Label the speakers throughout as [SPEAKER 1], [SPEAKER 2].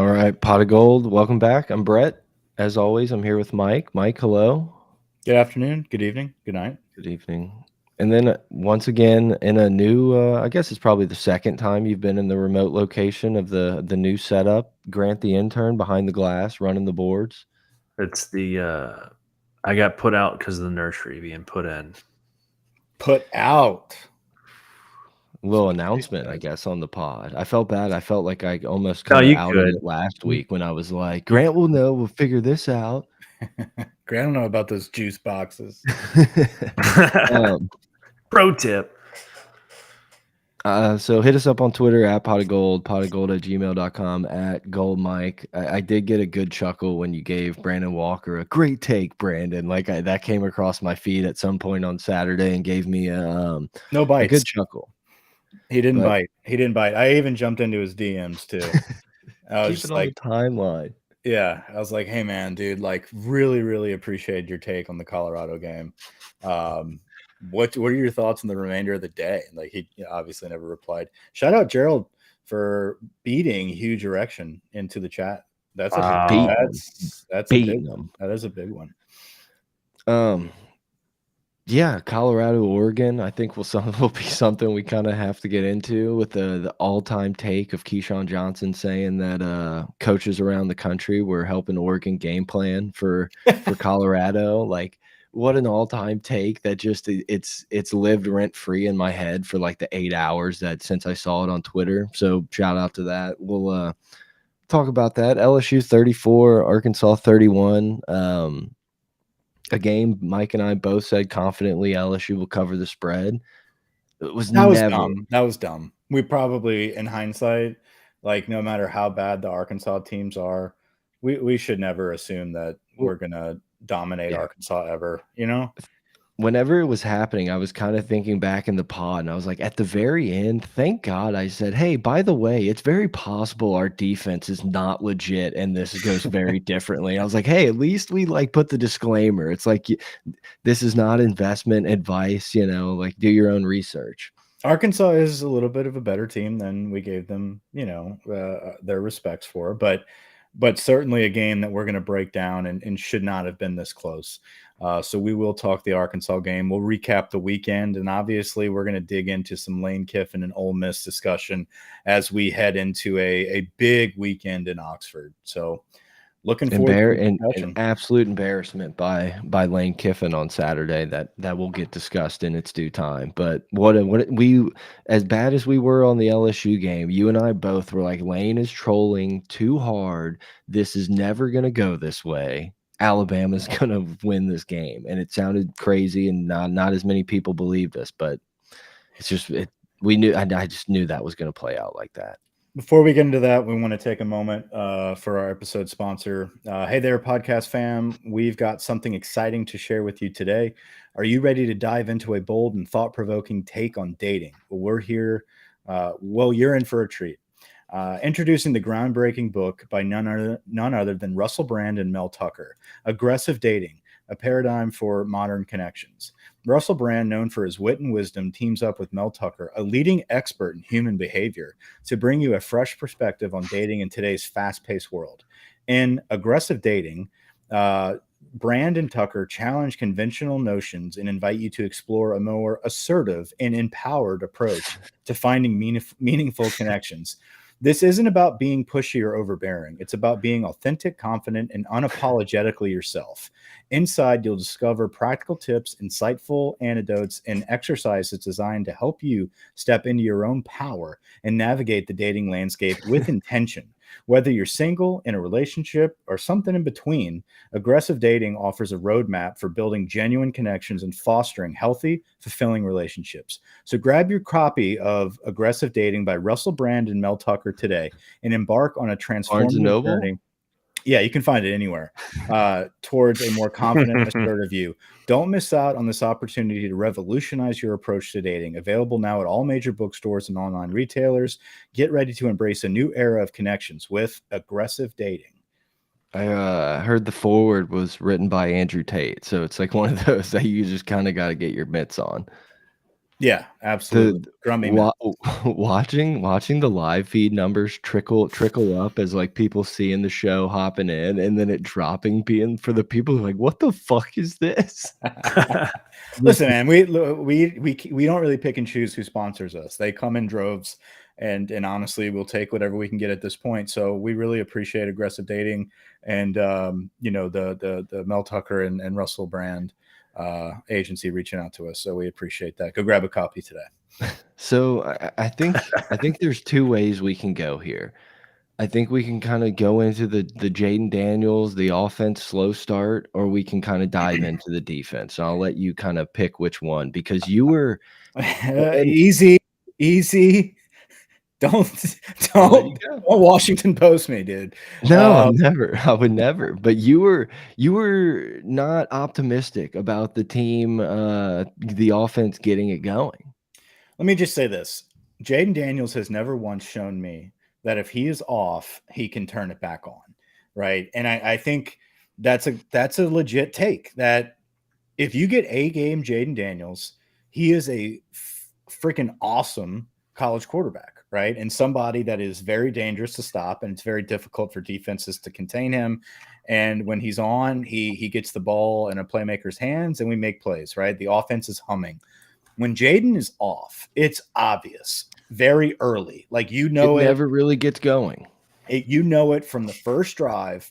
[SPEAKER 1] All right, Pot of Gold, welcome back. I'm Brett. As always, I'm here with Mike. Mike, hello.
[SPEAKER 2] Good afternoon, good evening, good night.
[SPEAKER 1] Good evening. And then once again, in a new, I guess it's probably the second time you've been in the remote location of the new setup. Grant the intern behind the glass, running the boards.
[SPEAKER 3] It's the I got put out because of the nursery being put in.
[SPEAKER 2] Put out.
[SPEAKER 1] Little announcement, I guess, on the pod. I felt bad. I felt like I almost
[SPEAKER 3] No,
[SPEAKER 1] kind of
[SPEAKER 3] you
[SPEAKER 1] outed
[SPEAKER 3] could.
[SPEAKER 1] it last week when I was like, Grant will know. We'll figure this out.
[SPEAKER 2] Grant, I don't know about those juice boxes.
[SPEAKER 3] Pro tip.
[SPEAKER 1] So hit us up on Twitter at pot of gold at gmail.com, at gold Mike. I did get a good chuckle when you gave Brandon Walker a great take, Brandon. Like that came across my feed at some point on Saturday and gave me
[SPEAKER 2] No
[SPEAKER 1] a
[SPEAKER 2] bites.
[SPEAKER 1] good chuckle.
[SPEAKER 2] He didn't bite. He didn't bite. I even jumped into his DMs too. I was
[SPEAKER 1] Keep
[SPEAKER 2] just
[SPEAKER 1] it on
[SPEAKER 2] like,
[SPEAKER 1] the timeline.
[SPEAKER 2] yeah, I was like, hey man, dude, like really, really appreciate your take on the Colorado game. What are your thoughts on the remainder of the day? Like he obviously never replied. Shout out Gerald for beating huge erection into the chat. That's
[SPEAKER 3] Wow.
[SPEAKER 2] that's a big
[SPEAKER 1] Beating
[SPEAKER 2] one.
[SPEAKER 1] them.
[SPEAKER 2] That is a big one.
[SPEAKER 1] Yeah, Colorado, Oregon. I think will be something we kind of have to get into with the all-time take of Keyshawn Johnson saying that coaches around the country were helping Oregon game plan for Colorado. Like, what an all-time take that just it's lived rent-free in my head for like the 8 hours that since I saw it on Twitter. So shout out to that. We'll talk about that. LSU 34, Arkansas 31. A game Mike and I both said confidently LSU will cover the spread. It was
[SPEAKER 2] That was
[SPEAKER 1] never.
[SPEAKER 2] dumb. That was dumb. We probably, in hindsight, like no matter how bad the Arkansas teams are, we should never assume that we're gonna dominate Arkansas ever. You know,
[SPEAKER 1] Whenever it was happening, I was kind of thinking back in the pod, and I was like, at the very end, thank God I said, hey, by the way, it's very possible our defense is not legit, and this goes very differently. I was like, hey, at least we like put the disclaimer. It's like this is not investment advice, like do your own research.
[SPEAKER 2] Arkansas is a little bit of a better team than we gave them, their respects for, but certainly a game that we're going to break down and should not have been this close. So we will talk the Arkansas game. We'll recap the weekend, and obviously we're going to dig into some Lane Kiffin and Ole Miss discussion as we head into a big weekend in Oxford. So looking forward to
[SPEAKER 1] an absolute embarrassment by Lane Kiffin on Saturday that will get discussed in its due time. But what we, as bad as we were on the LSU game, you and I both were like, Lane is trolling too hard. This is never going to go this way. Alabama's going to win this game, and it sounded crazy, and not as many people believed us. But it's just we knew. I just knew that was going to play out like that.
[SPEAKER 2] Before we get into that, we want to take a moment for our episode sponsor. Hey there, podcast fam. We've got something exciting to share with you today. Are you ready to dive into a bold and thought-provoking take on dating? Well, we're here. You're in for a treat. Introducing the groundbreaking book by none other than Russell Brand and Mel Tucker, Aggressive Dating, a Paradigm for Modern Connections. Russell Brand, known for his wit and wisdom, teams up with Mel Tucker, a leading expert in human behavior, to bring you a fresh perspective on dating in today's fast-paced world. In Aggressive Dating, Brand and Tucker challenge conventional notions and invite you to explore a more assertive and empowered approach to finding meaningful connections. This isn't about being pushy or overbearing. It's about being authentic, confident, and unapologetically yourself. Inside, you'll discover practical tips, insightful anecdotes, and exercises designed to help you step into your own power and navigate the dating landscape with intention. Whether you're single, in a relationship, or something in between, Aggressive Dating offers a roadmap for building genuine connections and fostering healthy, fulfilling relationships. So grab your copy of Aggressive Dating by Russell Brand and Mel Tucker today and embark on a transformative journey. Yeah, you can find it anywhere, towards a more confident, assertive you. Don't miss out on this opportunity to revolutionize your approach to dating. Available now at all major bookstores and online retailers. Get ready to embrace a new era of connections with Aggressive Dating.
[SPEAKER 1] I heard the forward was written by Andrew Tate, so it's like one of those that you just kind of got to get your mitts on.
[SPEAKER 2] Yeah, absolutely.
[SPEAKER 1] The
[SPEAKER 2] Grumpy
[SPEAKER 1] wa
[SPEAKER 2] Matt.
[SPEAKER 1] watching the live feed numbers trickle up as, like, people seeing the show, hopping in, and then it dropping, being for the people who are like, "What the fuck is this?" Just
[SPEAKER 2] Listen, man, we don't really pick and choose who sponsors us. They come in droves, and honestly, we'll take whatever we can get at this point. So we really appreciate Aggressive Dating and the Mel Tucker and Russell Brand agency reaching out to us. So we appreciate that. Go grab a copy today.
[SPEAKER 1] so I think there's 2 ways we can go here. I think we can kinda go into the Jaden Daniels, the offense slow start, or we can kinda dive into the defense. So I'll let you kinda pick which one because you were and
[SPEAKER 2] Easy, easy. Don't
[SPEAKER 1] I'll let you
[SPEAKER 2] don't
[SPEAKER 1] go.
[SPEAKER 2] don't Washington Post me, dude.
[SPEAKER 1] No,
[SPEAKER 2] Uh,
[SPEAKER 1] I'm never. I would never. But you were not optimistic about the team, the offense getting it going.
[SPEAKER 2] Let me just say this. Jaden Daniels has never once shown me that if he is off, he can turn it back on. Right. And I think that's a legit take that if you get a game Jaden Daniels, he is a freaking awesome college quarterback, right? And somebody that is very dangerous to stop, and it's very difficult for defenses to contain him. And when he's on, he gets the ball in a playmaker's hands, and we make plays, right? The offense is humming. When Jaden is off, it's obvious very early. Like
[SPEAKER 1] It
[SPEAKER 2] it,
[SPEAKER 1] never really gets going.
[SPEAKER 2] you know it from the first drive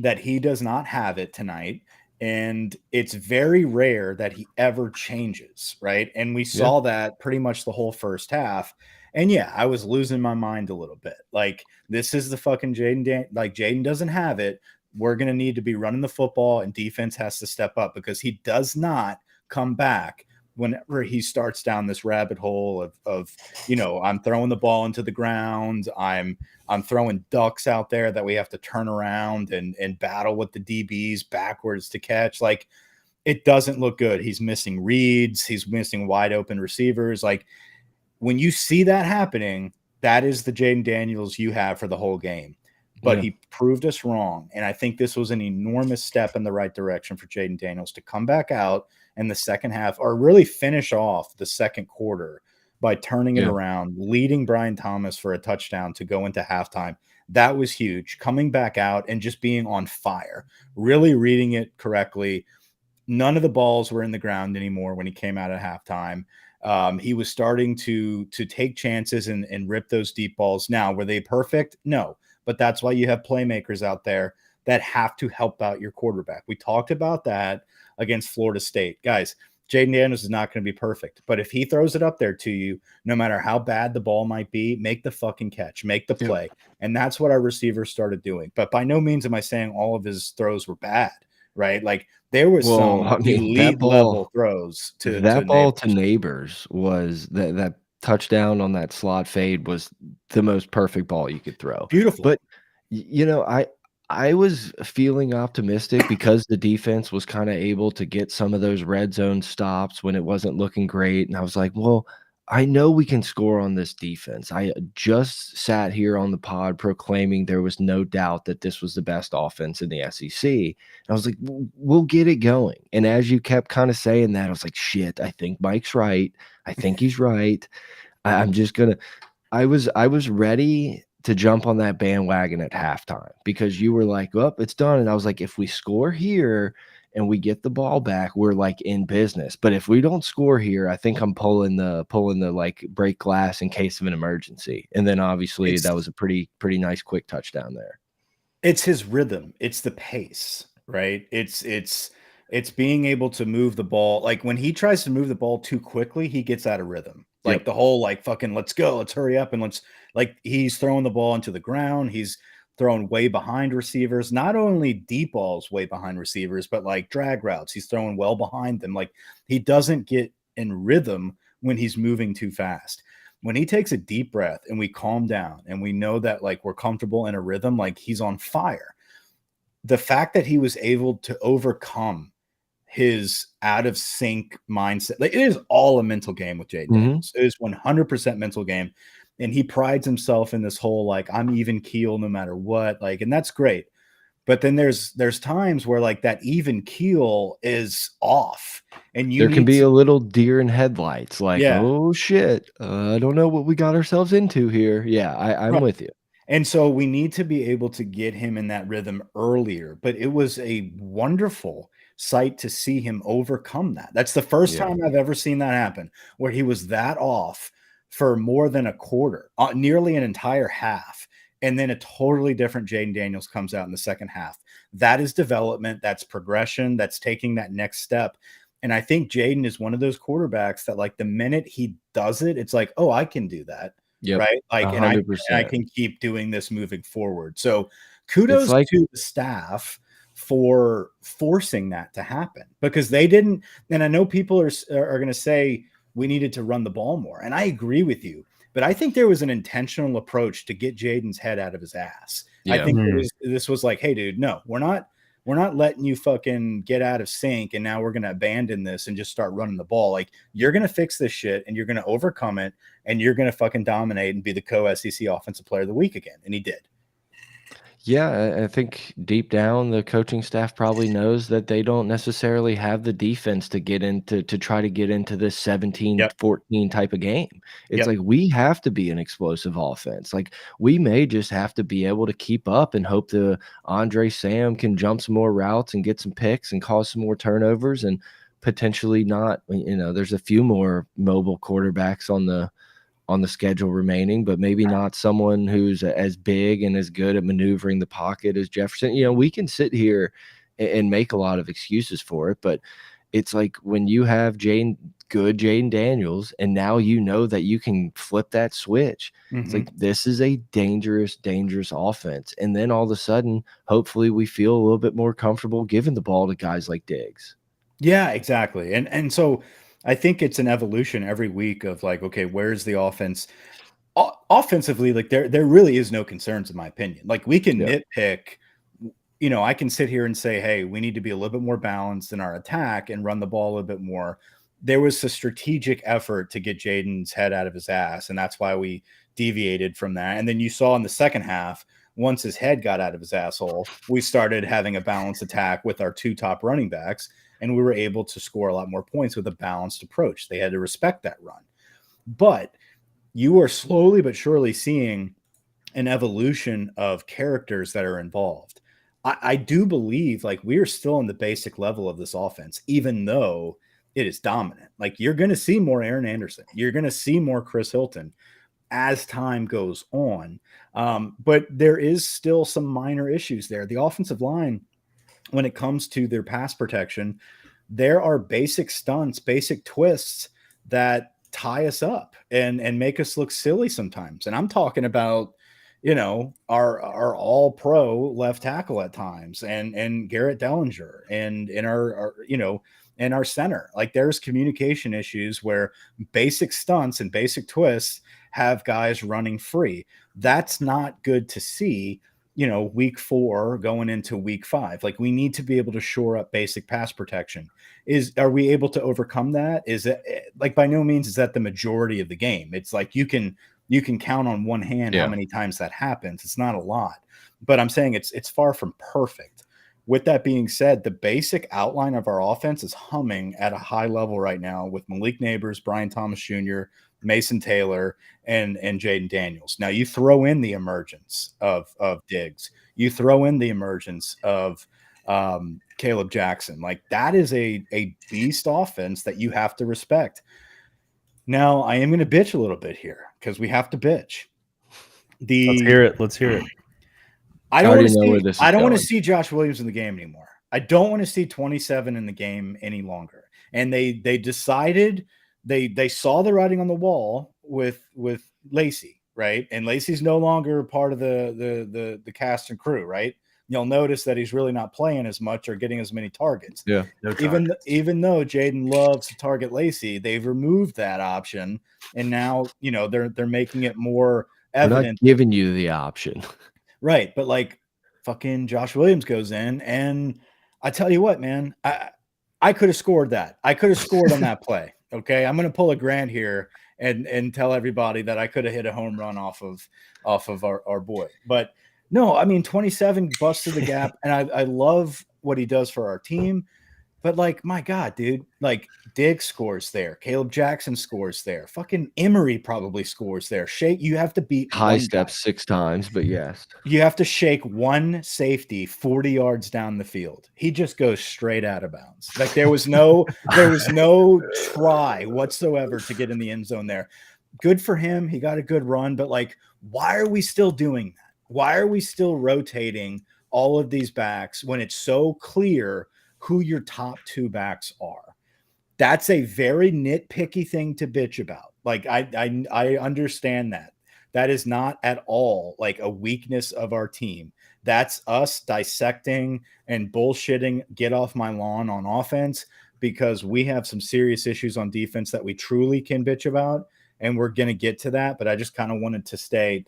[SPEAKER 2] that he does not have it tonight. And it's very rare that he ever changes, right? And we
[SPEAKER 1] Yeah.
[SPEAKER 2] saw that pretty much the whole first half. And yeah, I was losing my mind a little bit. Like, this is the fucking Jaden. Like, Jaden doesn't have it. We're going to need to be running the football, and defense has to step up because he does not come back whenever he starts down this rabbit hole of I'm throwing the ball into the ground. I'm throwing ducks out there that we have to turn around and battle with the DBs backwards to catch. Like, it doesn't look good. He's missing reads. He's missing wide open receivers. Like, when you see that happening, that is the Jaden Daniels you have for the whole game. But
[SPEAKER 1] Yeah.
[SPEAKER 2] he proved us wrong. And I think this was an enormous step in the right direction for Jaden Daniels to come back out in the second half, or really finish off the second quarter by turning it
[SPEAKER 1] Yeah.
[SPEAKER 2] around, leading Brian Thomas for a touchdown to go into halftime. That was huge. Coming back out and just being on fire, really reading it correctly. None of the balls were in the ground anymore when he came out at halftime. He was starting to take chances and rip those deep balls. Now, were they perfect? No, but that's why you have playmakers out there that have to help out your quarterback. We talked about that against Florida State. Guys, Jaden Daniels is not going to be perfect, but if he throws it up there to you, no matter how bad the ball might be, make the fucking catch, make the play. And that's what our receivers started doing. But by no means am I saying all of his throws were bad, right? Like, there was
[SPEAKER 1] Well,
[SPEAKER 2] some
[SPEAKER 1] I mean,
[SPEAKER 2] elite level throws to
[SPEAKER 1] that ball to
[SPEAKER 2] Neighbors.
[SPEAKER 1] Neighbors was that touchdown on that slot fade was the most perfect ball you could throw.
[SPEAKER 2] Beautiful.
[SPEAKER 1] But I was feeling optimistic because the defense was kinda able to get some of those red zone stops when it wasn't looking great, and I was like, "Well, I know we can score on this defense." I just sat here on the pod proclaiming there was no doubt that this was the best offense in the SEC. I was like, We'll get it going." And as you kept kinda saying that, I was like, "Shit, I think Mike's right. I think he's right. I'm just gonna." I was ready to jump on that bandwagon at halftime because you were like, "Well, it's done." And I was like, "If we score here and we get the ball back, we're like in business. But if we don't score here, I think I'm pulling the like break glass in case of an emergency." And then obviously that
[SPEAKER 2] It's
[SPEAKER 1] was a pretty nice quick touchdown there.
[SPEAKER 2] it's his rhythm. It's the pace, right? It's being able to move the ball. Like, when he tries to move the ball too quickly, he gets out of rhythm. Like,
[SPEAKER 1] Yep.
[SPEAKER 2] the whole like fucking let's go, let's hurry up and let's like he's throwing the ball into the ground. He's throwing way behind receivers, not only deep balls way behind receivers, but like drag routes. He's throwing well behind them. Like, he doesn't get in rhythm when he's moving too fast. When he takes a deep breath and we calm down and we know that like we're comfortable in a rhythm, like he's on fire. The fact that he was able to overcome his out of sync mindset, like, it is all a mental game with Jaden
[SPEAKER 1] Mhm.
[SPEAKER 2] Daniels. It is 100% mental game. And he prides himself in this whole, like, I'm even keel no matter what. Like, and that's great. But then there's times where like that even keel is off, and you
[SPEAKER 1] There can
[SPEAKER 2] need
[SPEAKER 1] be
[SPEAKER 2] to,
[SPEAKER 1] a little deer in headlights, like,
[SPEAKER 2] yeah,
[SPEAKER 1] "Oh, shit, I don't know what we got ourselves into here." Yeah, I'm
[SPEAKER 2] right.
[SPEAKER 1] with you.
[SPEAKER 2] And so we need to be able to get him in that rhythm earlier. But it was a wonderful sight to see him overcome that. That's the first
[SPEAKER 1] Yeah.
[SPEAKER 2] time I've ever seen that happen, where he was that off for more than a quarter, nearly an entire half. And then a totally different Jaden Daniels comes out in the second half. That is development. That's progression. That's taking that next step. And I think Jaden is one of those quarterbacks that, like, the minute he does it, it's like, oh, I can do that.
[SPEAKER 1] Yep.
[SPEAKER 2] Right. Like, and I
[SPEAKER 1] 100%.
[SPEAKER 2] can keep doing this moving forward. So
[SPEAKER 1] It's
[SPEAKER 2] kudos
[SPEAKER 1] like
[SPEAKER 2] to the staff for forcing that to happen, because they didn't. And I know people are going to say we needed to run the ball more. And I agree with you. But I think there was an intentional approach to get Jaden's head out of his ass. I
[SPEAKER 1] yeah.
[SPEAKER 2] think this was like, hey, dude, no, we're not letting you fucking get out of sync, and now we're going to abandon this and just start running the ball. Like, you're going to fix this shit, and you're going to overcome it, and you're going to fucking dominate and be the co-SEC offensive player of the week again. And he did.
[SPEAKER 1] Yeah, I think deep down the coaching staff probably knows that they don't necessarily have the defense to get into to try to get into this
[SPEAKER 2] Yep.
[SPEAKER 1] 17-14 type of game. It's
[SPEAKER 2] Yep.
[SPEAKER 1] like we have to be an explosive offense. Like we may just have to be able to keep up and hope the Andre Sam can jump some more routes and get some picks and cause some more turnovers and potentially not, there's a few more mobile quarterbacks on the schedule remaining, but maybe not someone who's as big and as good at maneuvering the pocket as Jefferson. We can sit here and make a lot of excuses for it, but it's like when you have good Jaden Daniels, and now you know that you can flip that switch. It's like this is a dangerous, dangerous offense. And then all of a sudden, hopefully we feel a little bit more comfortable giving the ball to guys like Diggs.
[SPEAKER 2] Yeah, exactly. And so I think it's an evolution every week of like, okay, where's the offense? Offensively, like there really is no concerns in my opinion. Like, we can
[SPEAKER 1] Yeah.
[SPEAKER 2] nitpick, I can sit here and say, hey, we need to be a little bit more balanced in our attack and run the ball a little bit more. There was a strategic effort to get Jaden's head out of his ass, and that's why we deviated from that. And then you saw in the second half, once his head got out of his asshole, we started having a balanced attack with our two top running backs, and we were able to score a lot more points with a balanced approach. They had to respect that run. But you are slowly but surely seeing an evolution of characters that are involved. I do believe like we are still on the basic level of this offense, even though it is dominant. Like, you're going to see more Aaron Anderson. You're going to see more Chris Hilton as time goes on. But there is still some minor issues there. The offensive line, when it comes to their pass protection, there are basic stunts, basic twists that tie us up and make us look silly sometimes. And I'm talking about, our all pro left tackle at times, and Garrett Dellinger, and in and our center. Like, there's communication issues where basic stunts and basic twists have guys running free. That's not good to see, week 4 going into week 5. Like, we need to be able to shore up basic pass protection. Are we able to overcome that? Is it, like, by no means is that the majority of the game. It's like you can count on one hand how many times that happens. It's not a lot, but I'm saying it's far from perfect. With that being said, the basic outline of our offense is humming at a high level right now with Malik Neighbors, Brian Thomas Jr., Mason Taylor, and Jaden Daniels. Now you throw in the emergence of Diggs, you throw in the emergence of Caleb Jackson. Like, that is a beast offense that you have to respect. Now, I am going to bitch a little bit here because we have to bitch.
[SPEAKER 3] Let's hear it. Let's hear it.
[SPEAKER 2] I don't want to
[SPEAKER 1] going.
[SPEAKER 2] see Josh Williams in the game anymore. I don't want to see 27 in the game any longer. And they decided they saw the writing on the wall with Lacey, right? And Lacey's no longer part of the cast and crew, right? You'll notice that he's really not playing as much or getting as many targets.
[SPEAKER 1] Yeah.
[SPEAKER 3] No
[SPEAKER 2] Even though Jaden loves to target Lacey, they've removed that option, and now they're making it more evident.
[SPEAKER 1] We're not giving you the option.
[SPEAKER 2] Right. But like, fucking Josh Williams goes in, and I tell you what, man, I could have scored that. I could have scored on that play. Okay. I'm going to pull a Grant here and tell everybody that I could have hit a home run off of our boy. But No, I mean 27 busted the gap, and I love what he does for our team. But like, my God, dude, like Diggs scores there, Caleb Jackson scores there, fucking Emery probably scores there. Shake, you have to beat
[SPEAKER 1] High
[SPEAKER 2] one guy.
[SPEAKER 1] steps 6 times, but yes.
[SPEAKER 2] You have to shake one safety 40 yards down the field. He just goes straight out of bounds. Like there was no try whatsoever to get in the end zone there. Good for him. He got a good run, but like, why are we still doing that? Why are we still rotating all of these backs when it's so clear who your top two backs are? That's a very nitpicky thing to bitch about. Like I understand that. That is not at all like a weakness of our team. That's us dissecting and bullshitting, get off my lawn on offense, because we have some serious issues on defense that we truly can bitch about. And we're going to get to that. But I just kind of wanted to state,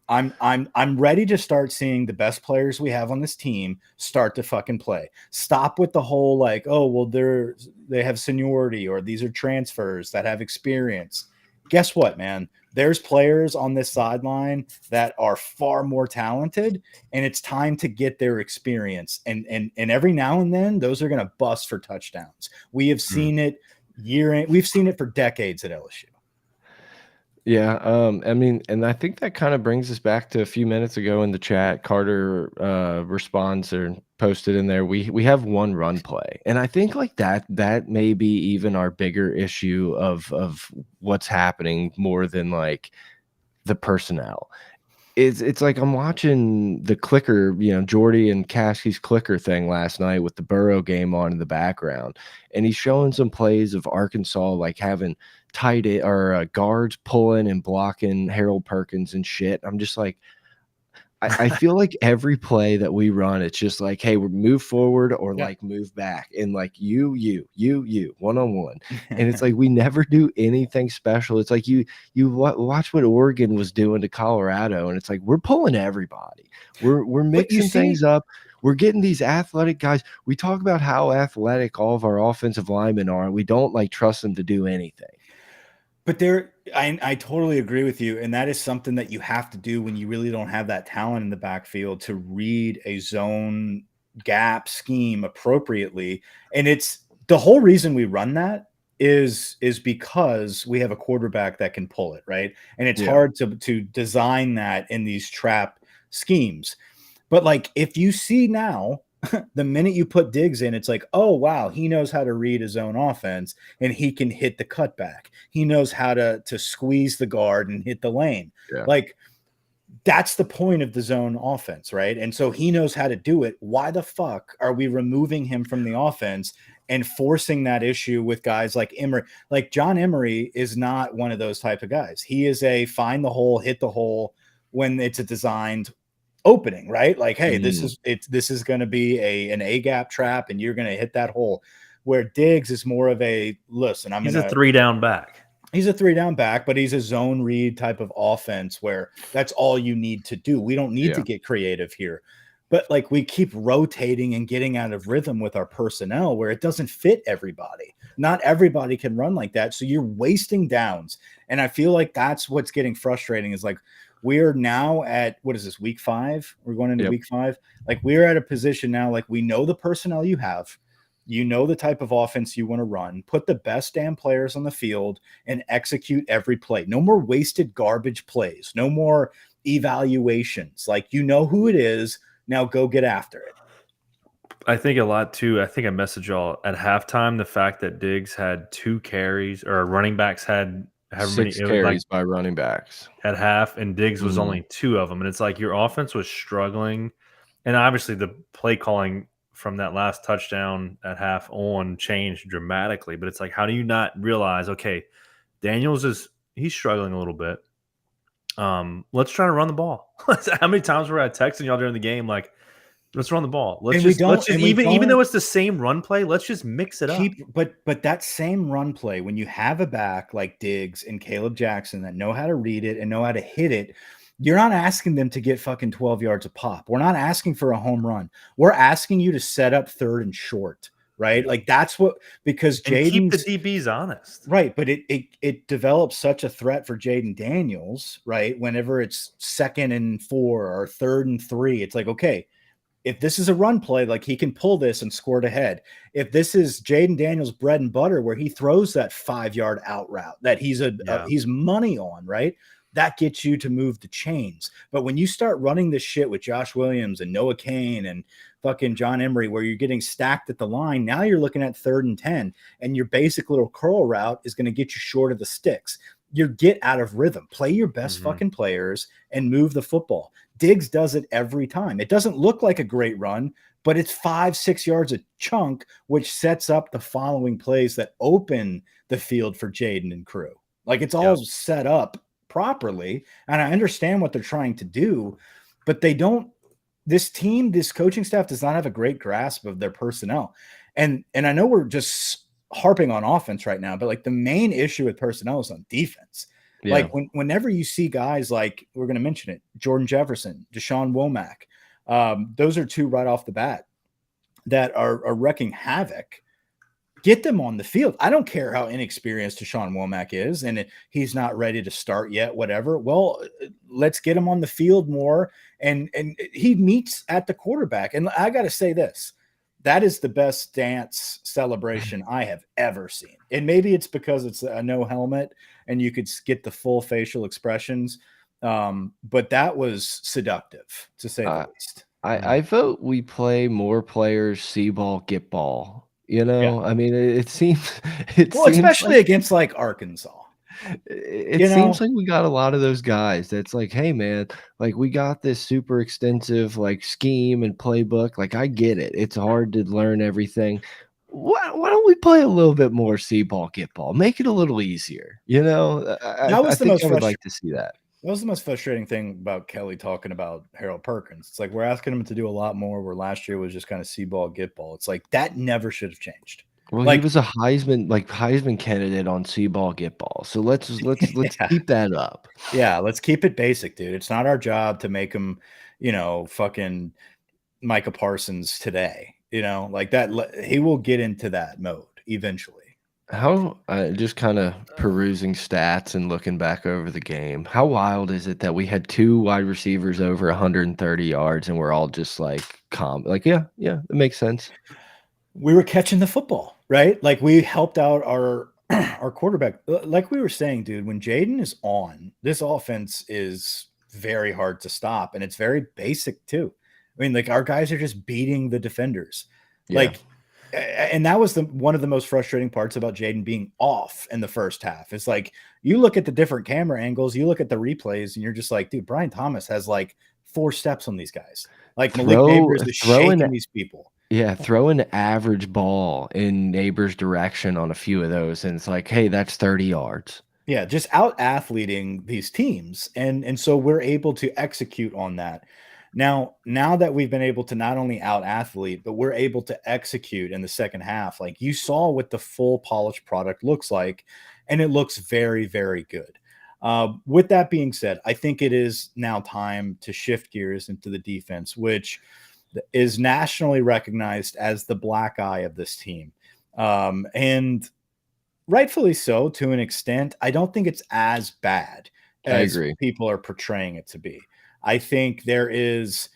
[SPEAKER 2] I'm ready to start seeing the best players we have on this team start to fucking play. Stop with the whole like, oh, well, they have seniority, or these are transfers that have experience. Guess what, man? There's players on this sideline that are far more talented, and it's time to get their experience. And every now and then, those are going to bust for touchdowns. We have seen it we've seen it for decades at LSU.
[SPEAKER 1] Yeah, I mean, and I think that kind of brings us back to a few minutes ago in the chat. Carter responds or posted in there. We have one run play, and I think like that may be even our bigger issue of what's happening more than like the personnel. It's like I'm watching the clicker, you know, Jordy and Caskey's clicker thing last night with the Burrow game on in the background, and he's showing some plays of Arkansas like having tight or guards pulling and blocking Harold Perkins and shit. I'm just like, I feel like every play that we run, it's just like, hey, we move forward or like move back, and like you, one-on-one. And it's like we never do anything special. It's like you watch what Oregon was doing to Colorado, and it's like we're pulling everybody. We're mixing things up. We're getting these athletic guys. We talk about how athletic all of our offensive linemen are, and we don't like trust them to do anything.
[SPEAKER 2] But I totally agree with you. And that is something that you have to do when you really don't have that talent in the backfield to read a zone gap scheme appropriately. And it's the whole reason we run that is because we have a quarterback that can pull it, right? And it's hard to design that in these trap schemes. But like if you see now, the minute you put Diggs in, it's like, oh, wow, he knows how to read his own offense, and he can hit the cutback. He knows how to squeeze the guard and hit the lane.
[SPEAKER 1] Yeah.
[SPEAKER 2] Like, that's the point of the zone offense, right? And so he knows how to do it. Why the fuck are we removing him from the offense and forcing that issue with guys like Emery? Like, John Emery is not one of those type of guys. He is a find the hole, hit the hole when it's a designed opening, right? Like, hey, this is going to be an A gap trap, and you're going to hit that hole. Where Diggs is more of a listen.
[SPEAKER 3] He's a 3-down back.
[SPEAKER 2] He's a 3-down back, but he's a zone read type of offense where that's all you need to do. We don't need to get creative here, but like we keep rotating and getting out of rhythm with our personnel where it doesn't fit everybody. Not everybody can run like that, so you're wasting downs. And I feel like that's what's getting frustrating. Is like, we're now at, what is this, week 5? We're going into week 5. Like, we're at a position now, like, we know the personnel you have. You know the type of offense you want to run. Put the best damn players on the field and execute every play. No more wasted garbage plays. No more evaluations. Like, you know who it is. Now go get after it.
[SPEAKER 3] I think a lot, too. I think I messaged y'all at halftime the fact that Diggs had 2 carries, or running backs had –
[SPEAKER 1] 6 carries by running backs
[SPEAKER 3] at half, and Diggs was only 2 of them. And it's like your offense was struggling. And obviously the play calling from that last touchdown at half on changed dramatically. But it's like, how do you not realize, okay, Daniels he's struggling a little bit. Let's try to run the ball. How many times were I texting y'all during the game like, let's run the ball. Even though it's the same run play, let's just mix it up.
[SPEAKER 2] But that same run play, when you have a back like Diggs and Caleb Jackson that know how to read it and know how to hit it, you're not asking them to get fucking 12 yards a pop. We're not asking for a home run. We're asking you to set up 3rd and short, right? Like that's what, because
[SPEAKER 3] And keep the
[SPEAKER 2] Jaden's
[SPEAKER 3] DBs honest.
[SPEAKER 2] right, but it develops such a threat for Jaden Daniels, right? Whenever it's 2nd and 4 or 3rd and 3, it's like, okay, if this is a run play, like he can pull this and score it ahead. If this is Jaden Daniels' bread and butter, where he throws that 5-yard out route that he's he's money on, right? That gets you to move the chains. But when you start running this shit with Josh Williams and Noah Kane and fucking John Emery, where you're getting stacked at the line, now you're looking at 3rd and 10, and your basic little curl route is going to get you short of the sticks. You get out of rhythm. Play your best fucking players and move the football. Diggs does it every time. It doesn't look like a great run, but it's 5-6 yards a chunk, which sets up the following plays that open the field for Jaden and crew. Like it's all set up properly. And I understand what they're trying to do, but they don't, this coaching staff does not have a great grasp of their personnel. And I know we're just harping on offense right now, but like the main issue with personnel is on defense. Yeah. Like whenever you see guys like, we're going to mention it, Jordan Jefferson, Deshaun Womack, those are 2 right off the bat that are wrecking havoc. Get them on the field. I don't care how inexperienced Deshaun Womack is and he's not ready to start yet, whatever. Well, let's get him on the field more. And he meets at the quarterback. And I got to say this, that is the best dance celebration I have ever seen. And maybe it's because it's a no helmet and you could get the full facial expressions. But that was seductive, to say the least.
[SPEAKER 1] I vote we play more players see ball, get ball. You know, I mean, it seems
[SPEAKER 2] especially like, against like Arkansas.
[SPEAKER 1] It seems like we got a lot of those guys that's like, hey man, like we got this super extensive like scheme and playbook. Like I get it. It's hard to learn everything. Why don't we play a little bit more see ball, get ball? Make it a little easier. You know, I think I would like to see that.
[SPEAKER 2] That was the most frustrating thing about Kelly talking about Harold Perkins. It's like we're asking him to do a lot more where last year was just kind of see ball, get ball. It's like that never should have changed.
[SPEAKER 1] Well,
[SPEAKER 2] like,
[SPEAKER 1] he was a Heisman candidate on see ball, get ball. So let's keep that up.
[SPEAKER 2] Yeah, let's keep it basic, dude. It's not our job to make him, fucking Micah Parsons today. Like that. He will get into that mode eventually.
[SPEAKER 1] How just kind of perusing stats and looking back over the game, how wild is it that we had 2 wide receivers over 130 yards and we're all just like calm? Like, yeah, it makes sense.
[SPEAKER 2] We were catching the football, right? Like we helped out our quarterback. Like we were saying, dude, when Jaden is on, this offense is very hard to stop. And it's very basic too. I mean, like our guys are just beating the defenders. Yeah. Like, and that was one of the most frustrating parts about Jaden being off in the first half. It's like you look at the different camera angles, you look at the replays, and you're just like, dude, Brian Thomas has like 4 steps on these guys. Like Malik Nabers is shaking these people.
[SPEAKER 1] Yeah, throw an average ball in Nabers' direction on a few of those, and it's like, hey, that's 30 yards.
[SPEAKER 2] Yeah, just out-athleting these teams. And so we're able to execute on that. Now that we've been able to not only out-athlete, but we're able to execute in the second half, like you saw what the full polished product looks like, and it looks very, very good. With that being said, I think it is now time to shift gears into the defense, which is nationally recognized as the black eye of this team. And rightfully so to an extent. I don't think it's as bad as people are portraying it to be. I think there is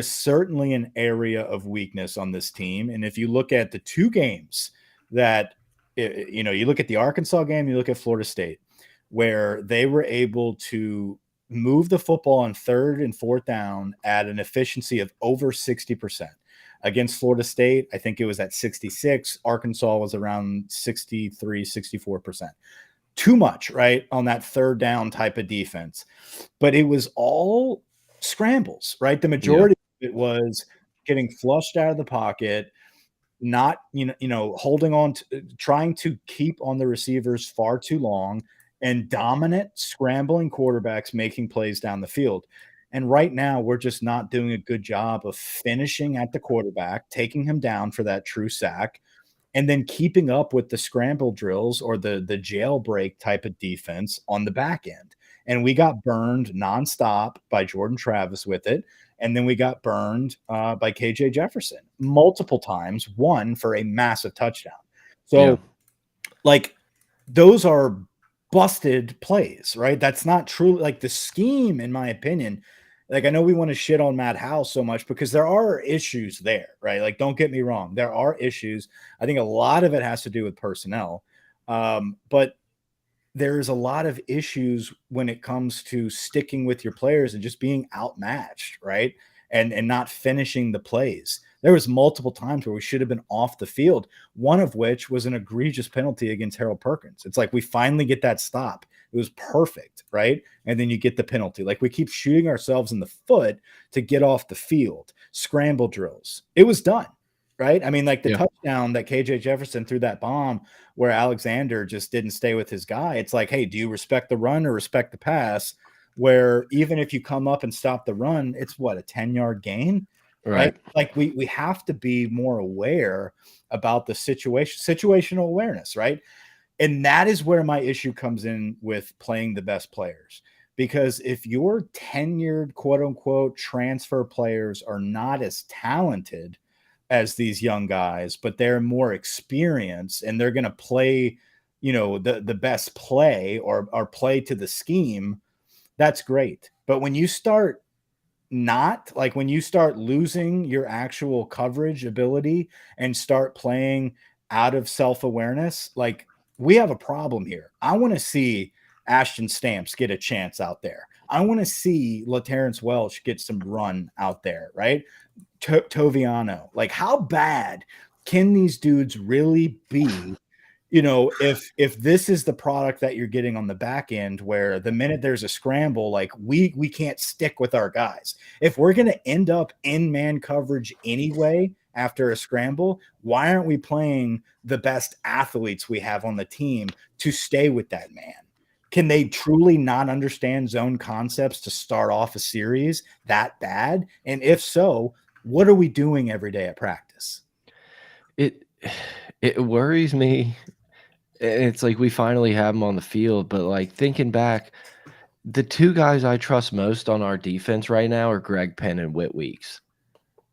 [SPEAKER 2] certainly an area of weakness on this team. And if you look at the 2 games that, you look at the Arkansas game, you look at Florida State, where they were able to move the football on 3rd and 4th down at an efficiency of over 60%. Against Florida State, I think it was at 66. Arkansas was around 63, 64%. Too much, right, on that 3rd down type of defense. But it was all scrambles, right? The majority of it was getting flushed out of the pocket, not, holding on to, trying to keep on the receivers far too long, and dominant scrambling quarterbacks making plays down the field. And right now, we're just not doing a good job of finishing at the quarterback, taking him down for that true sack, and then keeping up with the scramble drills or the jailbreak type of defense on the back end. And we got burned nonstop by Jordan Travis with it. And then we got burned by KJ Jefferson multiple times, one for a massive touchdown. So, like, those are busted plays, right? That's not true. Like, the scheme, in my opinion, like, I know we want to shit on Matt House so much because there are issues there, right? Like, don't get me wrong, there are issues. I think a lot of it has to do with personnel, but there's a lot of issues when it comes to sticking with your players and just being outmatched, right? And not finishing the plays. There was multiple times where we should have been off the field, one of which was an egregious penalty against Harold Perkins. It's like we finally get that stop. It was perfect, right? And then you get the penalty. Like, we keep shooting ourselves in the foot to get off the field. Scramble drills. It was done, right? I mean, like, the touchdown that KJ Jefferson threw that bomb where Alexander just didn't stay with his guy. It's like, hey, do you respect the run or respect the pass? Where even if you come up and stop the run, it's what, a 10-yard gain? Right. Like, we have to be more aware about the situational awareness, right? And that is where my issue comes in with playing the best players. Because if your tenured, quote unquote, transfer players are not as talented as these young guys, but they're more experienced and they're going to play, you know, the best play or play to the scheme, that's great. But when you start when you start losing your actual coverage ability and start playing out of self-awareness, like, we have a problem here. I want to see Ashton Stamps get a chance out there. I want to see LaTerrence Welch get some run out there, right? Toviano. Like, how bad can these dudes really be? You know, if this is the product that you're getting on the back end, where the minute there's a scramble, like, we can't stick with our guys. If we're going to end up in man coverage anyway after a scramble, why aren't we playing the best athletes we have on the team to stay with that man? Can they truly not understand zone concepts to start off a series that bad? And if so, what are we doing every day at practice?
[SPEAKER 1] It worries me. It's like we finally have them on the field, but, like, thinking back, the two guys I trust most on our defense right now are Greg Penn and Whit Weeks.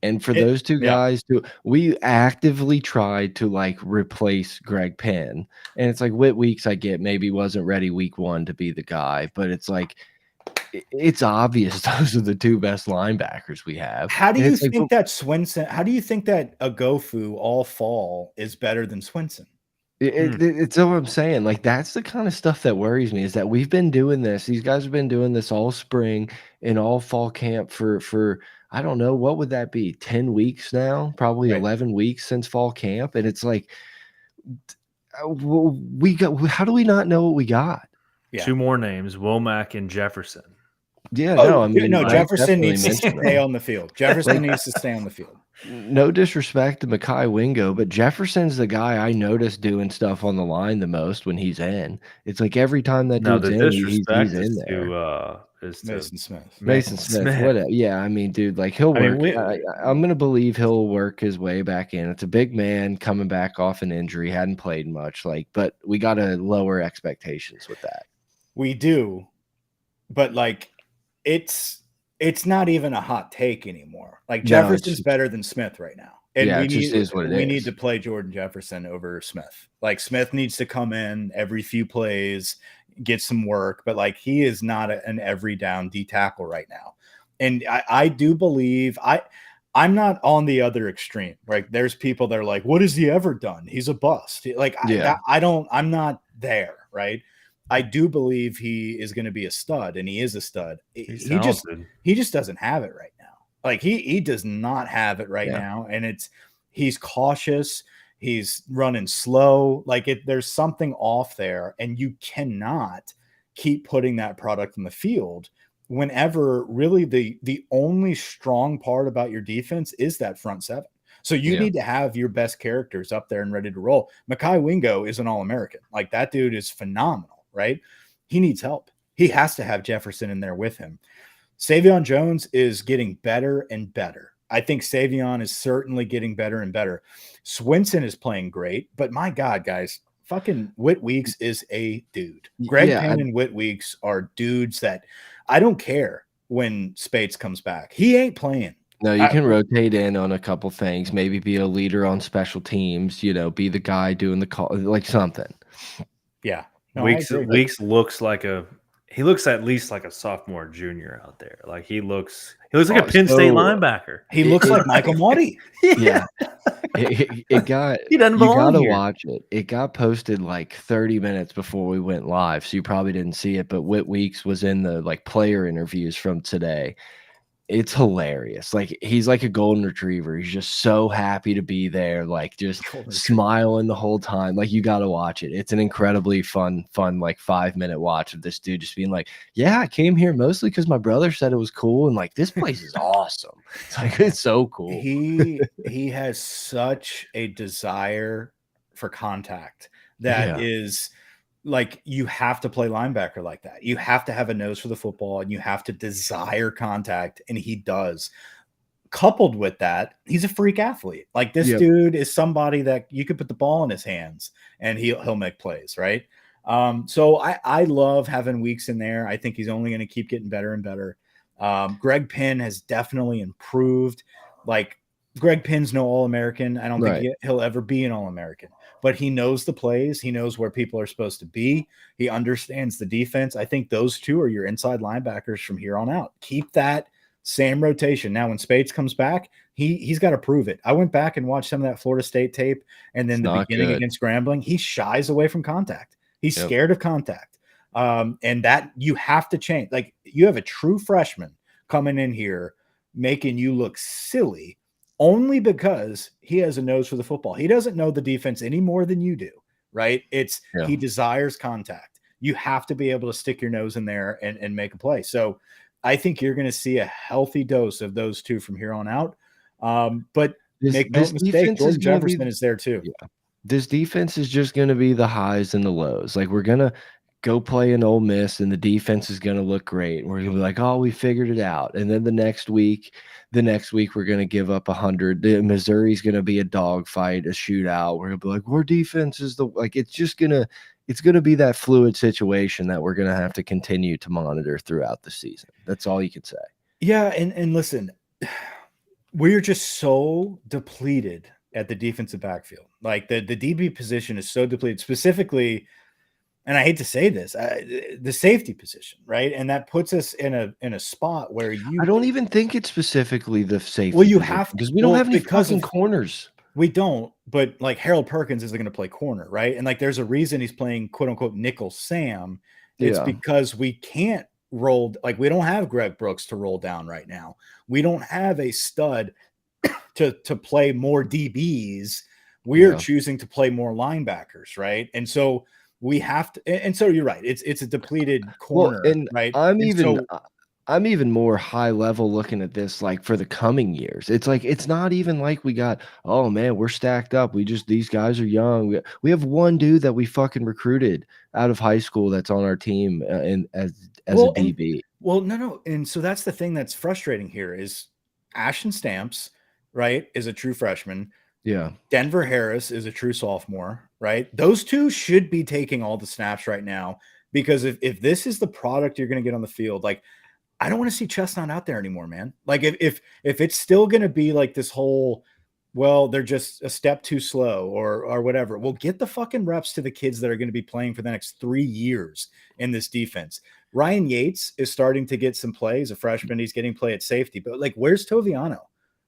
[SPEAKER 1] And for those two guys, we actively tried to, like, replace Greg Penn. And it's like, Whit Weeks, I get, maybe wasn't ready week 1 to be the guy, but it's like, it's obvious those are the two best linebackers we have.
[SPEAKER 2] How do you think that Swinson? How do you think that Agofu all fall is better than Swinson?
[SPEAKER 1] It's what I'm saying. Like, that's the kind of stuff that worries me, is that we've been doing this. These guys have been doing this all spring and all fall camp for I don't know, what would that be? 10 weeks now, probably 11 weeks since fall camp. And it's like, how do we not know what we got?
[SPEAKER 3] Two more names, Womack and Jefferson.
[SPEAKER 1] Yeah, no, I mean,
[SPEAKER 2] Jefferson needs to stay on the field. Jefferson needs to stay on the field.
[SPEAKER 1] No disrespect to Mekhi Wingo, but Jefferson's the guy I notice doing stuff on the line the most when he's in. It's like every time that dude's in, he's in there.
[SPEAKER 2] Mason Smith.
[SPEAKER 1] Mason Smith. What? Yeah, I mean, dude, like, he'll work. I'm gonna believe he'll work his way back in. It's a big man coming back off an injury, hadn't played much, like, but we gotta lower expectations with that.
[SPEAKER 2] We do, but, like, it's not even a hot take anymore. Like, Jefferson's better than Smith right now. And we need to play Jordan Jefferson over Smith. Like, Smith needs to come in every few plays, get some work, but, like, he is not an every down D tackle right now. And I do believe I'm not on the other extreme. Right? There's people that are like, what has he ever done? He's a bust. Like, I'm not there. Right? I do believe he is going to be a stud, and he is a stud. He just doesn't have it right now. Like, he does not have it right now, and he's cautious. He's running slow. Like, there's something off there, and you cannot keep putting that product in the field whenever really the only strong part about your defense is that front seven. So you need to have your best characters up there and ready to roll. Mekhi Wingo is an All-American. Like, that dude is phenomenal. Right? He needs help. He has to have Jefferson in there with him. Savion Jones is getting better and better. I think Savion is certainly getting better and better. Swinson is playing great, but my God, guys, fucking Whit Weeks is a dude. Greg Penn and Whit Weeks are dudes that I don't care when Spates comes back. He ain't playing.
[SPEAKER 1] No, you can rotate in on a couple things, maybe be a leader on special teams, be the guy doing the call, like something.
[SPEAKER 2] Yeah. No, I agree.
[SPEAKER 3] Weeks looks like he looks at least like a sophomore, junior out there. Like he looks like a Penn State linebacker.
[SPEAKER 2] He looks like Michael Motti.
[SPEAKER 1] Yeah. It got
[SPEAKER 3] He doesn't
[SPEAKER 1] you
[SPEAKER 3] belong
[SPEAKER 1] gotta
[SPEAKER 3] here.
[SPEAKER 1] watch it. It got posted like 30 minutes before we went live, so you probably didn't see it. But Whit Weeks was in the player interviews from today. It's hilarious. Like he's like a golden retriever. He's just so happy to be there, like just smiling the whole time. Like you got to watch it. It's an incredibly fun like 5-minute watch of this dude just being like, "Yeah, I came here mostly because my brother said it was cool, and like this place is awesome." It's like it's so cool.
[SPEAKER 2] He has such a desire for contact that is like you have to play linebacker like that. You have to have a nose for the football and you have to desire contact, and he does. Coupled with that, he's a freak athlete. Like this dude is somebody that you could put the ball in his hands and he'll make plays, right? So I love having Weeks in there. I think he's only going to keep getting better and better. Greg Penn has definitely improved. Like Greg Penn's no All-American. I don't think he'll ever be an All-American, but he knows the plays. He knows where people are supposed to be. He understands the defense. I think those two are your inside linebackers from here on out. Keep that same rotation. Now, when Spates comes back, he's got to prove it. I went back and watched some of that Florida State tape, and then the beginning against Grambling, he shies away from contact. He's scared of contact. And that you have to change. Like you have a true freshman coming in here making you look silly only because he has a nose for the football. He doesn't know the defense any more than you do, right? He desires contact. You have to be able to stick your nose in there and make a play. So I think you're going to see a healthy dose of those two from here on out. But make no mistake, Jordan Jefferson is there too.
[SPEAKER 1] Yeah. This defense is just going to be the highs and the lows. Like we're going to go play an Ole Miss and the defense is going to look great. We're going to be like, oh, we figured it out. And then the next week we're going to give up 100. Missouri's going to be a dogfight, a shootout. We're going to be like, our defense is it's going to be that fluid situation that we're going to have to continue to monitor throughout the season. That's all you can say.
[SPEAKER 2] Yeah. And listen, we're just so depleted at the defensive backfield. Like the DB position is so depleted, specifically, and I hate to say this, the safety position, right? And that puts us in a spot where
[SPEAKER 1] I don't even think it's specifically the safety.
[SPEAKER 2] Well, you have
[SPEAKER 1] because we don't have any fucking corners.
[SPEAKER 2] We don't, but like Harold Perkins isn't going to play corner, right? And like there's a reason he's playing quote unquote nickel Sam. It's because we can't roll, like we don't have Greg Brooks to roll down right now. We don't have a stud to play more DBs. We're choosing to play more linebackers, right? And so we have to, and so you're right. It's a depleted corner, right?
[SPEAKER 1] I'm even more high level looking at this, like for the coming years. It's like, it's not even like we got, oh man, we're stacked up. These guys are young. We have one dude that we fucking recruited out of high school that's on our team as a DB.
[SPEAKER 2] No. And so that's the thing that's frustrating here is Ashton Stamps, right, is a true freshman.
[SPEAKER 1] Yeah.
[SPEAKER 2] Denver Harris is a true sophomore, right? Those two should be taking all the snaps right now, because if this is the product you're going to get on the field, like I don't want to see Chestnut out there anymore, man. Like if it's still going to be like this whole, well, they're just a step too slow or whatever. Well, get the fucking reps to the kids that are going to be playing for the next 3 years in this defense. Ryan Yates is starting to get some play as a freshman. He's getting play at safety, but like, where's Toviano?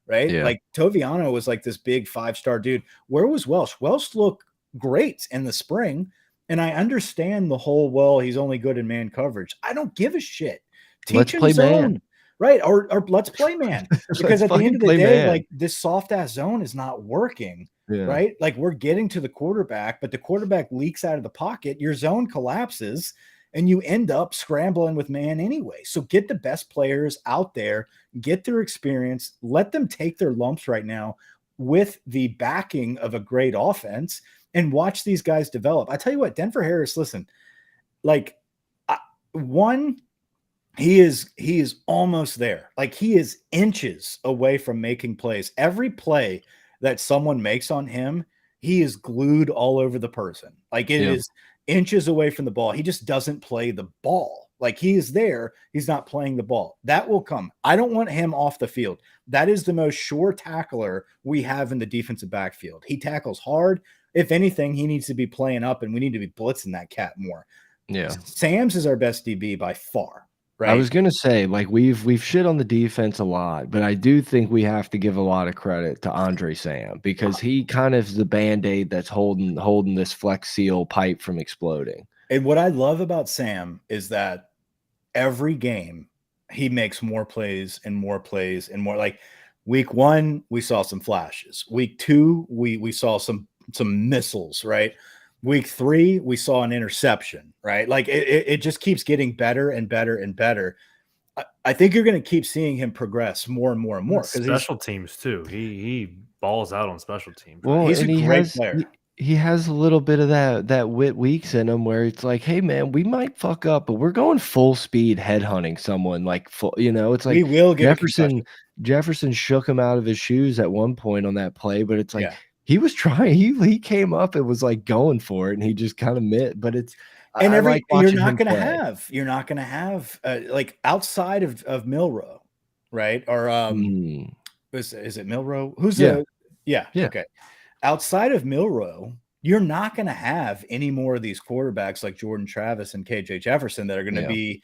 [SPEAKER 2] Right?
[SPEAKER 1] Yeah.
[SPEAKER 2] Like Toviano was like this big 5-star dude. Where was Welsh? Welsh looked great in the spring. And I understand the whole, well, he's only good in man coverage. I don't give a shit.
[SPEAKER 1] Let's play man.
[SPEAKER 2] Right. Or let's play man. Because at the end of the day, like this soft ass zone is not working. Yeah. Right. Like we're getting to the quarterback, but the quarterback leaks out of the pocket. Your zone collapses and you end up scrambling with man anyway. So get the best players out there, get their experience, let them take their lumps right now with the backing of a great offense and watch these guys develop. I tell you what, Denver Harris, listen, like he is almost there. Like he is inches away from making plays. Every play that someone makes on him, he is glued all over the person. Like it is inches away from the ball. He just doesn't play the ball, Like he is there, he's not playing the ball. That will come. I don't want him off the field. That is the most sure tackler we have in the defensive backfield. He tackles hard. If anything, he needs to be playing up, and we need to be blitzing that cat more.
[SPEAKER 1] Yeah.
[SPEAKER 2] Sam's is our best DB by far, right?
[SPEAKER 1] I was gonna say, like, we've shit on the defense a lot, but I do think we have to give a lot of credit to Andre Sam because he kind of is the band-aid that's holding this Flex Seal pipe from exploding.
[SPEAKER 2] And what I love about Sam is that every game he makes more plays and more plays and more. Like week 1, we saw some flashes. Week 2, we saw some missiles, right? Week 3, we saw an interception, right? Like it just keeps getting better and better and better. I think you're going to keep seeing him progress more and more and more.
[SPEAKER 3] Special teams too. He balls out on special teams.
[SPEAKER 1] Well,
[SPEAKER 2] He's
[SPEAKER 1] and
[SPEAKER 2] a great player.
[SPEAKER 1] He has a little bit of that wit weeks in him where it's like, hey man, we might fuck up, but we're going full speed headhunting someone like full, it's like
[SPEAKER 2] We will get a concussion.
[SPEAKER 1] Jefferson shook him out of his shoes at one point on that play, but it's like
[SPEAKER 2] Yeah.
[SPEAKER 1] he was trying, he came up and was like going for it, and he just kind of missed. But it's
[SPEAKER 2] And
[SPEAKER 1] I like
[SPEAKER 2] you're
[SPEAKER 1] watching
[SPEAKER 2] not
[SPEAKER 1] him
[SPEAKER 2] going to
[SPEAKER 1] play.
[SPEAKER 2] have like outside of Milrow, right? Or
[SPEAKER 1] Mm,
[SPEAKER 2] is it Milrow? Who's
[SPEAKER 1] Yeah.
[SPEAKER 2] yeah,
[SPEAKER 1] Yeah.
[SPEAKER 2] okay. Outside of Milrow, you're not going to have any more of these quarterbacks like Jordan Travis and KJ Jefferson that are going to
[SPEAKER 1] Yeah.
[SPEAKER 2] be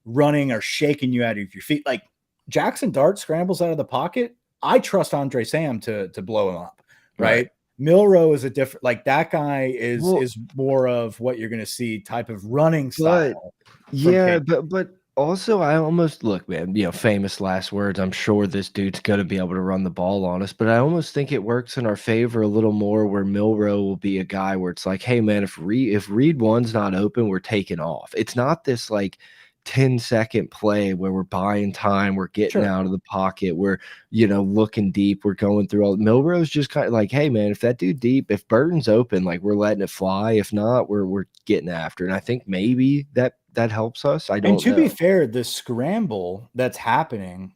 [SPEAKER 2] running or shaking you out of your feet. Like Jackson Dart scrambles out of the pocket. I trust Andre Sam to blow him up, right? Milrow is a different, like that guy is more of what you're going to see type of running style.
[SPEAKER 1] Yeah, but also I almost look, man, famous last words. I'm sure this dude's gonna be able to run the ball on us, but I almost think it works in our favor a little more where Milrow will be a guy where it's like, hey man, if Reed one's not open, we're taking off. It's not this like 10-second play where we're buying time, we're getting out of the pocket, we're looking deep, we're going through all. Milrow's just kind of like, hey man, if that dude deep, if Burton's open, like we're letting it fly. If not, we're getting after. And I think maybe that helps us. I don't
[SPEAKER 2] And to
[SPEAKER 1] know.
[SPEAKER 2] be fair, the scramble that's happening,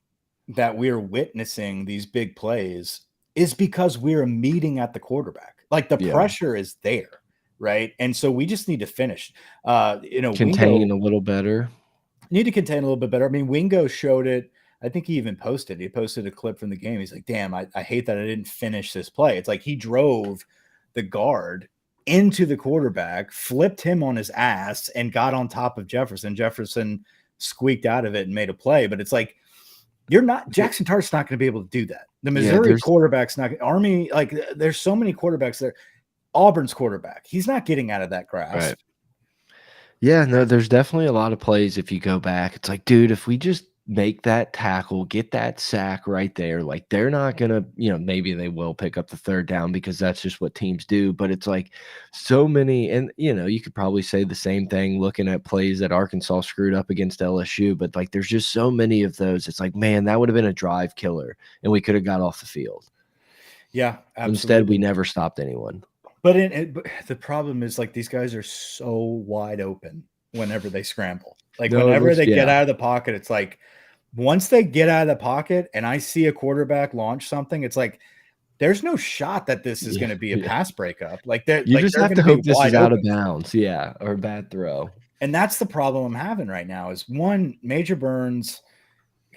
[SPEAKER 2] that we're witnessing these big plays, is because we're meeting at the quarterback. Like the pressure is there, right? And so we just need to finish.
[SPEAKER 1] Contain a little better.
[SPEAKER 2] Need to contain a little bit better. I mean, Wingo showed it. I think he even posted. He posted a clip from the game. He's like, "Damn, I hate that I didn't finish this play." It's like he drove the guard into the quarterback, flipped him on his ass, and got on top of Jefferson. Jefferson squeaked out of it and made a play. But it's like Jackson Dart's not going to be able to do that. The Missouri quarterback's not. Army, like there's so many quarterbacks there. Auburn's quarterback, he's not getting out of that grasp.
[SPEAKER 1] Right. Yeah, no, there's definitely a lot of plays if you go back. It's like, dude, if we just make that tackle, get that sack right there, like they're not gonna, maybe they will pick up the third down because that's just what teams do. But it's like so many, and you could probably say the same thing looking at plays that Arkansas screwed up against LSU, but like there's just so many of those. It's like, man, that would have been a drive killer, and we could have got off the field.
[SPEAKER 2] Yeah, absolutely.
[SPEAKER 1] Instead, we never stopped anyone.
[SPEAKER 2] But the problem is like these guys are so wide open whenever they scramble. Like whenever they get out of the pocket, it's like once they get out of the pocket and I see a quarterback launch something, it's like there's no shot that this is going to be a pass breakup. Like you
[SPEAKER 1] just have to hope this is out of bounds, or a bad throw.
[SPEAKER 2] And that's the problem I'm having right now is one, Major Burns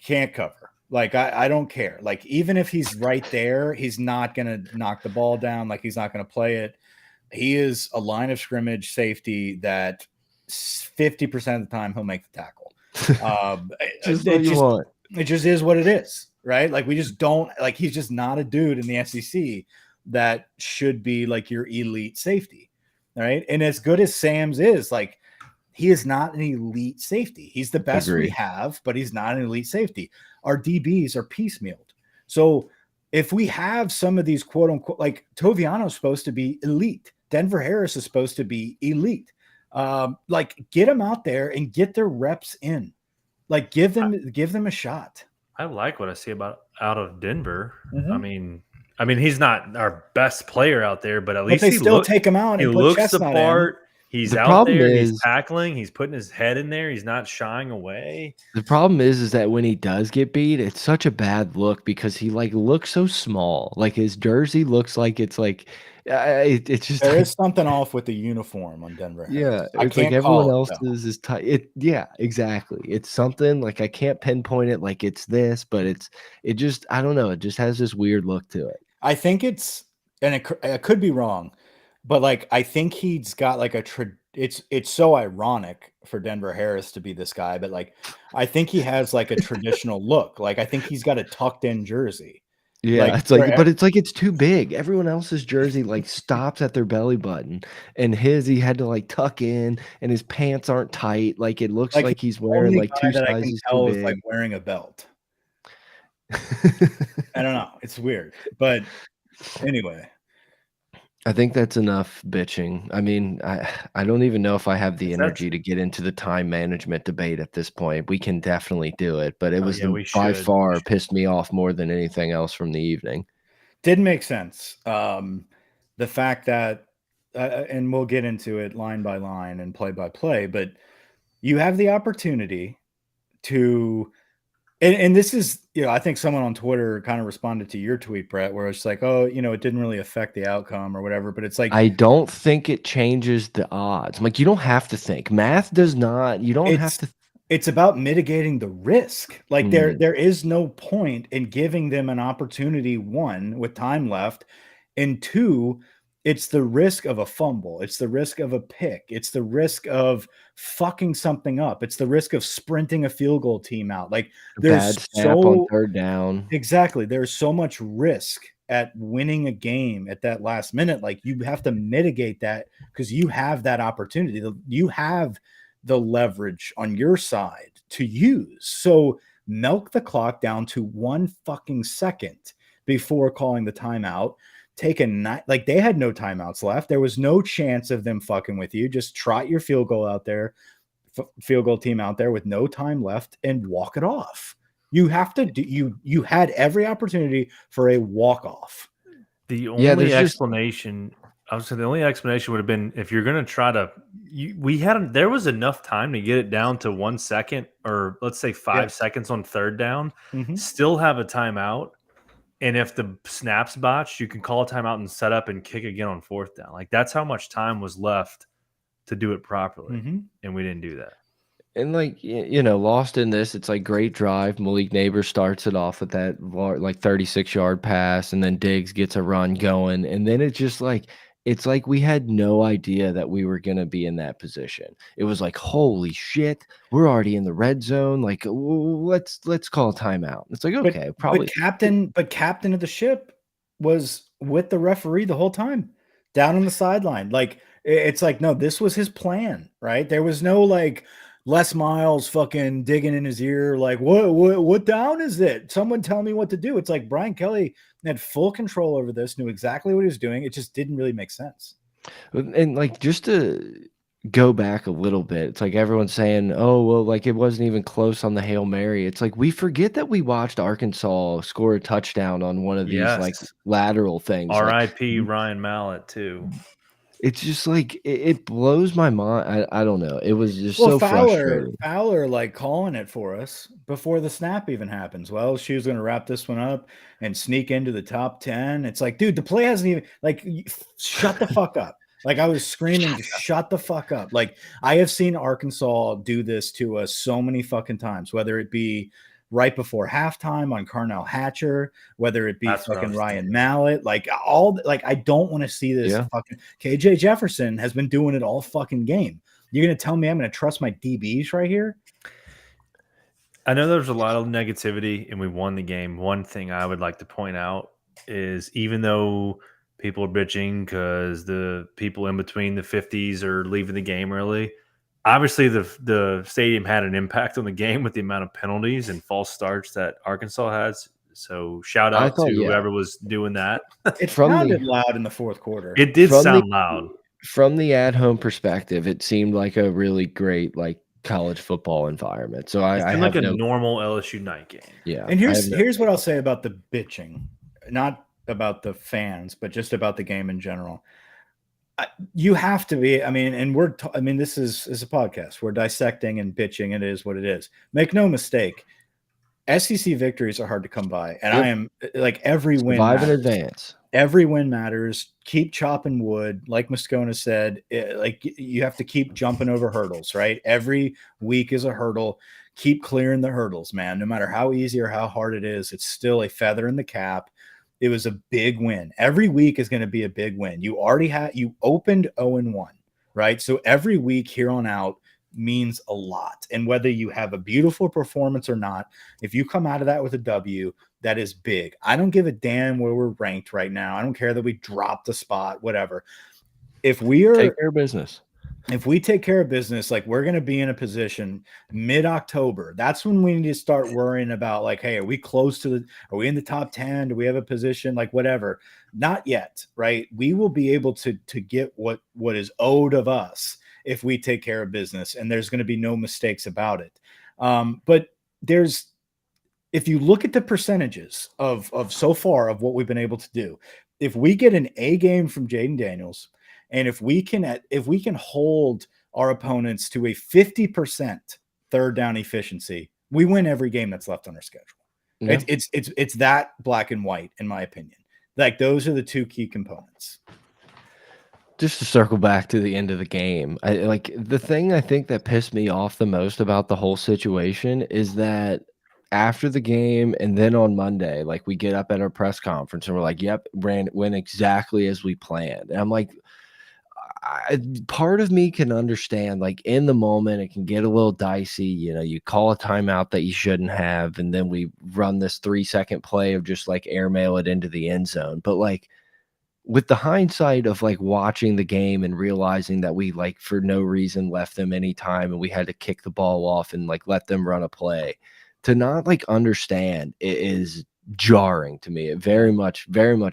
[SPEAKER 2] can't cover. Like, I don't care. Like, even if he's right there, he's not going to knock the ball down. Like, he's not going to play it. He is a line of scrimmage safety that 50% of the time he'll make the tackle. It just is what it is, right? Like, we just don't – like, he's just not a dude in the SEC that should be, like, your elite safety, right? And as good as Sam's is, like, he is not an elite safety. He's the best we have, but he's not an elite safety. Our DBs are piecemealed. So if we have some of these quote unquote, like Toviano is supposed to be elite. Denver Harris is supposed to be elite. Like get them out there and get their reps in. Like give them a shot.
[SPEAKER 3] I like what I see out of Denver. I mean, he's not our best player out there, but at least
[SPEAKER 2] they still take him out.
[SPEAKER 3] He
[SPEAKER 2] and
[SPEAKER 3] looks the part. He's out there, he's tackling, he's putting his head in there, he's not shying away.
[SPEAKER 1] The problem is that when he does get beat, it's such a bad look because he like looks so small. Like his jersey looks like it's like It's just
[SPEAKER 2] There
[SPEAKER 1] like,
[SPEAKER 2] is something off with the uniform on Denver
[SPEAKER 1] yeah,
[SPEAKER 2] Harris. I
[SPEAKER 1] it's like
[SPEAKER 2] can't
[SPEAKER 1] everyone
[SPEAKER 2] call it though.
[SPEAKER 1] else's is tight. Yeah, exactly. It's something like I can't pinpoint it like it's this, but it just I don't know. It just has this weird look to it.
[SPEAKER 2] I think it's, and I could be wrong, but like I think he's got like it's so ironic for Denver Harris to be this guy, but like I think he has like a traditional look. Like I think he's got a tucked in jersey.
[SPEAKER 1] Yeah,
[SPEAKER 2] Like
[SPEAKER 1] it's like, but it's like it's too big. Everyone else's jersey like stops at their belly button, and his he had to like tuck in, and his pants aren't tight. Like it looks
[SPEAKER 2] he's
[SPEAKER 1] like he's
[SPEAKER 2] the
[SPEAKER 1] wearing
[SPEAKER 2] only
[SPEAKER 1] like
[SPEAKER 2] guy
[SPEAKER 1] 2
[SPEAKER 2] that I can
[SPEAKER 1] sizes too
[SPEAKER 2] tell is like
[SPEAKER 1] big.
[SPEAKER 2] wearing a belt. I don't know. It's weird. But anyway,
[SPEAKER 1] I think that's enough bitching. I mean, I don't even know if I have the
[SPEAKER 3] Is that
[SPEAKER 1] energy to get into the time management debate at this point. We can definitely do it, but it
[SPEAKER 3] oh,
[SPEAKER 1] was
[SPEAKER 3] yeah,
[SPEAKER 1] the
[SPEAKER 3] we
[SPEAKER 1] by
[SPEAKER 3] should. We
[SPEAKER 1] far
[SPEAKER 3] should.
[SPEAKER 1] pissed me off more than anything else from the evening.
[SPEAKER 2] didn't make sense. The fact that, and we'll get into it line by line and play by play, but you have the opportunity to, and this is, I think someone on Twitter kind of responded to your tweet, Brett, where it's like, oh, it didn't really affect the outcome or whatever, but it's like,
[SPEAKER 1] I don't think it changes the odds. Like, you don't have to think. Math does not you don't have
[SPEAKER 2] it's
[SPEAKER 1] to
[SPEAKER 2] it's about mitigating the risk. Like
[SPEAKER 1] mm,
[SPEAKER 2] there is no point in giving them an opportunity, one, with time left, and two, it's the risk of a fumble, it's the risk of a pick, it's the risk of fucking something up, it's the risk of sprinting a field goal team out. Like
[SPEAKER 1] a
[SPEAKER 2] there's
[SPEAKER 1] bad snap on
[SPEAKER 2] so
[SPEAKER 1] 3rd down.
[SPEAKER 2] exactly, there's so much risk at winning a game at that last minute. Like you have to mitigate that because you have that opportunity. You have the leverage on your side to use. So milk the clock down to 1 fucking second before calling the timeout. Take a night, like they had no timeouts left. There was no chance of them fucking with you. Just trot your field goal out there, field goal team out there with no time left and walk it off. You have to do, you had every opportunity for a walk off.
[SPEAKER 3] The
[SPEAKER 1] Yeah,
[SPEAKER 3] only
[SPEAKER 1] there's just
[SPEAKER 3] explanation I was saying the only explanation would have been if you're going to try to there was enough time to get it down to 1 second or let's say 5 seconds on 3rd down,
[SPEAKER 2] Mhm.
[SPEAKER 3] still have a timeout. And if the snaps botched, you can call a timeout and set up and kick again on 4th down. Like that's how much time was left to do it properly.
[SPEAKER 2] Mhm.
[SPEAKER 3] And we didn't do that.
[SPEAKER 1] and like lost in this, it's like great drive. Malik Neighbor starts it off with that like 36-yard pass, and then Diggs gets a run going, and then it's just like it's like we had no idea that we were gonna be in that position. It was like, holy shit, we're already in the red zone. Like, let's call a timeout. It's like,
[SPEAKER 2] But
[SPEAKER 1] okay, probably.
[SPEAKER 2] captain of the ship was with the referee the whole time, down on the sideline. Like it's like, no, this was his plan, right? There was no like Les Miles fucking digging in his ear, like what down is it? Someone tell me what to do. It's like Brian Kelly had full control over this, knew exactly what he was doing. It just didn't really make sense.
[SPEAKER 1] And like just to go back a little bit, it's like everyone's saying, "Oh, well, like it wasn't even close on the Hail Mary." It's like we forget that we watched Arkansas score a touchdown on one of these like
[SPEAKER 3] Yes.
[SPEAKER 1] lateral things. Like
[SPEAKER 3] RIP Ryan Mallett too.
[SPEAKER 1] it's just like it blows my mind. I don't know. It was just so frustrating.
[SPEAKER 2] Fowler like calling it for us before the snap even happens. Well, she was going to wrap this one up and sneak into the top 10. It's like, dude, the play hasn't even like shut the fuck up. Like I was screaming, shut the fuck up. Like I have seen Arkansas do this to us so many fucking times, whether it be right before halftime on Carnell Hatcher, whether it be
[SPEAKER 3] That's what I
[SPEAKER 2] fucking
[SPEAKER 3] was
[SPEAKER 2] Ryan
[SPEAKER 3] thinking.
[SPEAKER 2] Mallett, like all like I don't want to see this
[SPEAKER 1] Yeah.
[SPEAKER 2] fucking KJ Jefferson has been doing it all fucking game. You're gonna tell me I'm gonna trust my DBs right here?
[SPEAKER 3] I know there's a lot of negativity and we won the game. One thing I would like to point out is even though people are bitching because the people in between the 50s are leaving the game early, obviously the stadium had an impact on the game with the amount of penalties and false starts that Arkansas has. So shout
[SPEAKER 1] I
[SPEAKER 3] out to
[SPEAKER 1] thought, yeah,
[SPEAKER 3] whoever was doing that.
[SPEAKER 2] It
[SPEAKER 1] from
[SPEAKER 2] sounded
[SPEAKER 1] the
[SPEAKER 2] loud in the fourth quarter.
[SPEAKER 3] It did
[SPEAKER 1] from the
[SPEAKER 3] sound loud.
[SPEAKER 1] from the at-home perspective, it seemed like a really great like college football environment. So
[SPEAKER 3] It
[SPEAKER 1] I
[SPEAKER 3] seemed like
[SPEAKER 1] have
[SPEAKER 3] a
[SPEAKER 1] no
[SPEAKER 3] normal LSU night game.
[SPEAKER 1] yeah.
[SPEAKER 2] And
[SPEAKER 1] I have no
[SPEAKER 2] here's what I'll say about the bitching, not about the fans, but just about the game in general. You have to be. I mean, and this is a podcast. We're dissecting and bitching. It is what it is. Make no mistake. SEC victories are hard to come by, and I am like every win
[SPEAKER 1] Survive in
[SPEAKER 2] matters.
[SPEAKER 1] advance.
[SPEAKER 2] Every win matters. Keep chopping wood, like Moscona said. Like you have to keep jumping over hurdles, right? Every week is a hurdle. Keep clearing the hurdles, man. No matter how easy or how hard it is, it's still a feather in the cap. It was a big win. Every week is going to be a big win. You opened 0-1, right? So every week here on out means a lot. And whether you have a beautiful performance or not, if you come out of that with a W, that is big. I don't give a damn where we're ranked right now. I don't care that we dropped a spot, whatever. If we are
[SPEAKER 1] Take care of business.
[SPEAKER 2] If we take care of business, like we're going to be in a position mid-October. That's when we need to start worrying about like, hey, are we are we in the top 10? Do we have a position? Like whatever. Not yet, right? We will be able to get what is owed of us if we take care of business, and there's going to be no mistakes about it. But if you look at the percentages of so far of what we've been able to do, if we get an A game from Jayden Daniels, and if we can hold our opponents to a 50% third down efficiency, we win every game that's left on our schedule. Yeah. It's that black and white, in my opinion. Like those are the two key components.
[SPEAKER 1] Just to circle back to the end of the game, the thing I think that pissed me off the most about the whole situation is that after the game and then on Monday, like we get up at our press conference and we're like, yep, went exactly as we planned. And I'm like, part of me can understand, like in the moment, it can get a little dicey. You know, you call a timeout that you shouldn't have, and then we run this 3-second play of just like airmail it into the end zone. But like, with the hindsight of like watching the game and realizing that we like for no reason left them any time and we had to kick the ball off and like let them run a play, to not like understand it is jarring to me. It very much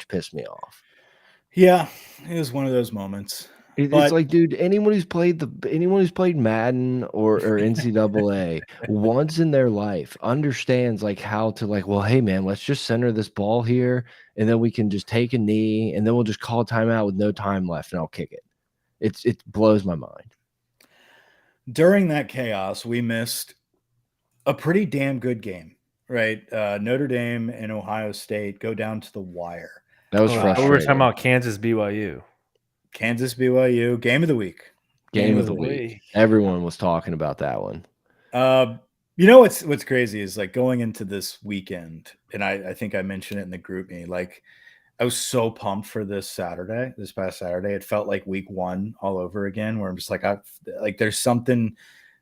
[SPEAKER 1] pissed me off.
[SPEAKER 2] Yeah, it was one of those moments.
[SPEAKER 1] It's like, dude, anyone who's played Madden or NCAA once in their life understands like how to like, well, hey man, let's just center this ball here, and then we can just take a knee, and then we'll just call timeout with no time left, and I'll kick it. It blows my mind.
[SPEAKER 2] During that chaos, we missed a pretty damn good game, right? Notre Dame and Ohio State go down to the wire.
[SPEAKER 1] That was frustrating.
[SPEAKER 3] We were talking about Kansas BYU.
[SPEAKER 2] Kansas BYU game of the week.
[SPEAKER 1] Game of the week. Everyone was talking about that one.
[SPEAKER 2] You know what's crazy is like going into this weekend, and I think I mentioned it in the group meeting. Like I was so pumped for this past Saturday. It felt like week 1 all over again, where I'm just like, there's something.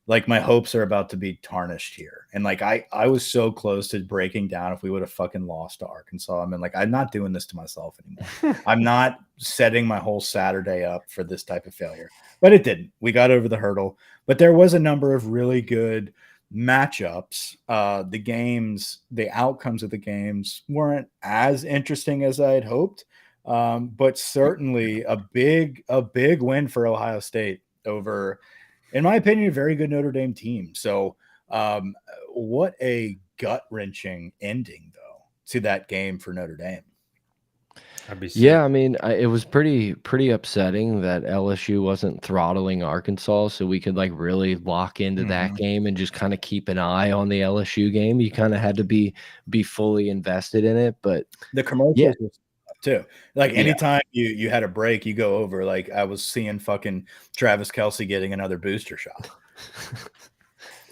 [SPEAKER 2] Like my hopes are about to be tarnished here. And like, I was so close to breaking down if we would have fucking lost to Arkansas. I mean, like, I'm not doing this to myself anymore. I'm not setting my whole Saturday up for this type of failure, but it didn't. We got over the hurdle, but there was a number of really good matchups. The outcomes of the games weren't as interesting as I had hoped. But certainly a big win for Ohio State over, in my opinion, a very good Notre Dame team. So what a gut-wrenching ending, though, to that game for Notre Dame.
[SPEAKER 1] Yeah, I mean, it was pretty upsetting that LSU wasn't throttling Arkansas, so we could like really lock into that game and just kind of keep an eye on the LSU game. You kind of had to be fully invested in it, but
[SPEAKER 2] the commercials was too. Like anytime you had a break, you go over. Like I was seeing fucking Travis Kelce getting another booster shot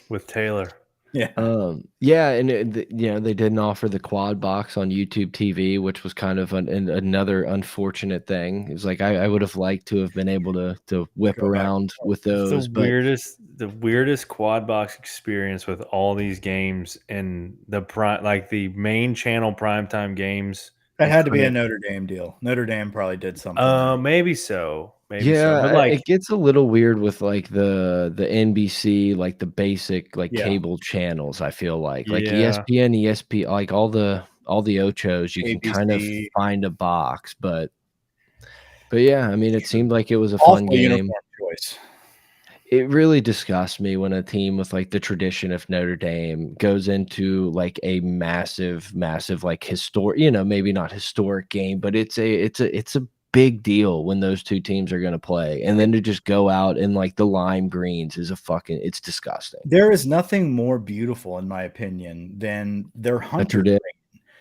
[SPEAKER 3] with Taylor.
[SPEAKER 2] Yeah.
[SPEAKER 1] And they didn't offer the quad box on YouTube TV, which was kind of another unfortunate thing. It was like I would have liked to have been able to whip around with those.
[SPEAKER 3] The weirdest quad box experience with all these games and the main channel primetime games.
[SPEAKER 2] It had to be a Notre Dame deal. Notre Dame probably did something.
[SPEAKER 3] Maybe so.
[SPEAKER 1] But like it gets a little weird with like the NBC, like the basic cable channels. I feel like ESPN, like all the Ochos, you can kind of find a box, but yeah, I mean, it seemed like it was a fun game.
[SPEAKER 2] Choice.
[SPEAKER 1] It really disgusts me when a team with like the tradition of Notre Dame goes into like a massive like historic, maybe not historic game, but it's a big deal when those two teams are going to play. And then to just go out in like the lime greens is it's disgusting.
[SPEAKER 2] There is nothing more beautiful, in my opinion, than their hunter green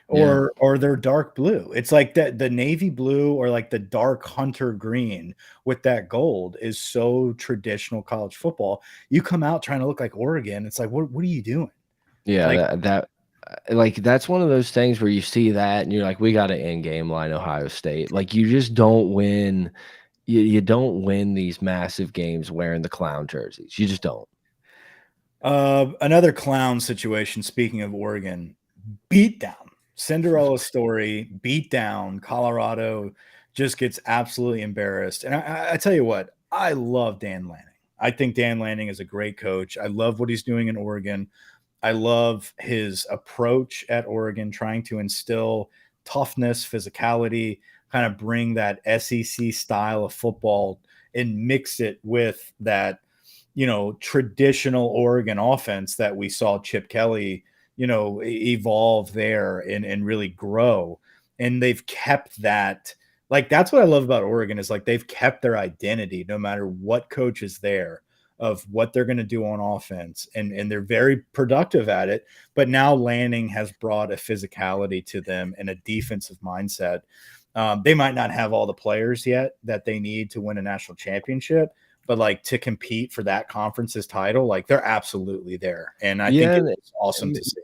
[SPEAKER 2] or their dark blue. It's like the navy blue or like the dark hunter green with that gold is so traditional college football. You come out trying to look like Oregon. It's like, what are you doing?
[SPEAKER 1] Yeah,
[SPEAKER 2] Like,
[SPEAKER 1] like that's one of those things where you see that and you're like, we got an end game line Ohio State. Like you just don't win. You don't win these massive games wearing the clown jerseys. You just don't.
[SPEAKER 2] Another clown situation. Speaking of Oregon, beatdown. Cinderella story, beat down. Colorado just gets absolutely embarrassed. And I tell you what, I love Dan Lanning. I think Dan Lanning is a great coach. I love what he's doing in Oregon. I love his approach at Oregon, trying to instill toughness, physicality, kind of bring that SEC style of football and mix it with that, traditional Oregon offense that we saw Chip Kelly evolve there and really grow. And they've kept that. Like, that's what I love about Oregon is like they've kept their identity no matter what coach is there of what they're going to do on offense. And they're very productive at it. But now Lanning has brought a physicality to them and a defensive mindset. They might not have all the players yet that they need to win a national championship, but like to compete for that conference's title, like they're absolutely there. And I think it's awesome to see.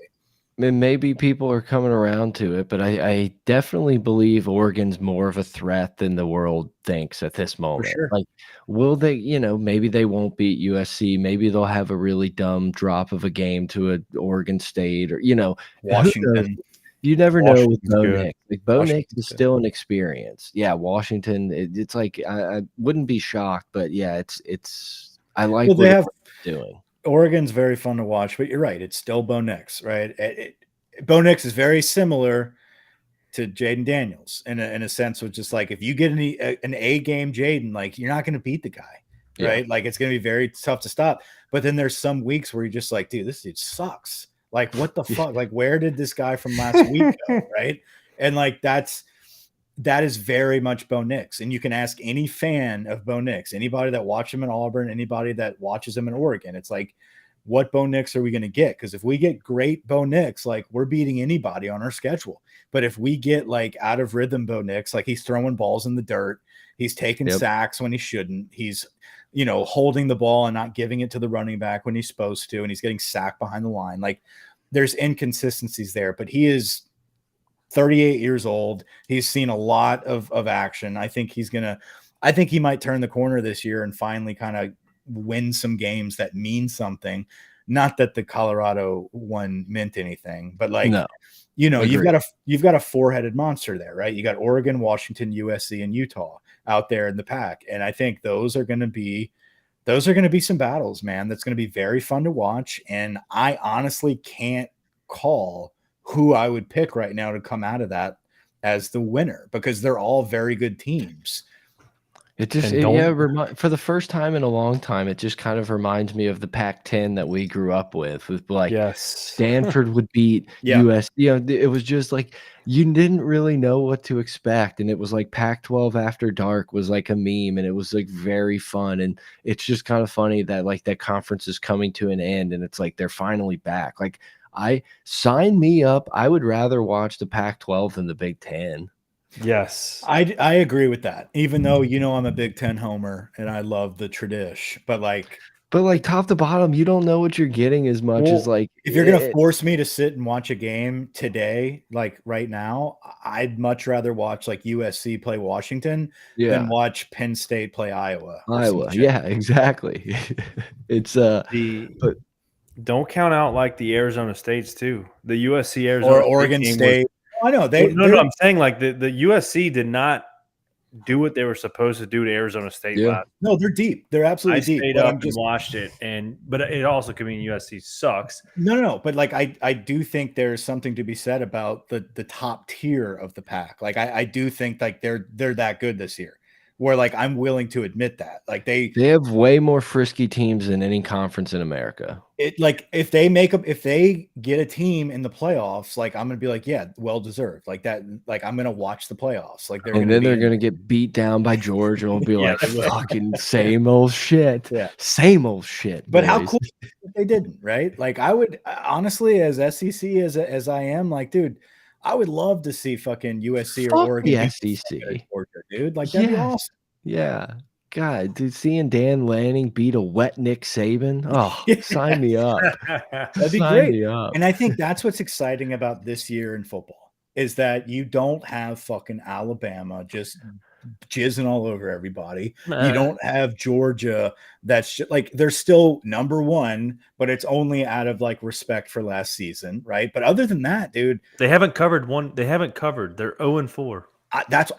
[SPEAKER 1] And maybe people are coming around to it, but I definitely believe Oregon's more of a threat than the world thinks at this moment.
[SPEAKER 2] Sure.
[SPEAKER 1] Like, will they, maybe they won't beat USC. Maybe they'll have a really dumb drop of a game to a Oregon State or,
[SPEAKER 2] Washington.
[SPEAKER 1] You never know with Bo
[SPEAKER 3] good.
[SPEAKER 1] Nix. Like Bo Nix is still an experience. Yeah, Washington. It's like I wouldn't be shocked, but yeah, it's. I like what they're doing.
[SPEAKER 2] Oregon's very fun to watch, but you're right. It's still Bo Nix, right? Bo Nix is very similar to Jaden Daniels in a sense of just like if you get an A game Jaden, like you're not going to beat the guy, right? Like it's going to be very tough to stop. But then there's some weeks where you're just like, dude, this dude sucks. Like, what the fuck? Like, where did this guy from last week go? Right. And like, that is very much Bo Nix. And you can ask any fan of Bo Nix, anybody that watched him in Auburn, anybody that watches him in Oregon. It's like, what Bo Nix are we going to get? Because if we get great Bo Nix, like we're beating anybody on our schedule. But if we get like out of rhythm Bo Nix, like he's throwing balls in the dirt, he's taking sacks when he shouldn't, he's holding the ball and not giving it to the running back when he's supposed to, and he's getting sacked behind the line. Like there's inconsistencies there, but he is 38 years old. He's seen a lot of action. I think he might turn the corner this year and finally kind of win some games that mean something. Not that the Colorado one meant anything, but like, you've got a four-headed monster there, right? You got Oregon, Washington, USC, and Utah out there in the pack. And I think those are going to be some battles, man. That's going to be very fun to watch. And I honestly can't call who I would pick right now to come out of that as the winner because they're all very good teams.
[SPEAKER 1] It just, for the first time in a long time, it just kind of reminds me of the Pac-10 that we grew up with like Stanford would beat USC. It was just like you didn't really know what to expect, and it was like Pac-12 after dark was like a meme, and it was like very fun. And it's just kind of funny that like that conference is coming to an end, and it's like they're finally back. Like sign me up. I would rather watch the Pac-12 than the Big Ten.
[SPEAKER 3] Yes,
[SPEAKER 2] I agree with that. Even though I'm a Big Ten homer and I love the tradish, but like
[SPEAKER 1] top to bottom, you don't know what you're getting as much as like
[SPEAKER 2] if you're gonna force me to sit and watch a game today, like right now, I'd much rather watch like USC play Washington than watch Penn State play Iowa.
[SPEAKER 1] Yeah, exactly. It's but
[SPEAKER 3] don't count out like the Arizona States too. The USC Arizona
[SPEAKER 2] or Oregon State. I know
[SPEAKER 3] no. I'm saying like the USC did not do what they were supposed to do to Arizona State.
[SPEAKER 2] No, they're deep. They're absolutely deep.
[SPEAKER 3] I stayed up and watched it, but it also could mean USC sucks.
[SPEAKER 2] No. But like I do think there's something to be said about the top tier of the pack. Like I do think like they're that good this year. where like I'm willing to admit that. Like
[SPEAKER 1] They have way more frisky teams than any conference in America.
[SPEAKER 2] like if they get a team in the playoffs, like I'm gonna be like, yeah, well deserved. Like that, like I'm gonna watch the playoffs. Like
[SPEAKER 1] And then they're gonna get beat down by Georgia and we'll be
[SPEAKER 3] Yeah,
[SPEAKER 1] like,
[SPEAKER 3] they will.
[SPEAKER 1] fucking same old shit.
[SPEAKER 2] Yeah.
[SPEAKER 1] Same old shit.
[SPEAKER 2] But how
[SPEAKER 1] boys.
[SPEAKER 2] cool if they didn't, right? Like I would honestly, as SEC as I am, like, dude, I would love to see fucking USC or
[SPEAKER 1] Fuck
[SPEAKER 2] Oregon
[SPEAKER 1] the
[SPEAKER 2] beat
[SPEAKER 1] SEC.
[SPEAKER 2] Georgia, dude. Like that'd be
[SPEAKER 1] Yes.
[SPEAKER 2] awesome.
[SPEAKER 1] Yeah. God, dude, seeing Dan Lanning beat a wet Nick Saban. Oh,
[SPEAKER 2] Yeah.
[SPEAKER 1] sign me up.
[SPEAKER 2] That'd be
[SPEAKER 1] Sign
[SPEAKER 2] great.
[SPEAKER 1] me up.
[SPEAKER 2] And I think that's what's exciting about this year in football is that you don't have fucking Alabama just jizzing all over everybody. You don't have Georgia that's like they're still number one, but it's only out of like respect for last season, right? But other than that, dude,
[SPEAKER 3] They haven't covered one. They haven't covered. They're 0-4.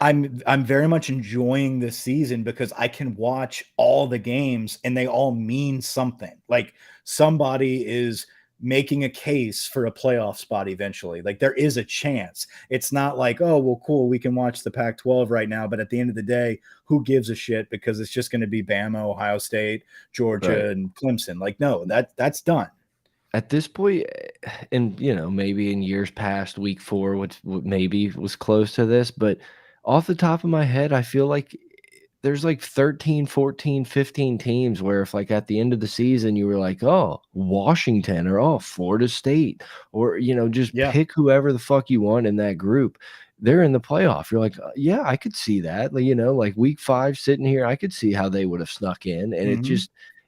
[SPEAKER 2] I'm very much enjoying this season because I can watch all the games and they all mean something. Like somebody is making a case for a playoff spot eventually. Like there is a chance. It's not like, oh, well, cool, we can watch the Pac-12 right now, but at the end of the day, who gives a shit? Because it's just going to be Bama, Ohio State, Georgia,
[SPEAKER 1] Right.
[SPEAKER 2] and Clemson. Like, no, that's done.
[SPEAKER 1] At this point, and maybe in years past, week 4, which maybe was close to this, but off the top of my head, I feel like there's like 13, 14, 15 teams where if like at the end of the season you were like, oh, Washington or oh, Florida State, or just pick whoever the fuck you want in that group. They're in the playoff. You're like, yeah, I could see that. Like week 5 sitting here, I could see how they would have snuck in. And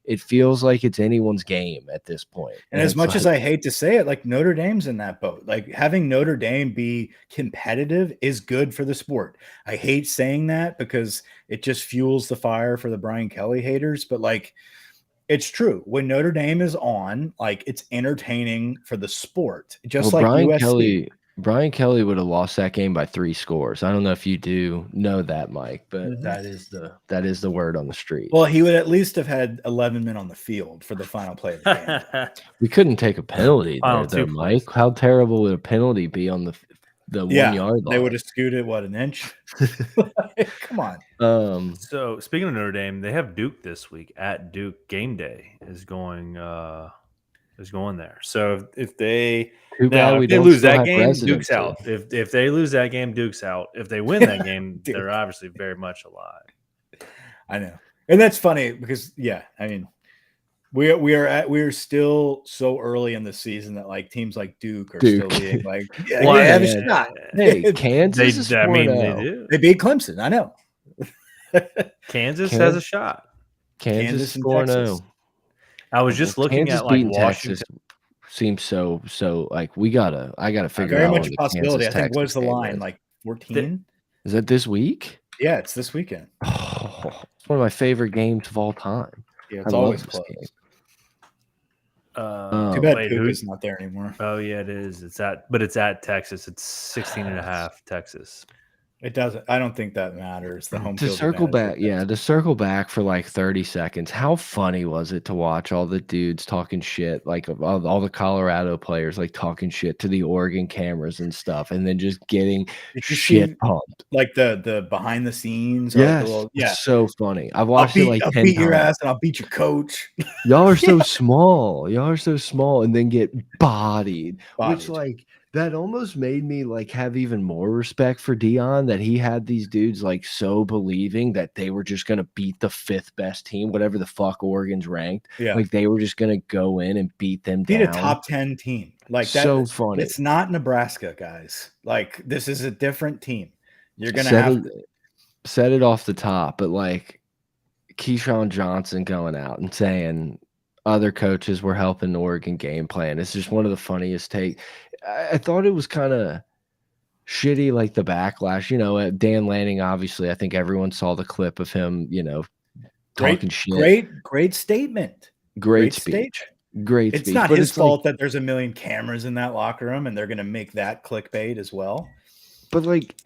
[SPEAKER 1] it feels like it's anyone's game at this point.
[SPEAKER 2] And as much as I hate to say it, like Notre Dame's in that boat. Like having Notre Dame be competitive is good for the sport. I hate saying that because it just fuels the fire for the Brian Kelly haters. But like, it's true. When Notre Dame is on, like it's entertaining for the sport. Just like USC.
[SPEAKER 1] Brian Kelly would have lost that game by 3 scores. I don't know if you do know that, Mike, but that is the word on the street.
[SPEAKER 2] Well, he would at least have had 11 men on the field for the final play of the game.
[SPEAKER 1] We couldn't take a penalty there, Mike. How terrible would a penalty be on the 1 yard line?
[SPEAKER 2] They would have scooted an inch. Come
[SPEAKER 1] on.
[SPEAKER 3] So speaking of Notre Dame, they have Duke this week at Duke. Game day is going there. So if they lose that game, Duke's out. If they lose that game, Duke's out. If they win that game, they're obviously very much alive.
[SPEAKER 2] I know, and that's funny because I mean, we are still so early in the season that like teams like Duke are still being like, they have a shot.
[SPEAKER 1] Hey, Kansas is 4-0.
[SPEAKER 2] They beat Clemson. I know.
[SPEAKER 3] Kansas has a shot.
[SPEAKER 1] Kansas 4-0.
[SPEAKER 3] I was just looking at like Washington.
[SPEAKER 1] Texas seems so like I gotta figure
[SPEAKER 2] very
[SPEAKER 1] out
[SPEAKER 2] much a possibility. I think what's the line like 14?
[SPEAKER 1] Is that this week?
[SPEAKER 2] Yeah, it's this weekend.
[SPEAKER 1] Oh, it's one of my favorite games of all time.
[SPEAKER 2] Yeah, it's always close. Too bad Duke is not there anymore.
[SPEAKER 3] Oh yeah, it is. It's at Texas. It's 16.5 Texas.
[SPEAKER 2] It doesn't. I don't think that matters. The home
[SPEAKER 1] to circle back, to circle back for like 30 seconds. How funny was it to watch all the dudes talking shit, like all the Colorado players, like talking shit to the Oregon cameras and stuff, and then just getting shit pumped,
[SPEAKER 2] like the behind the scenes.
[SPEAKER 1] Yes, it's so funny. I've watched it like 10 times.
[SPEAKER 2] I'll beat your ass and I'll beat your coach.
[SPEAKER 1] Y'all are so small. Y'all are so small, and then get bodied. Which like. That almost made me like have even more respect for Dion, that he had these dudes like so believing that they were just gonna beat the 5th best team, whatever the fuck Oregon's ranked.
[SPEAKER 2] Yeah,
[SPEAKER 1] like they were just gonna go in and beat them
[SPEAKER 2] down.
[SPEAKER 1] Beat
[SPEAKER 2] a top 10 team. Like that's
[SPEAKER 1] so funny.
[SPEAKER 2] It's not Nebraska, guys. Like this is a different team. You're gonna
[SPEAKER 1] set it off the top, but like Keyshawn Johnson going out and saying other coaches were helping the Oregon game plan. It's just one of the funniest takes. I thought it was kind of shitty, like the backlash. Dan Lanning, obviously, I think everyone saw the clip of him, talking shit.
[SPEAKER 2] Great statement.
[SPEAKER 1] Great speech. Great
[SPEAKER 2] speech. It's not his fault that there's a million cameras in that locker room and they're going to make that clickbait as well.
[SPEAKER 1] But like,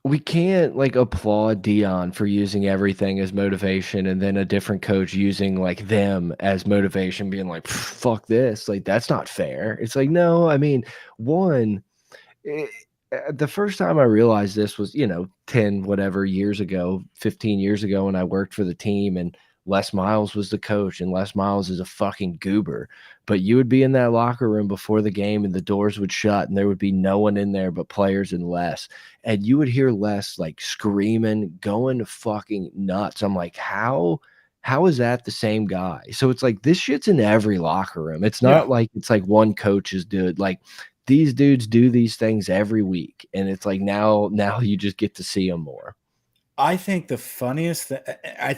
[SPEAKER 1] we can't like applaud Dion for using everything as motivation and then a different coach using like them as motivation, being like, fuck this. Like, that's not fair. It's like, no, I mean, one, the first time I realized this was, 10 whatever years ago, 15 years ago when I worked for the team and Les Miles was the coach and Les Miles is a fucking goober. But you would be in that locker room before the game and the doors would shut and there would be no one in there but players and Les. And you would hear Les like screaming, going fucking nuts. I'm like, how is that the same guy? So it's like this shit's in every locker room. It's not like it's like one coach is doing like these dudes do these things every week, and it's like now you just get to see them more.
[SPEAKER 2] I think the funniest I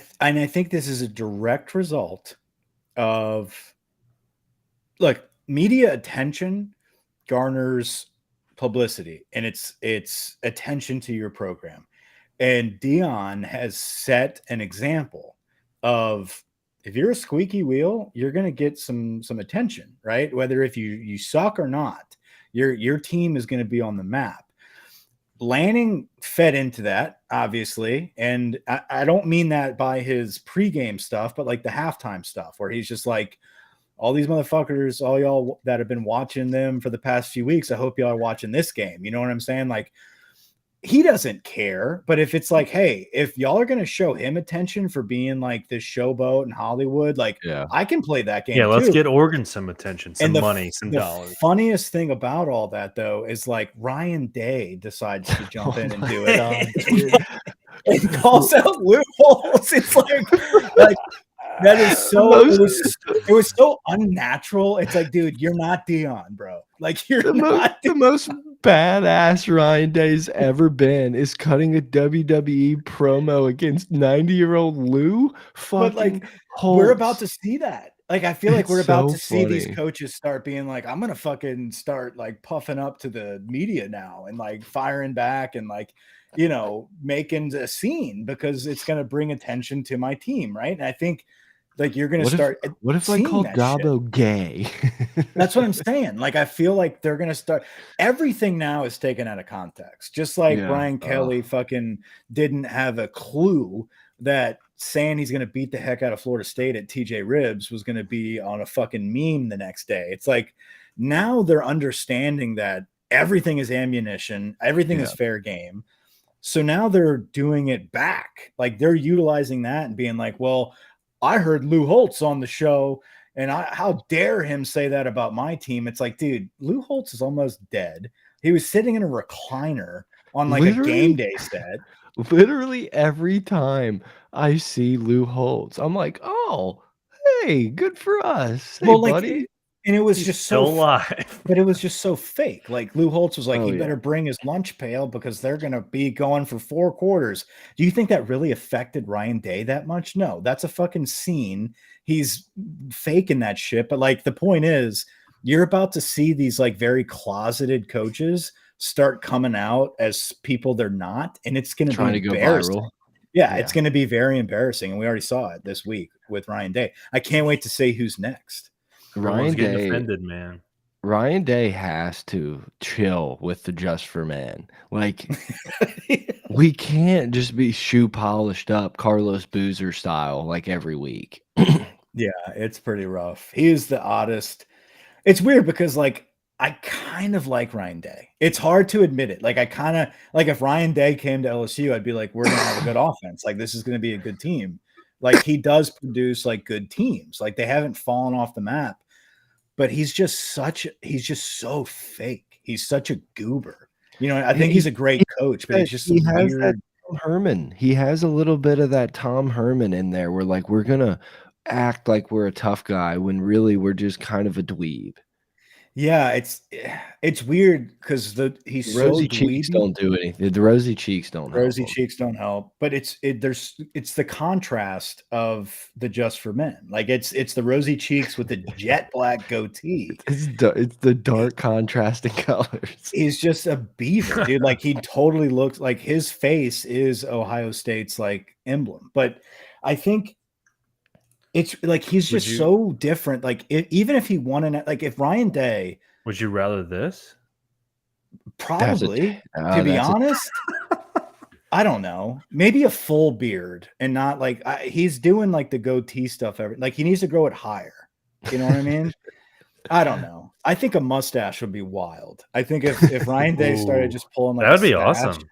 [SPEAKER 2] think this is a direct result of look, media attention garners publicity and it's attention to your program. And Dion has set an example of if you're a squeaky wheel, you're going to get some attention, right? Whether if you suck or not, your team is going to be on the map. Lanning fed into that, obviously. And I don't mean that by his pregame stuff, but like the halftime stuff where he's just like, all these motherfuckers, all y'all that have been watching them for the past few weeks, I hope y'all are watching this game. You know what I'm saying? Like, he doesn't care. But if it's like, hey, if y'all are going to show him attention for being like this showboat in Hollywood, like I can play that game.
[SPEAKER 3] Yeah, let's
[SPEAKER 2] too.
[SPEAKER 3] Get Oregon some attention, some money, some
[SPEAKER 2] the
[SPEAKER 3] dollars.
[SPEAKER 2] Funniest thing about all that though is like Ryan Day decides to jump in and do it. And calls out loopholes. It's like that is so it was so unnatural. It's like, dude, you're not Dion, bro. Like you're
[SPEAKER 1] the most badass Ryan Day's ever been is cutting a WWE promo against 90-year-old Lou.
[SPEAKER 2] But like we're about to see that. Like I feel like we're about to see these coaches start being like, I'm gonna fucking start like puffing up to the media now and like firing back and like, you know, making a scene because it's gonna bring attention to my team, right? And I think like you're gonna start.
[SPEAKER 1] What if I called Dabo gay?
[SPEAKER 2] That's what I'm saying. Like I feel like they're gonna start. Everything now is taken out of context. Just like Brian Kelly fucking didn't have a clue that saying he's gonna beat the heck out of Florida State at TJ Ribs was gonna be on a fucking meme the next day. It's like now they're understanding that everything is ammunition, everything is fair game. So now they're doing it back. Like they're utilizing that and being like, well, I heard Lou Holtz on the show and how dare him say that about my team? It's like, dude, Lou Holtz is almost dead. He was sitting in a recliner on like a game day set.
[SPEAKER 1] Literally every time I see Lou Holtz, I'm like, oh, hey, good for us. Hey,
[SPEAKER 2] well, like,
[SPEAKER 1] buddy.
[SPEAKER 2] And it was just so
[SPEAKER 3] alive,
[SPEAKER 2] but it was just so fake. Like Lou Holtz was like, he better bring his lunch pail because they're going to be going for 4 quarters. Do you think that really affected Ryan Day that much? No, that's a fucking scene. He's faking that shit. But like, the point is you're about to see these like very closeted coaches start coming out as people they're not. And it's going to be
[SPEAKER 1] go viral.
[SPEAKER 2] Yeah, it's going to be very embarrassing. And we already saw it this week with Ryan Day. I can't wait to see who's next.
[SPEAKER 1] Ryan Day,
[SPEAKER 3] offended, man.
[SPEAKER 1] Ryan Day has to chill with the Just for Men. Like, we can't just be shoe polished up Carlos Boozer style like every week.
[SPEAKER 2] Yeah, it's pretty rough. He is the oddest. It's weird because like I kind of like Ryan Day. It's hard to admit it. Like I kind of like if Ryan Day came to LSU, I'd be like, we're gonna have a good offense. Like this is gonna be a good team. Like he does produce like good teams. Like they haven't fallen off the map, but he's just so fake. He's such a goober. You know, I think he's a great coach, but he's just
[SPEAKER 1] he has that Tom Herman. He has a little bit of that Tom Herman in there where like we're gonna act like we're a tough guy when really we're just kind of a dweeb.
[SPEAKER 2] Yeah, it's weird because he's
[SPEAKER 1] rosy
[SPEAKER 2] so
[SPEAKER 1] cheeks don't do anything. The rosy cheeks don't help.
[SPEAKER 2] Rosy cheeks don't help, but it's the contrast of the Just for Men. Like it's the rosy cheeks with the jet black goatee.
[SPEAKER 1] It's the dark contrasting colors.
[SPEAKER 2] He's just a beaver, dude. Like he totally looks like his face is Ohio State's like emblem. But I think it's like he's just so different. Like even if he won like if Ryan Day,
[SPEAKER 3] would you rather this?
[SPEAKER 2] Probably, to be honest. I don't know. Maybe a full beard and not like he's doing like the goatee stuff. Like he needs to grow it higher. You know what I mean? I don't know. I think a mustache would be wild. I think if Ryan Day started
[SPEAKER 3] Ooh,
[SPEAKER 2] just pulling like
[SPEAKER 3] that would
[SPEAKER 2] a
[SPEAKER 3] be
[SPEAKER 2] stash,
[SPEAKER 3] awesome.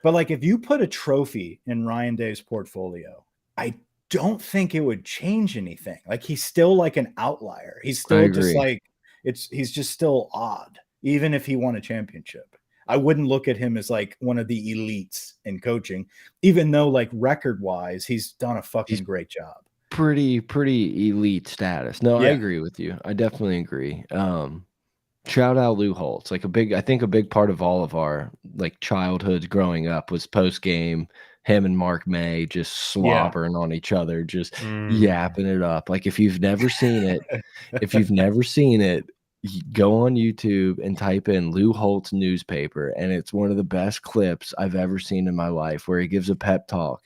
[SPEAKER 2] but like if you put a trophy in Ryan Day's portfolio, I don't think it would change anything. Like he's still like an outlier. He's
[SPEAKER 1] I
[SPEAKER 2] still just
[SPEAKER 1] agree.
[SPEAKER 2] like he's just still odd, even if he won a championship. I wouldn't look at him as like one of the elites in coaching, even though like record wise, he's done a
[SPEAKER 1] He's
[SPEAKER 2] fucking great job.
[SPEAKER 1] pretty elite status. No, I
[SPEAKER 2] Yeah.
[SPEAKER 1] agree with you. I definitely agree. Shout out Lou Holtz. Like I think a big part of all of our like childhoods growing up was post game, him and Mark May just
[SPEAKER 2] Yeah.
[SPEAKER 1] slobbering on each other, just
[SPEAKER 3] Mm.
[SPEAKER 1] yapping it up. Like if you've never seen it, go on YouTube and type in Lou Holtz newspaper, and it's one of the best clips I've ever seen in my life where he gives a pep talk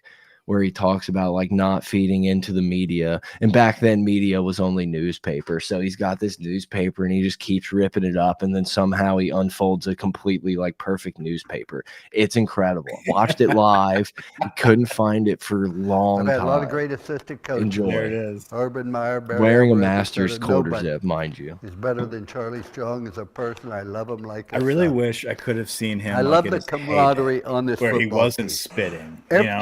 [SPEAKER 1] where he talks about like not feeding into the media. And back then media was only newspaper. So he's got this newspaper and he just keeps ripping it up. And then somehow he unfolds a completely like perfect newspaper. It's incredible. Watched it live. Couldn't find it for a
[SPEAKER 4] I've
[SPEAKER 1] long
[SPEAKER 4] had a lot of
[SPEAKER 1] time.
[SPEAKER 4] great assistant coaches.
[SPEAKER 1] Enjoy.
[SPEAKER 2] There it is.
[SPEAKER 4] Urban Meyer, Barry
[SPEAKER 1] Wearing a
[SPEAKER 4] Alvarez,
[SPEAKER 1] Masters
[SPEAKER 4] etc.
[SPEAKER 1] quarter
[SPEAKER 4] Nobody
[SPEAKER 1] zip, mind you.
[SPEAKER 4] is better than Charlie Strong as a person. I love him like a
[SPEAKER 2] I really
[SPEAKER 4] son.
[SPEAKER 2] wish I could have seen him.
[SPEAKER 4] I
[SPEAKER 2] like,
[SPEAKER 4] love
[SPEAKER 2] in
[SPEAKER 4] the
[SPEAKER 2] his
[SPEAKER 4] camaraderie
[SPEAKER 2] heyday,
[SPEAKER 4] on this
[SPEAKER 2] where he
[SPEAKER 4] football
[SPEAKER 2] wasn't
[SPEAKER 4] team.
[SPEAKER 2] spitting.
[SPEAKER 4] Every-
[SPEAKER 2] You know?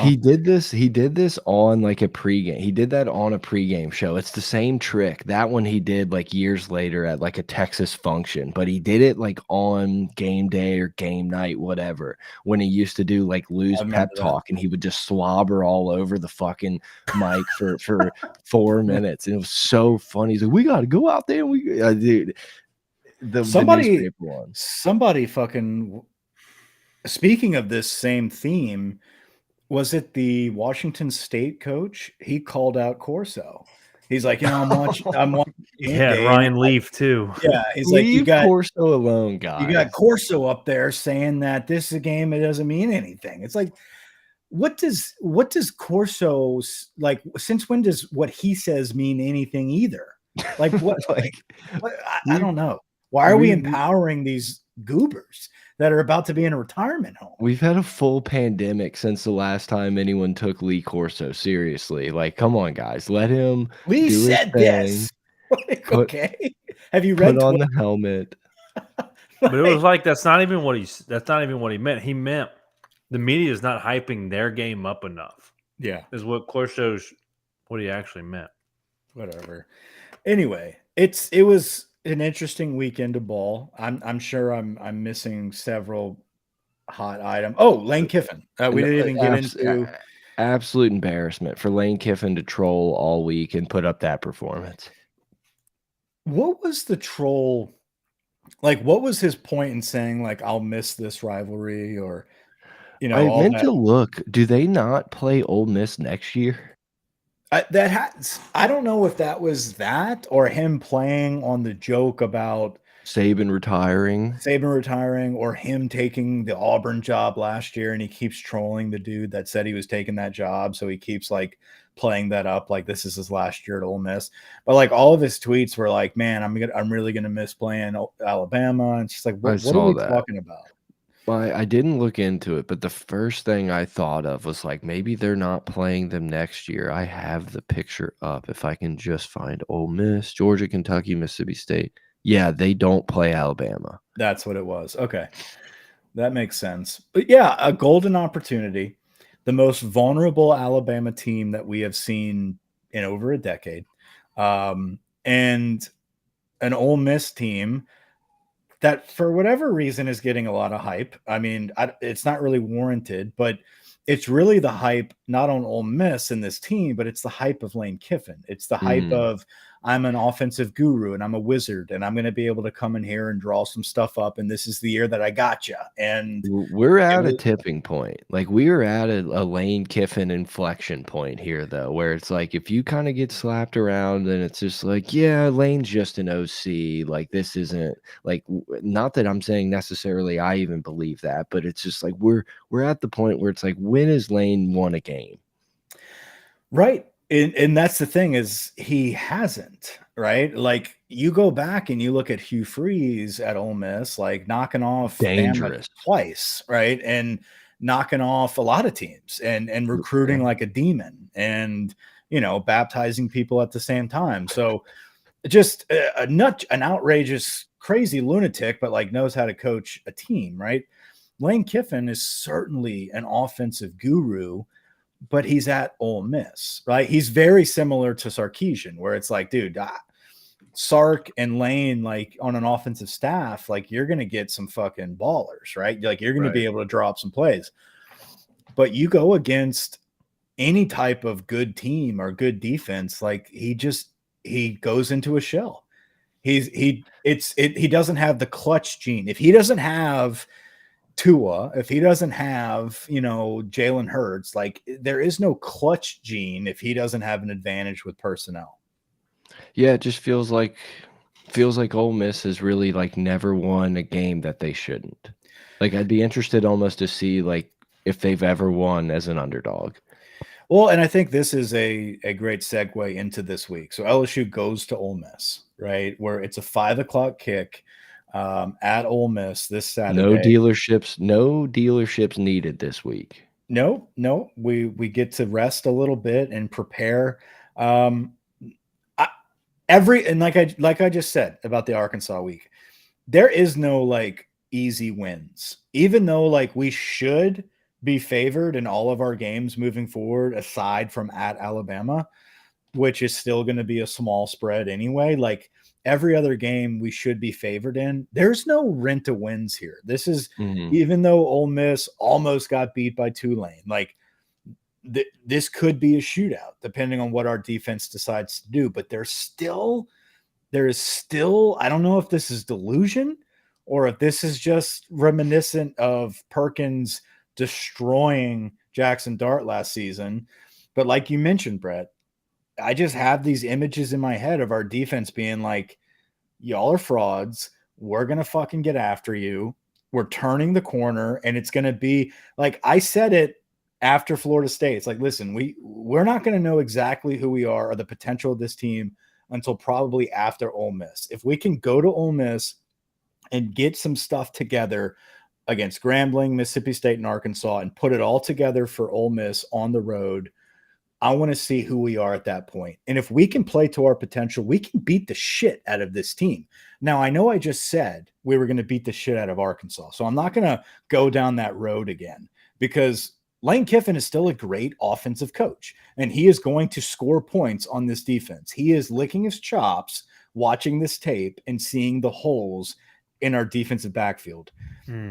[SPEAKER 1] He did this on like a pregame. He did that on a pregame show. It's the same trick. That one he did like years later at like a Texas function, but he did it like on game day or game night, whatever, when he used to do like Lou's
[SPEAKER 2] I remember
[SPEAKER 1] pep
[SPEAKER 2] that.
[SPEAKER 1] talk and he would just slobber all over the fucking mic for 4 minutes. And it was so funny. He's like, we got to go out there. And dude, the newspaper one.
[SPEAKER 2] Somebody fucking. Speaking of this same theme, was it the Washington State coach? He called out Corso. He's like, I'm watching. game
[SPEAKER 3] Yeah,
[SPEAKER 2] day,
[SPEAKER 3] Ryan Leaf too.
[SPEAKER 2] Yeah, he's like,
[SPEAKER 1] Leave Corso alone, guys.
[SPEAKER 2] you got Corso up there saying that this is a game. It doesn't mean anything. It's like, what does Corso like? Since when does what he says mean anything either? Like what? I don't know. Why are we empowering these goobers that are about to be in a retirement home?
[SPEAKER 1] We've had a full pandemic since the last time anyone took Lee Corso seriously. Like, come on, guys, let him.
[SPEAKER 2] Lee
[SPEAKER 1] do
[SPEAKER 2] said
[SPEAKER 1] his
[SPEAKER 2] this. Like, okay, have you read?
[SPEAKER 1] Put on the helmet.
[SPEAKER 3] But it was like that's not even what he meant. He meant the media is not hyping their game up enough.
[SPEAKER 2] Yeah,
[SPEAKER 3] is what Corso's what he actually meant.
[SPEAKER 2] Whatever. Anyway, it was an interesting weekend of ball. I'm sure I'm missing several hot items. Oh, Lane Kiffin. We didn't even get into
[SPEAKER 1] absolute embarrassment for Lane Kiffin to troll all week and put up that performance.
[SPEAKER 2] What was the troll? Like, what was his point in saying like I'll miss this rivalry, or
[SPEAKER 1] I meant to look. Do they not play Ole Miss next year?
[SPEAKER 2] I don't know if that was that or him playing on the joke about
[SPEAKER 1] Saban retiring,
[SPEAKER 2] or him taking the Auburn job last year, and he keeps trolling the dude that said he was taking that job, so he keeps like playing that up like this is his last year at Ole Miss. But like all of his tweets were like, "Man, I'm really gonna miss playing Alabama." And it's just like, what are we talking about?
[SPEAKER 1] I didn't look into it, but the first thing I thought of was like maybe they're not playing them next year. I have the picture up if I can just find Ole Miss, Georgia, Kentucky, Mississippi State. Yeah, they don't play Alabama.
[SPEAKER 2] That's what it was. Okay. That makes sense. But yeah, a golden opportunity. The most vulnerable Alabama team that we have seen in over a decade. And an Ole Miss team that for whatever reason is getting a lot of hype. I mean, it's not really warranted, but it's really the hype not on Ole Miss and this team, but it's the hype of Lane Kiffin. It's the hype of I'm an offensive guru and I'm a wizard and I'm going to be able to come in here and draw some stuff up. And this is the year that I got you. And
[SPEAKER 1] we're at a tipping point. Like we are at a Lane Kiffin inflection point here, though, where it's like if you kind of get slapped around and it's just like, yeah, Lane's just an OC. Like this isn't like not that I'm saying necessarily I even believe that, but it's just like we're at the point where it's like when has Lane won a game?
[SPEAKER 2] Right. And that's the thing is he hasn't, right? Like you go back and you look at Hugh Freeze at Ole Miss, like knocking off
[SPEAKER 1] dangerous
[SPEAKER 2] twice, right? And knocking off a lot of teams and recruiting like a demon and, baptizing people at the same time. So just an outrageous, crazy lunatic, but like knows how to coach a team, right? Lane Kiffin is certainly an offensive guru, but he's at Ole Miss, right? He's very similar to Sarkisian, where it's like, dude, Sark and Lane, like on an offensive staff, like you're going to get some fucking ballers, right? Like you're going to be able to draw up some plays. But you go against any type of good team or good defense, like he goes into a shell. He doesn't have the clutch gene. If he doesn't have Tua, if he doesn't have, Jalen Hurts, like there is no clutch gene if he doesn't have an advantage with personnel.
[SPEAKER 1] Yeah, it just feels like Ole Miss has really like never won a game that they shouldn't. Like I'd be interested almost to see like if they've ever won as an underdog.
[SPEAKER 2] Well, and I think this is a great segue into this week. So LSU goes to Ole Miss, right? Where it's a 5:00 kick at Ole Miss this Saturday.
[SPEAKER 1] No dealerships needed this week.
[SPEAKER 2] No, we get to rest a little bit and prepare. Like I just said about the Arkansas week, there is no like easy wins, even though like we should be favored in all of our games moving forward, aside from at Alabama, which is still going to be a small spread anyway. Like every other game we should be favored in. There's no rent to wins here. This is even though Ole Miss almost got beat by Tulane, like this could be a shootout depending on what our defense decides to do. But there is still, I don't know if this is delusion or if this is just reminiscent of Perkins destroying Jackson Dart last season. But like you mentioned, Brett, I just have these images in my head of our defense being like, y'all are frauds. We're going to fucking get after you. We're turning the corner, and it's going to be like I said it after Florida State. It's like, listen, we're not going to know exactly who we are or the potential of this team until probably after Ole Miss. If we can go to Ole Miss and get some stuff together against Grambling, Mississippi State, and Arkansas and put it all together for Ole Miss on the road, I want to see who we are at that point. And if we can play to our potential, we can beat the shit out of this team. Now, I know I just said we were going to beat the shit out of Arkansas, so I'm not going to go down that road again because Lane Kiffin is still a great offensive coach, and he is going to score points on this defense. He is licking his chops watching this tape and seeing the holes in our defensive backfield.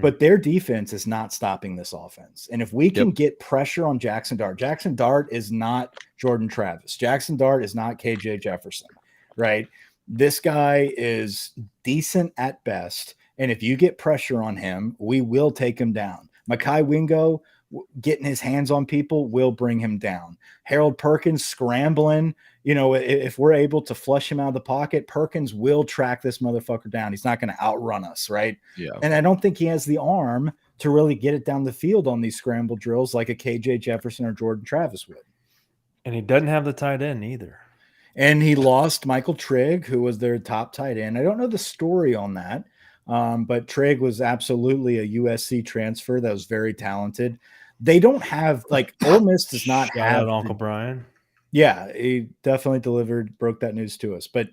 [SPEAKER 2] But their defense is not stopping this offense. And if we can get pressure on Jackson Dart is not Jordan Travis. Jackson Dart is not KJ Jefferson, right? This guy is decent at best. And if you get pressure on him, we will take him down. Mekhi Wingo getting his hands on people will bring him down. Harold Perkins scrambling, if we're able to flush him out of the pocket, Perkins will track this motherfucker down. He's not going to outrun us, right?
[SPEAKER 1] Yeah.
[SPEAKER 2] And I don't think he has the arm to really get it down the field on these scramble drills like a KJ Jefferson or Jordan Travis would.
[SPEAKER 3] And he doesn't have the tight end either.
[SPEAKER 2] And he lost Michael Trigg, who was their top tight end. I don't know the story on that, but Trigg was absolutely a USC transfer that was very talented. They don't have Ole Miss does not have
[SPEAKER 3] Uncle Brian.
[SPEAKER 2] Yeah, he definitely broke that news to us, but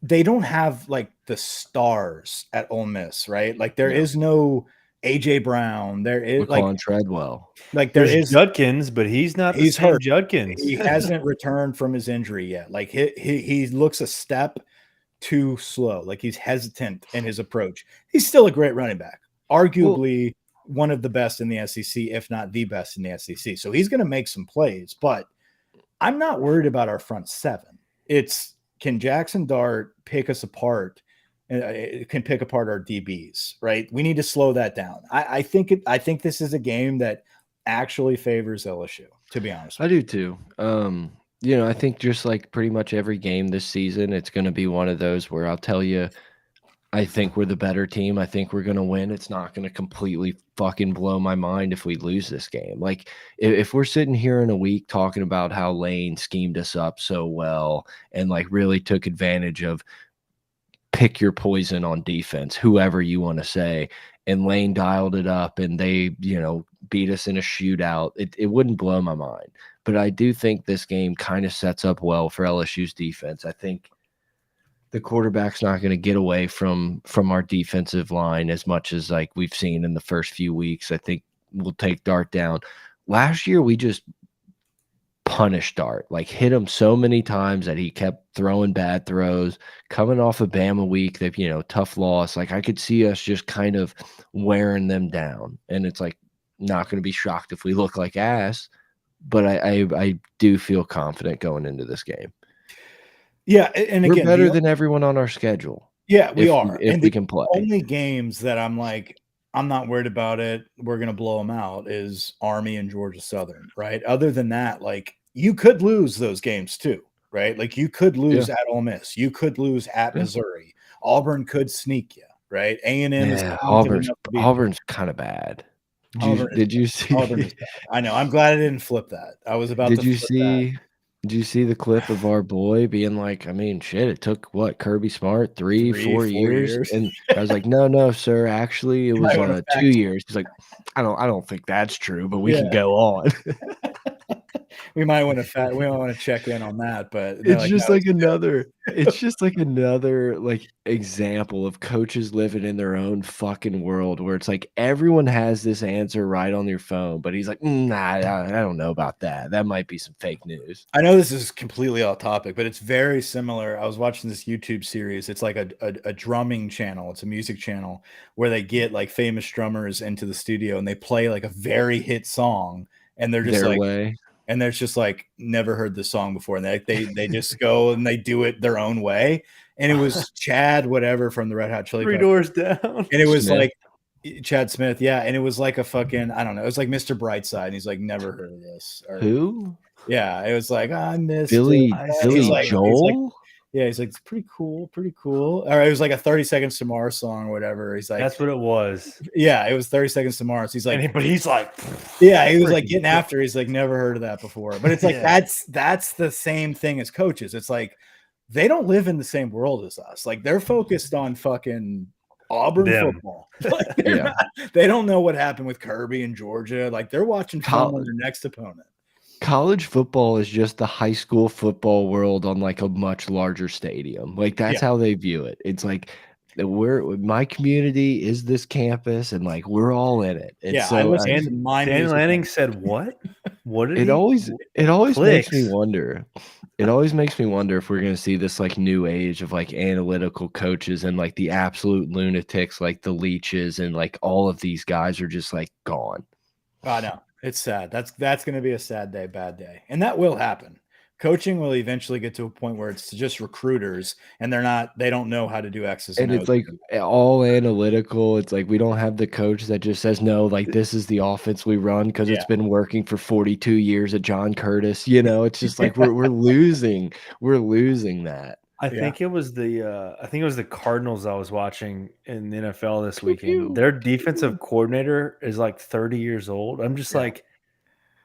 [SPEAKER 2] they don't have the stars at Ole Miss, right? Like there is no AJ Brown. There is
[SPEAKER 1] Laquan Treadwell.
[SPEAKER 2] There's
[SPEAKER 3] Judkins, but he's not. He's hurt. Judkins.
[SPEAKER 2] He hasn't returned from his injury yet. Like he looks a step too slow. Like he's hesitant in his approach. He's still a great running back, arguably one of the best in the SEC, if not the best in the SEC. So he's going to make some plays, but I'm not worried about our front seven. Can Jackson Dart pick us apart? It can pick apart our DBs, right? We need to slow that down. I think this is a game that actually favors LSU, to be honest.
[SPEAKER 1] I do too. I think just like pretty much every game this season, it's going to be one of those where I'll tell you, I think we're the better team. I think we're going to win. It's not going to completely fucking blow my mind if we lose this game. Like if we're sitting here in a week talking about how Lane schemed us up so well and really took advantage of pick your poison on defense, whoever you want to say, and Lane dialed it up and they, beat us in a shootout, it wouldn't blow my mind. but I do think this game kind of sets up well for LSU's defense. I think the quarterback's not going to get away from our defensive line as much as like we've seen in the first few weeks. I think we'll take Dart down. Last year we just punished Dart, like hit him so many times that he kept throwing bad throws. Coming off of Bama week, that tough loss. Like I could see us just kind of wearing them down, and it's like not going to be shocked if we look like ass. But I do feel confident going into this game.
[SPEAKER 2] Yeah, and
[SPEAKER 1] We're
[SPEAKER 2] again,
[SPEAKER 1] better than everyone on our schedule.
[SPEAKER 2] yeah, we
[SPEAKER 1] if
[SPEAKER 2] are.
[SPEAKER 1] if
[SPEAKER 2] And
[SPEAKER 1] we
[SPEAKER 2] the
[SPEAKER 1] can play.
[SPEAKER 2] only games that I'm like, I'm not worried about it, we're gonna blow them out, is Army and Georgia Southern, right? Other than that, like you could lose those games too, right? Like you could lose at Ole Miss, you could lose at Missouri, Auburn could sneak you, right? A&M is
[SPEAKER 1] Yeah,
[SPEAKER 2] talented enough to beat
[SPEAKER 1] Auburn's kind of bad.
[SPEAKER 2] Auburn is
[SPEAKER 1] Did you
[SPEAKER 2] Auburn is
[SPEAKER 1] see?
[SPEAKER 2] bad. I know. I'm glad I didn't flip that. I was about
[SPEAKER 1] Did
[SPEAKER 2] to
[SPEAKER 1] you
[SPEAKER 2] flip that.
[SPEAKER 1] see? Did you see the clip of our boy being like, I mean, shit, it took what, Kirby Smart 3,
[SPEAKER 2] 3,
[SPEAKER 1] 4
[SPEAKER 2] 4
[SPEAKER 1] years?
[SPEAKER 2] years.
[SPEAKER 1] And I was like, no, sir. Actually, it
[SPEAKER 2] You
[SPEAKER 1] was
[SPEAKER 2] might wanna
[SPEAKER 1] 2
[SPEAKER 2] fact
[SPEAKER 1] years. He's like, I don't think that's true, but we
[SPEAKER 2] Yeah.
[SPEAKER 1] can go on.
[SPEAKER 2] We might want to check in on that, but they're
[SPEAKER 1] It's
[SPEAKER 2] like,
[SPEAKER 1] just
[SPEAKER 2] "No,
[SPEAKER 1] like
[SPEAKER 2] it's
[SPEAKER 1] another like example of coaches living in their own fucking world where it's like everyone has this answer right on their phone, but he's like, nah, I don't know about that. That might be some fake news.
[SPEAKER 2] I know this is completely off topic, but it's very similar. I was watching this YouTube series. It's like a drumming channel. It's a music channel where they get like famous drummers into the studio and they play like a very hit song, and they're just
[SPEAKER 1] Their
[SPEAKER 2] like,
[SPEAKER 1] way.
[SPEAKER 2] and there's just like never heard this song before, and they just go and they do it their own way. And it was Chad whatever from the Red Hot Chili
[SPEAKER 3] Three
[SPEAKER 2] Peppers,
[SPEAKER 3] doors down.
[SPEAKER 2] and it was
[SPEAKER 1] Smith.
[SPEAKER 2] like Chad Smith, yeah, and it was like a fucking, I don't know, it was like Mr. Brightside, and he's like, never heard of this. Or,
[SPEAKER 1] Who?
[SPEAKER 2] yeah, it was like, I missed
[SPEAKER 1] Billy
[SPEAKER 2] it.
[SPEAKER 3] Billy
[SPEAKER 2] He's like,
[SPEAKER 1] Joel?
[SPEAKER 2] yeah, he's like, it's pretty cool. Or it was like a 30 Seconds to Mars song or whatever. He's like,
[SPEAKER 3] That's what it was.
[SPEAKER 2] yeah, it was 30 Seconds to Mars. He's like,
[SPEAKER 3] But he's like,
[SPEAKER 2] yeah, he was like
[SPEAKER 3] freaking
[SPEAKER 2] getting after. He's like, never heard of that before. But it's like
[SPEAKER 3] Yeah.
[SPEAKER 2] that's the same thing as coaches. It's like they don't live in the same world as us. Like they're focused on fucking Auburn
[SPEAKER 3] Them.
[SPEAKER 2] football. Like, they're they don't know what happened with Kirby and Georgia. Like they're watching film on their next opponent.
[SPEAKER 1] College football is just the high school football world on like a much larger stadium. Like that's how they view it. It's like my community is this campus, and like we're all in it. And
[SPEAKER 2] Yeah,
[SPEAKER 1] so
[SPEAKER 2] I listened to my
[SPEAKER 3] Dan
[SPEAKER 2] music
[SPEAKER 3] Lanning
[SPEAKER 2] on-
[SPEAKER 3] said what? What did
[SPEAKER 1] it
[SPEAKER 3] he?
[SPEAKER 1] always makes me
[SPEAKER 3] Clicks.
[SPEAKER 1] wonder. It always makes me wonder if we're going to see this like new age of like analytical coaches and like the absolute lunatics like the Leaches, and like all of these guys are just like gone.
[SPEAKER 2] I know. It's sad. That's going to be a sad day, bad day. And that will happen. Coaching will eventually get to a point where it's just recruiters and they don't know how to do X's and
[SPEAKER 1] And
[SPEAKER 2] O's.
[SPEAKER 1] it's like all analytical. It's like we don't have the coach that just says, no, like this is the offense we run because it's been working for 42 years at John Curtis. It's just like we're losing. We're losing that.
[SPEAKER 3] I think it was the Cardinals I was watching in the NFL this weekend. Their defensive coordinator is like 30 years old. I'm just like,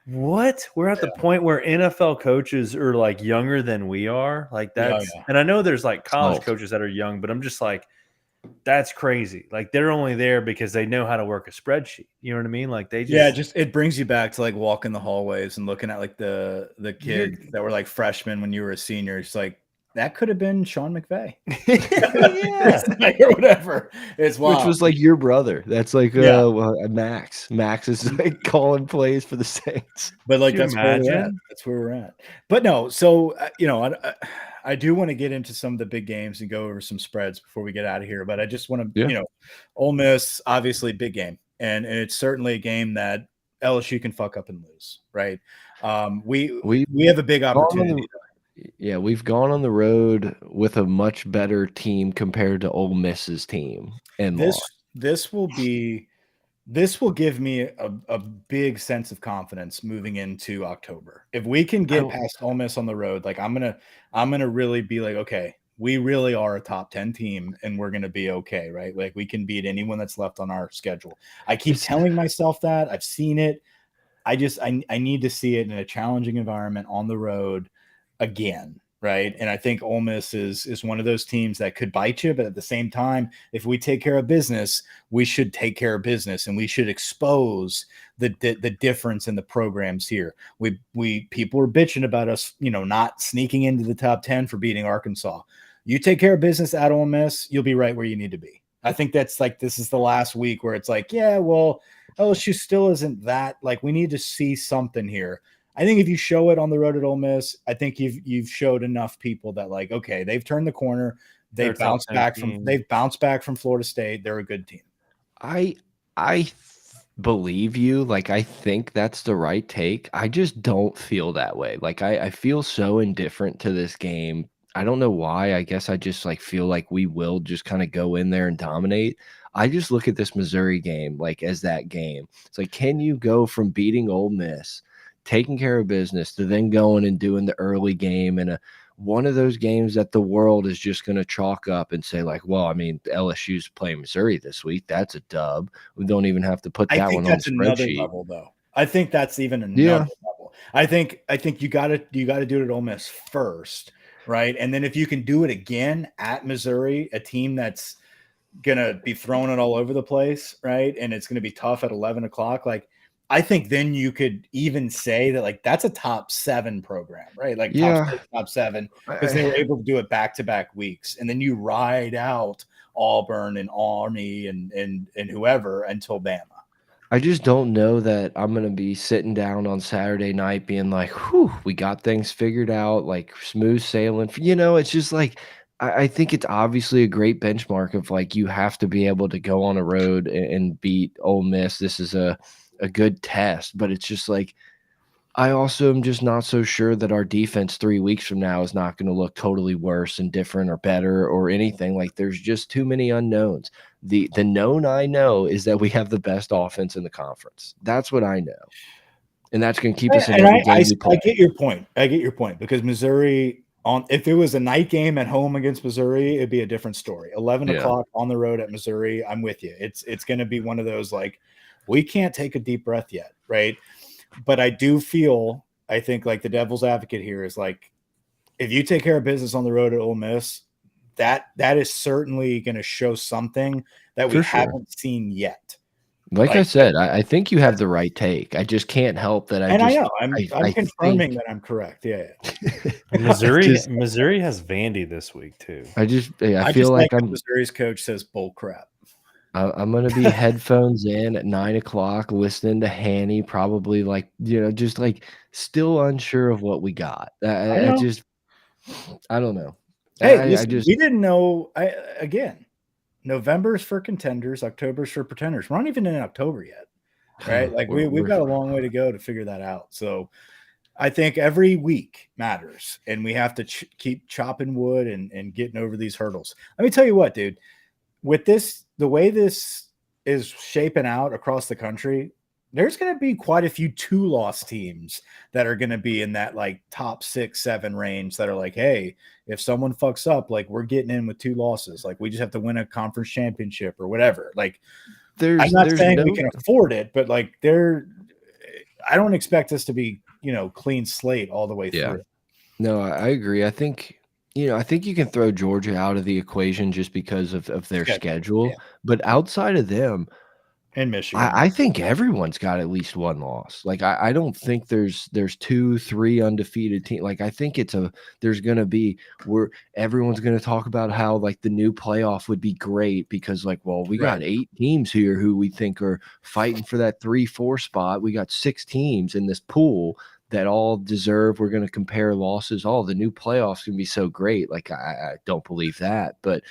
[SPEAKER 3] what? We're at the point where NFL coaches are like younger than we are. Like that's, and I know there's like college coaches that are young, but I'm just like, that's crazy. Like they're only there because they know how to work a spreadsheet. You know what I mean? Like they just,
[SPEAKER 2] it brings you back to like walking the hallways and looking at like the kids that were like freshmen when you were a senior. It's like, that could have been Sean McVay. Or whatever. It's wild.
[SPEAKER 1] Which was like your brother. That's like Max. Max is like calling plays for the Saints.
[SPEAKER 2] But like that's where we're at. That's where we're at. But no, so I do want to get into some of the big games and go over some spreads before we get out of here. But I just want to, Ole Miss, obviously big game, and it's certainly a game that LSU can fuck up and lose, right? We have a big opportunity.
[SPEAKER 1] Yeah, we've gone on the road with a much better team compared to Ole Miss's team, and
[SPEAKER 2] this will give me a big sense of confidence moving into October. If we can get past Ole Miss on the road, like I'm gonna really be like, okay, we really are a top 10 team, and we're gonna be okay, right? Like we can beat anyone that's left on our schedule. I keep telling myself that. I've seen it. I need to see it in a challenging environment on the road again. right? And I think Ole Miss is one of those teams that could bite you, but at the same time, if we take care of business, we should take care of business, and we should expose the difference in the programs here. We people are bitching about us, not sneaking into the top 10 for beating Arkansas. You take care of business at Ole Miss, you'll be right where you need to be. I think that's like, this is the last week where it's like, yeah, well, LSU still isn't that, like, we need to see something here. I think if you show it on the road at Ole Miss, I think you've showed enough people that, like, okay, they've turned the corner. They've bounced back from Florida State. They're a good team.
[SPEAKER 1] I believe you. Like, I think that's the right take. I just don't feel that way. Like, I feel so indifferent to this game. I don't know why. I guess I just like feel like we will just kind of go in there and dominate. I just look at this Missouri game like as that game. It's like, can you go from beating Ole Miss, taking care of business, to then going and doing the early game in one of those games that the world is just going to chalk up and say, like, well, I mean, LSU's playing Missouri this week. That's a dub. We don't even have to put that one on the spreadsheet.
[SPEAKER 2] Level, though. I think that's even another level. I think you got to do it at Ole Miss first, right? And then if you can do it again at Missouri, a team that's going to be throwing it all over the place, right? And it's going to be tough at 11 o'clock. Like, I think then you could even say that, like, that's a top 7 program, right? Like, top 7, because they were able to do it back-to-back weeks. And then you ride out Auburn and Army and whoever until Bama.
[SPEAKER 1] I just don't know that I'm going to be sitting down on Saturday night being like, whew, we got things figured out, like smooth sailing. It's just like, I think it's obviously a great benchmark of, like, you have to be able to go on a road and beat Ole Miss. This is a good test, but it's just like, I also am just not so sure that our defense 3 weeks from now is not going to look totally worse and different or better or anything. Like, there's just too many unknowns. The known I know is that we have the best offense in the conference. That's what I know. And that's going to keep us in every game we play.
[SPEAKER 2] I get your point. Because Missouri, if it was a night game at home against Missouri, it'd be a different story. 11 o'clock on the road at Missouri, I'm with you. It's going to be one of those, like, we can't take a deep breath yet, right? But I do feel, I think, like, the devil's advocate here is, like, if you take care of business on the road at Ole Miss, that is certainly going to show something that we haven't seen yet.
[SPEAKER 1] Like I said, I think you have the right take. I just can't help that.
[SPEAKER 2] I know. I'm confirming that I'm correct. Yeah.
[SPEAKER 3] Missouri has Vandy this week too.
[SPEAKER 1] I feel like
[SPEAKER 2] Missouri's coach says bull crap.
[SPEAKER 1] I'm going to be headphones in at 9 o'clock listening to Hanny, probably, like, just like still unsure of what we got. I don't know.
[SPEAKER 2] Hey, we didn't know. Again, November's for contenders, October's for pretenders. We're not even in October yet, right? Like, we've got a long way to go to figure that out. So I think every week matters, and we have to keep chopping wood and getting over these hurdles. Let me tell you what, dude, with this, the way this is shaping out across the country, there's going to be quite a few 2-loss teams that are going to be in that, like, top 6, 7 range that are like, hey, if someone fucks up, like, we're getting in with 2 losses. Like, we just have to win a conference championship or whatever. Like, I'm not saying we can afford it, but, like, I don't expect us to be, clean slate all the way through.
[SPEAKER 1] No, I agree. I think you can throw Georgia out of the equation just because of their schedule. But outside of them,
[SPEAKER 2] and Michigan,
[SPEAKER 1] I think everyone's got at least 1 loss. Like, I don't think there's 2, 3 undefeated teams. Like, I think there's going to be where everyone's going to talk about how, like, the new playoff would be great because, like, well, we got 8 teams here who we think are fighting for that 3-4 spot. We got 6 teams in this pool that all deserve. We're going to compare losses. The new playoffs can be so great. Like, I don't believe that, but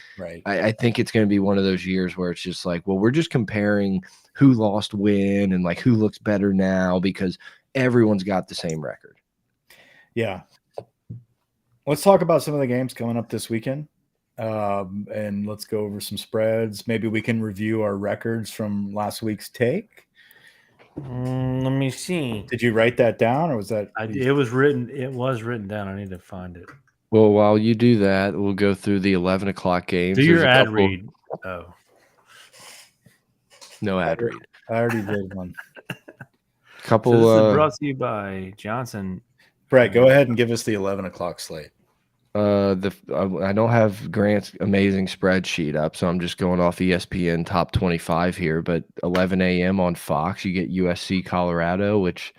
[SPEAKER 1] I think it's going to be one of those years where it's just like, well, we're just comparing who lost when and, like, who looks better now because everyone's got the same record.
[SPEAKER 2] Yeah. Let's talk about some of the games coming up this weekend. And let's go over some spreads. Maybe we can review our records from last week's take.
[SPEAKER 3] Let me see.
[SPEAKER 2] Did you write that down, or was that?
[SPEAKER 3] It was written. It was written down. I need to find it.
[SPEAKER 1] Well, while you do that, we'll go through the 11 o'clock games.
[SPEAKER 3] Do your ad read. Oh,
[SPEAKER 1] no ad read.
[SPEAKER 2] I already did one.
[SPEAKER 3] So this is brought to you by Johnson.
[SPEAKER 2] Brett, go ahead and give us the 11 o'clock slate.
[SPEAKER 1] I don't have Grant's amazing spreadsheet up, so I'm just going off ESPN top 25 here. But 11 a.m. on Fox, you get USC Colorado, which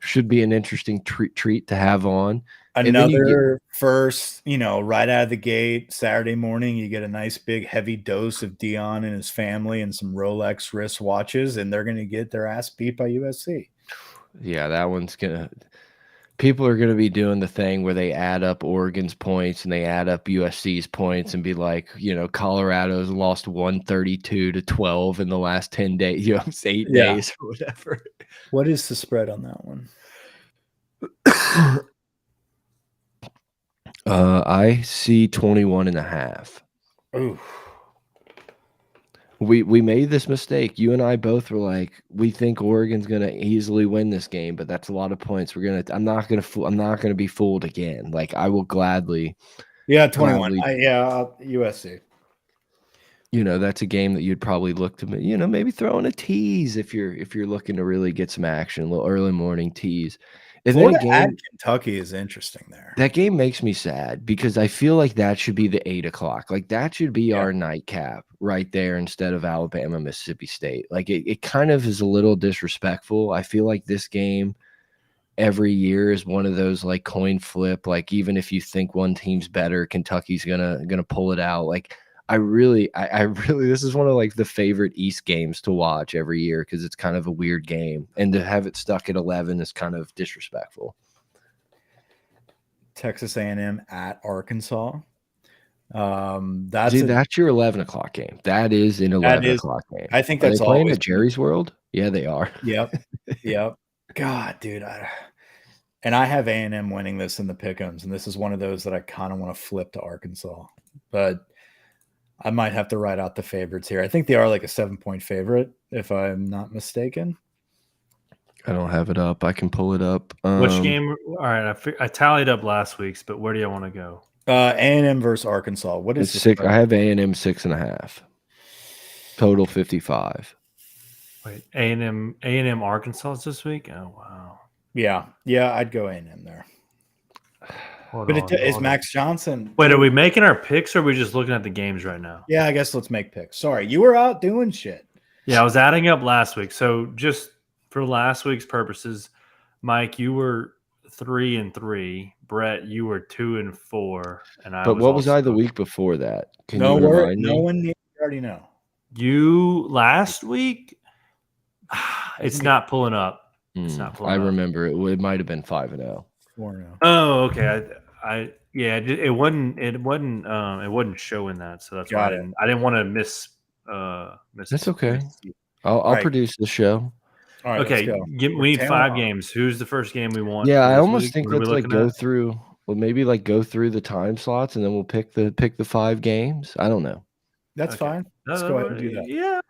[SPEAKER 1] should be an interesting treat to have on. And then
[SPEAKER 2] Another first, right out of the gate, Saturday morning, you get a nice big heavy dose of Dion and his family and some Rolex wrist watches, and they're going to get their ass beat by USC.
[SPEAKER 1] Yeah, that one's gonna. People are going to be doing the thing where they add up Oregon's points and they add up USC's points and be like, Colorado's lost 132 to 12 in the last 10 days, 8 days or whatever.
[SPEAKER 2] What is the spread on that one?
[SPEAKER 1] I see 21.5.
[SPEAKER 2] Ooh.
[SPEAKER 1] We made this mistake. You and I both were like, we think Oregon's gonna easily win this game, but that's a lot of points. I'm not gonna be fooled again. Like I will gladly.
[SPEAKER 2] Yeah, 21. USC.
[SPEAKER 1] That's a game that you'd probably look to, maybe throw in a tease if you're looking to really get some action, a little early morning tease. And
[SPEAKER 2] Florida at Kentucky is interesting there.
[SPEAKER 1] That game makes me sad because I feel like that should be the 8 o'clock. Like that should be our nightcap right there instead of Alabama, Mississippi State. Like it kind of is a little disrespectful. I feel like this game every year is one of those like coin flip. Like even if you think one team's better, Kentucky's gonna pull it out. Like I really, this is one of like the favorite East games to watch every year because it's kind of a weird game, and to have it stuck at 11 is kind of disrespectful.
[SPEAKER 2] Texas A&M at Arkansas.
[SPEAKER 1] That's your 11 o'clock game. That is an 11 o'clock game.
[SPEAKER 2] I think that's
[SPEAKER 1] playing at Jerry's World. Yeah, they are.
[SPEAKER 2] Yep. God, dude. And I have A&M winning this in the pick'ems, and this is one of those that I kind of want to flip to Arkansas, but I might have to write out the favorites here. I think they are like a 7-point favorite, if I'm not mistaken.
[SPEAKER 1] I don't have it up. I can pull it up.
[SPEAKER 3] Which game? All right, I tallied up last week's, but where do you want to go?
[SPEAKER 2] A&M versus Arkansas. What is
[SPEAKER 1] six? I have A&M 6.5. Total 55.
[SPEAKER 3] Wait, A&M Arkansas is this week? Oh wow.
[SPEAKER 2] Yeah, I'd go A&M there. Is Max Johnson?
[SPEAKER 3] Wait, are we making our picks or are we just looking at the games right now?
[SPEAKER 2] Yeah, I guess let's make picks. Sorry, you were out doing shit.
[SPEAKER 3] Yeah, I was adding up last week. So just for last week's purposes, Mike, you were 3-3. Brett, you were 2-4, and I.
[SPEAKER 1] But what was I the week before that?
[SPEAKER 2] No one needs to already know.
[SPEAKER 3] You last week? It's not pulling up. It's not pulling
[SPEAKER 1] up.
[SPEAKER 3] I
[SPEAKER 1] remember it might have been 5-0.
[SPEAKER 2] 4-0.
[SPEAKER 3] Oh, okay. It wasn't showing that, so that's why I didn't want to miss.
[SPEAKER 1] That's okay. I'll produce the show.
[SPEAKER 2] All right,
[SPEAKER 3] okay, we need 5 games. Who's the first game we want?
[SPEAKER 1] Yeah, I almost think let's go through. Well, maybe go through the time slots and then we'll pick the 5 games. I don't know.
[SPEAKER 2] That's fine. Let's go ahead and do that.
[SPEAKER 3] Yeah.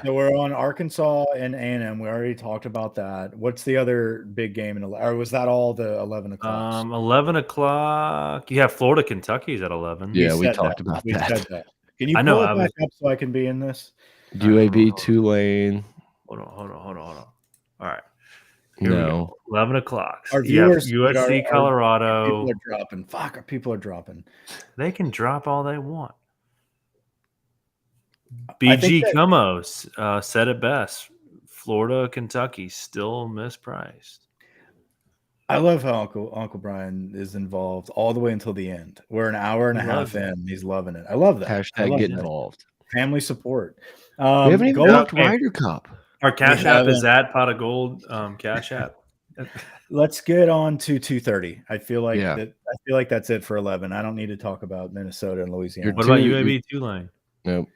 [SPEAKER 2] So we're on Arkansas and A&M. We already talked about that. What's the other big game or was that all the 11 o'clock?
[SPEAKER 3] 11 o'clock. You have Florida, Kentucky's at 11.
[SPEAKER 1] Yeah, we talked about that.
[SPEAKER 2] Said that. Can you pull it back up so I can be in this?
[SPEAKER 1] UAB, Tulane.
[SPEAKER 3] Hold on. All right.
[SPEAKER 1] Here we go.
[SPEAKER 3] 11 o'clock.
[SPEAKER 2] Our viewers,
[SPEAKER 3] USC, Colorado.
[SPEAKER 2] People are dropping. Fuck, our people are dropping.
[SPEAKER 3] They can drop all they want. BG Cumos said it best. Florida, Kentucky, still mispriced.
[SPEAKER 2] I love how Uncle Brian is involved all the way until the end. We're an hour and a half in. He's loving it. I love that.
[SPEAKER 1] Hashtag get involved.
[SPEAKER 2] Family support.
[SPEAKER 1] We haven't even talked Ryder Cup.
[SPEAKER 3] Our Cash App is at Pot of Gold. Cash App.
[SPEAKER 2] Let's get on to 2:30. I feel like that's it for 11. I don't need to talk about Minnesota and Louisiana.
[SPEAKER 3] What about UAB Tulane?
[SPEAKER 1] Nope.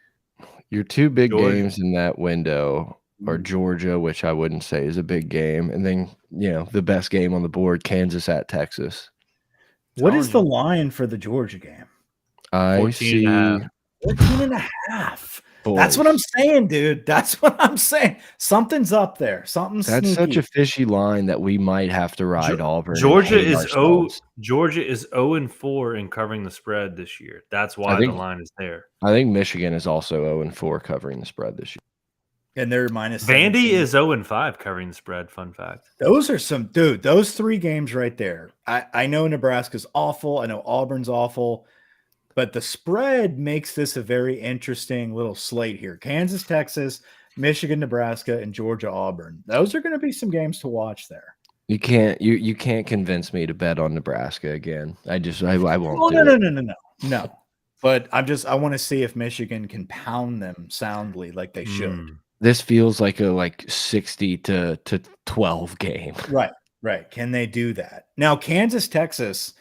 [SPEAKER 1] Your 2 big games in that window are Georgia, which I wouldn't say is a big game, and then the best game on the board, Kansas at Texas.
[SPEAKER 2] What is the line for the Georgia game?
[SPEAKER 1] I see
[SPEAKER 2] 14.5. That's what I'm saying, dude. That's what I'm saying. Something's up there. Something's
[SPEAKER 1] That's
[SPEAKER 2] sneaky.
[SPEAKER 1] Such a fishy line that we might have to ride Auburn.
[SPEAKER 3] Georgia is 0-4 in covering the spread this year. That's why the line is there.
[SPEAKER 1] I think Michigan is also 0-4 covering the spread this year.
[SPEAKER 2] and they're minus
[SPEAKER 3] Vandy
[SPEAKER 2] 17.
[SPEAKER 3] is 0-5 covering the spread. Fun fact.
[SPEAKER 2] Those are some dude. Those 3 games right there. I know Nebraska's awful. I know Auburn's awful, but the spread makes this a very interesting little slate here. Kansas, Texas, Michigan, Nebraska, and Georgia, Auburn. Those are going to be some games to watch there.
[SPEAKER 1] You can't convince me to bet on Nebraska again. I won't.
[SPEAKER 2] Oh,
[SPEAKER 1] do it.
[SPEAKER 2] no. But I want to see if Michigan can pound them soundly like they should.
[SPEAKER 1] This feels like a 60 to 12 game.
[SPEAKER 2] Right. Can they do that? Now, Kansas, Texas,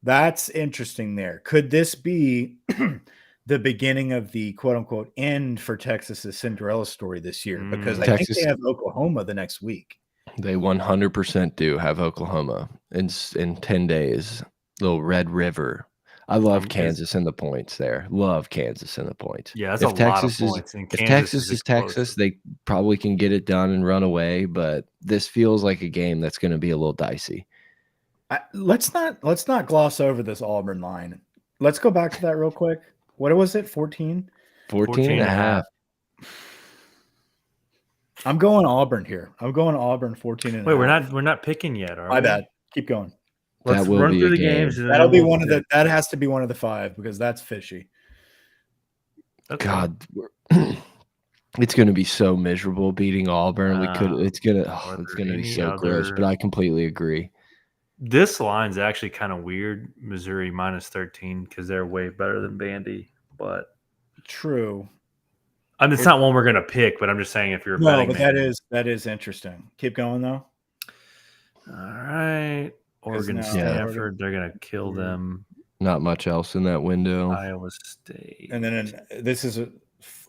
[SPEAKER 2] that's interesting there. Could this be the beginning of the quote unquote end for Texas's Cinderella story this year? Because I think they have Oklahoma the next week.
[SPEAKER 1] They 100% do have Oklahoma in 10 days. Little Red River. I love Kansas in the points there. Love Kansas in the points.
[SPEAKER 3] Yeah, that's a lot of points.
[SPEAKER 1] If Texas is Texas, they probably can get it done and run away. But this feels like a game that's going to be a little dicey.
[SPEAKER 2] Let's not gloss over this Auburn line. Let's go back to that real quick. What was it? 14?
[SPEAKER 1] 14 and a half.
[SPEAKER 2] I'm going Auburn here. I'm going Auburn 14 and a half.
[SPEAKER 3] Wait, we're not picking yet, are we?
[SPEAKER 2] My bad. Keep going.
[SPEAKER 3] Let's run through the games.
[SPEAKER 2] That'll be one of the. That has to be one of the 5 because that's fishy.
[SPEAKER 3] Okay.
[SPEAKER 1] God, it's going to be so miserable beating Auburn. It's going to be so gross. But I completely agree.
[SPEAKER 3] This line's actually kind of weird. Missouri minus 13 because they're way better than Vandy. But
[SPEAKER 2] true.
[SPEAKER 3] I mean, it's not one we're going to pick. But I'm just saying if you're a betting
[SPEAKER 2] but
[SPEAKER 3] man.
[SPEAKER 2] that is interesting. Keep going though.
[SPEAKER 3] All right. Oregon, Stanford, they're going to kill them.
[SPEAKER 1] Not much else in that window.
[SPEAKER 3] Iowa State.
[SPEAKER 2] And then this is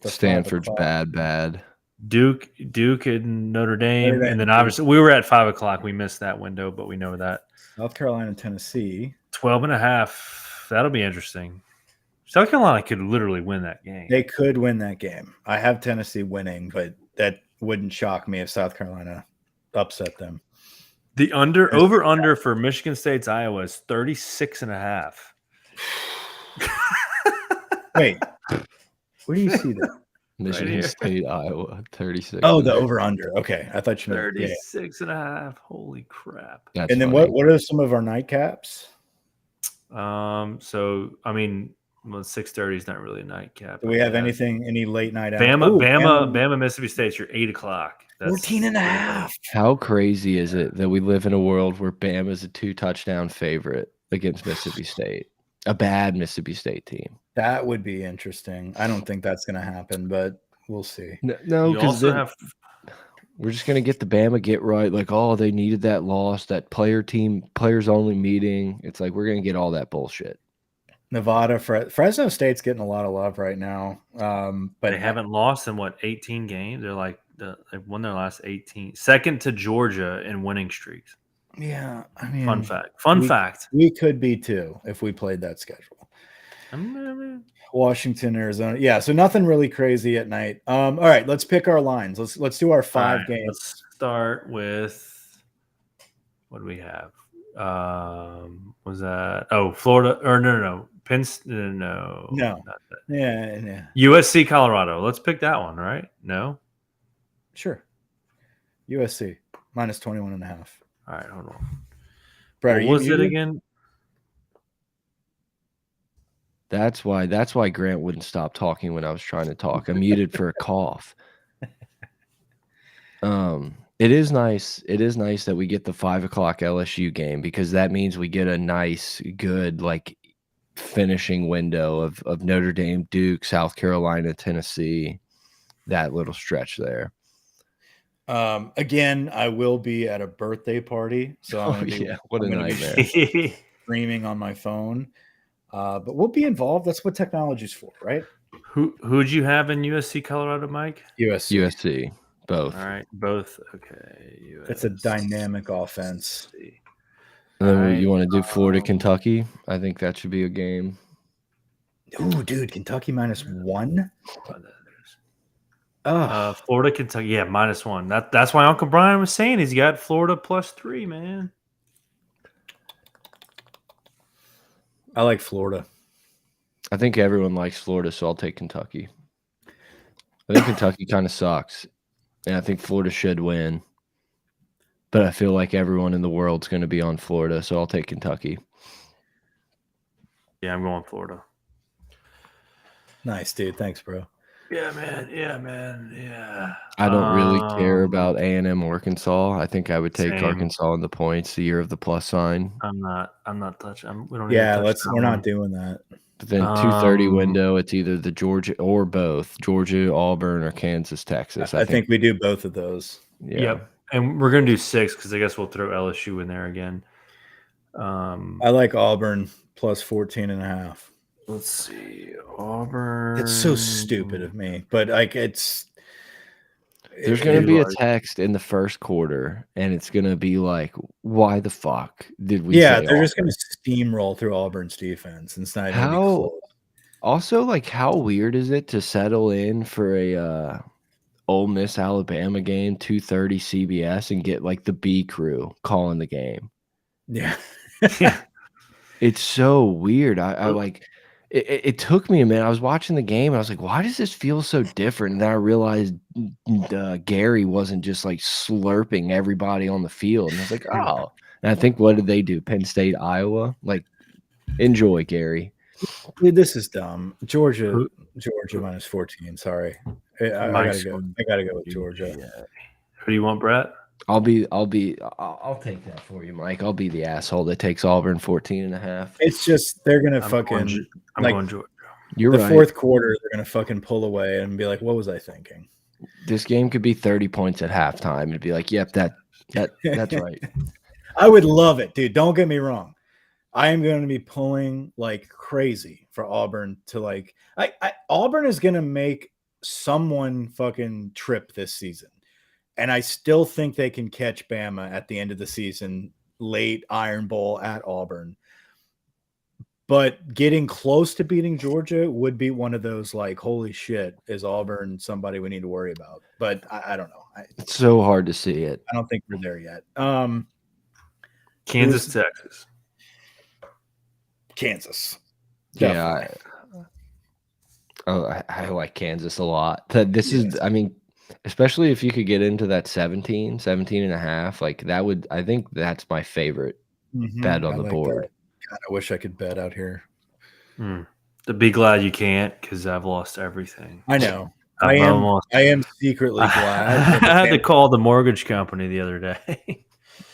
[SPEAKER 1] Stanford's bad.
[SPEAKER 3] Duke and Notre Dame. And then obviously we were at 5 o'clock. We missed that window, but we know that.
[SPEAKER 2] South Carolina, Tennessee.
[SPEAKER 3] 12 and a half. That'll be interesting. South Carolina could literally win that game.
[SPEAKER 2] They could win that game. I have Tennessee winning, but that wouldn't shock me if South Carolina upset them.
[SPEAKER 3] The over-under for Michigan State's Iowa is 36 and a half.
[SPEAKER 2] Wait, where do you see that?
[SPEAKER 1] Michigan State, Iowa, 36.
[SPEAKER 2] Oh, the over-under. Okay, I thought you meant
[SPEAKER 3] 36 and a half. Holy crap.
[SPEAKER 1] That's
[SPEAKER 2] and then
[SPEAKER 1] funny.
[SPEAKER 2] what are some of our nightcaps?
[SPEAKER 3] So, I mean, 6:30 is not really a nightcap.
[SPEAKER 2] Do we have any late night?
[SPEAKER 3] Bama, Mississippi State's your 8 o'clock. That's
[SPEAKER 2] 14 and a half.
[SPEAKER 1] How crazy is it that we live in a world where Bama is a 2-touchdown favorite against Mississippi State, a bad Mississippi State team?
[SPEAKER 2] That would be interesting. I don't think that's going to happen, but we'll see.
[SPEAKER 1] No, because we're just going to get the Bama get right. Like, oh, they needed that loss, that players only meeting. It's like we're going to get all that bullshit.
[SPEAKER 2] Nevada, Fresno State's getting a lot of love right now. But
[SPEAKER 3] they haven't lost in 18 games. They're they've won their last 18. Second to Georgia in winning streaks.
[SPEAKER 2] Yeah, I mean,
[SPEAKER 3] fun fact.
[SPEAKER 2] We could be too if we played that schedule. Washington, Arizona. Yeah, so nothing really crazy at night. All right, let's pick our lines. Let's do our 5 games.
[SPEAKER 3] Let's start with what do we have? Was that Florida or no. No. Yeah. USC, Colorado. Let's pick that one, right? No?
[SPEAKER 2] Sure. USC minus 21 and a half.
[SPEAKER 3] All right, hold on.
[SPEAKER 2] Brett,
[SPEAKER 3] what was it again?
[SPEAKER 1] That's why Grant wouldn't stop talking when I was trying to talk. I muted for a cough. It is nice. It is nice that we get the 5 o'clock LSU game because that means we get a nice, good, finishing window of Notre Dame, Duke, South Carolina, Tennessee, that little stretch there.
[SPEAKER 2] Again, I will be at a birthday party, so I'm
[SPEAKER 1] what a nightmare.
[SPEAKER 2] Streaming on my phone, but we'll be involved. That's what technology's for, right?
[SPEAKER 3] Who'd you have in USC, Colorado, Mike?
[SPEAKER 1] USC, both.
[SPEAKER 3] All right, both. Okay, USC.
[SPEAKER 2] It's a dynamic offense.
[SPEAKER 1] And then you want to do Florida, Kentucky? I think that should be a game.
[SPEAKER 2] Ooh, dude, Kentucky minus 1.
[SPEAKER 3] Florida, Kentucky, yeah, minus 1. That's why Uncle Brian was saying he's got Florida plus 3, man.
[SPEAKER 2] I like Florida.
[SPEAKER 1] I think everyone likes Florida, so I'll take Kentucky. I think Kentucky kind of sucks, and I think Florida should win. But I feel like everyone in the world's going to be on Florida, so I'll take Kentucky.
[SPEAKER 3] Yeah, I'm going Florida.
[SPEAKER 2] Nice, dude. Thanks, bro.
[SPEAKER 3] Yeah, man. Yeah.
[SPEAKER 1] I don't really care about A&M Arkansas. I think I would take
[SPEAKER 3] Same.
[SPEAKER 1] Arkansas in the points, the year of the plus sign.
[SPEAKER 3] I'm not touching. We don't.
[SPEAKER 2] Yeah,
[SPEAKER 3] need to touch that
[SPEAKER 2] we're
[SPEAKER 3] one.
[SPEAKER 2] not doing that.
[SPEAKER 1] But then 2:30
[SPEAKER 3] Um,
[SPEAKER 1] window, it's either the Georgia or both Georgia, Auburn, or Kansas, Texas.
[SPEAKER 2] I think we do both of those.
[SPEAKER 1] Yeah.
[SPEAKER 3] Yep. And we're gonna do 6 because I guess we'll throw LSU in there again.
[SPEAKER 2] I like Auburn plus 14.5.
[SPEAKER 3] Let's see, Auburn.
[SPEAKER 2] It's so stupid of me, but like
[SPEAKER 1] There's going to be a text in the first quarter, and it's going to be like, why the fuck did we
[SPEAKER 2] Yeah,
[SPEAKER 1] say
[SPEAKER 2] they're just
[SPEAKER 1] Auburn?
[SPEAKER 2] going to steamroll through Auburn's defense. And it's not even gonna be
[SPEAKER 1] How
[SPEAKER 2] close.
[SPEAKER 1] also, like, how weird is it to settle in for a Ole Miss Alabama game, 2:30 CBS, and get like the B crew calling the game?
[SPEAKER 2] Yeah.
[SPEAKER 1] It's so weird. I like it took me a minute. I was watching the game and I was like, why does this feel so different? And then I realized Gary wasn't just like slurping everybody on the field. And I was like, oh. And I think, what did they do? Penn State, Iowa? Like, enjoy, Gary.
[SPEAKER 2] Dude, this is dumb. Georgia minus 14. Sorry. I gotta go. I gotta go with Georgia.
[SPEAKER 3] Who do you want, Brett?
[SPEAKER 1] I'll take that for you, Mike. I'll be the asshole that takes Auburn 14.5.
[SPEAKER 2] It's just they're gonna
[SPEAKER 3] I'm
[SPEAKER 2] fucking
[SPEAKER 3] going Georgia.
[SPEAKER 1] You're
[SPEAKER 2] the
[SPEAKER 1] right.
[SPEAKER 2] fourth quarter, they're gonna fucking pull away and be like, what was I thinking?
[SPEAKER 1] This game could be 30 points at halftime. It'd be like, yep, that's right.
[SPEAKER 2] I would love it, dude. Don't get me wrong. I am going to be pulling like crazy for Auburn to like. Auburn is going to make someone fucking trip this season, and I still think they can catch Bama at the end of the season, late Iron Bowl at Auburn. But getting close to beating Georgia would be one of those like, holy shit, is Auburn somebody we need to worry about? But I don't know.
[SPEAKER 1] It's so hard to see it.
[SPEAKER 2] I don't think we're there yet.
[SPEAKER 3] Kansas, Texas.
[SPEAKER 2] Kansas.
[SPEAKER 1] Yeah, I like Kansas a lot. This is, I mean, especially if you could get into that 17 and a half, like that would, I think that's my favorite bet on the board.
[SPEAKER 2] God, I wish I could bet out here.
[SPEAKER 3] To be glad you can't, because I've lost everything.
[SPEAKER 2] I know.
[SPEAKER 3] I
[SPEAKER 2] am secretly glad.
[SPEAKER 3] I had to call the mortgage company the other day.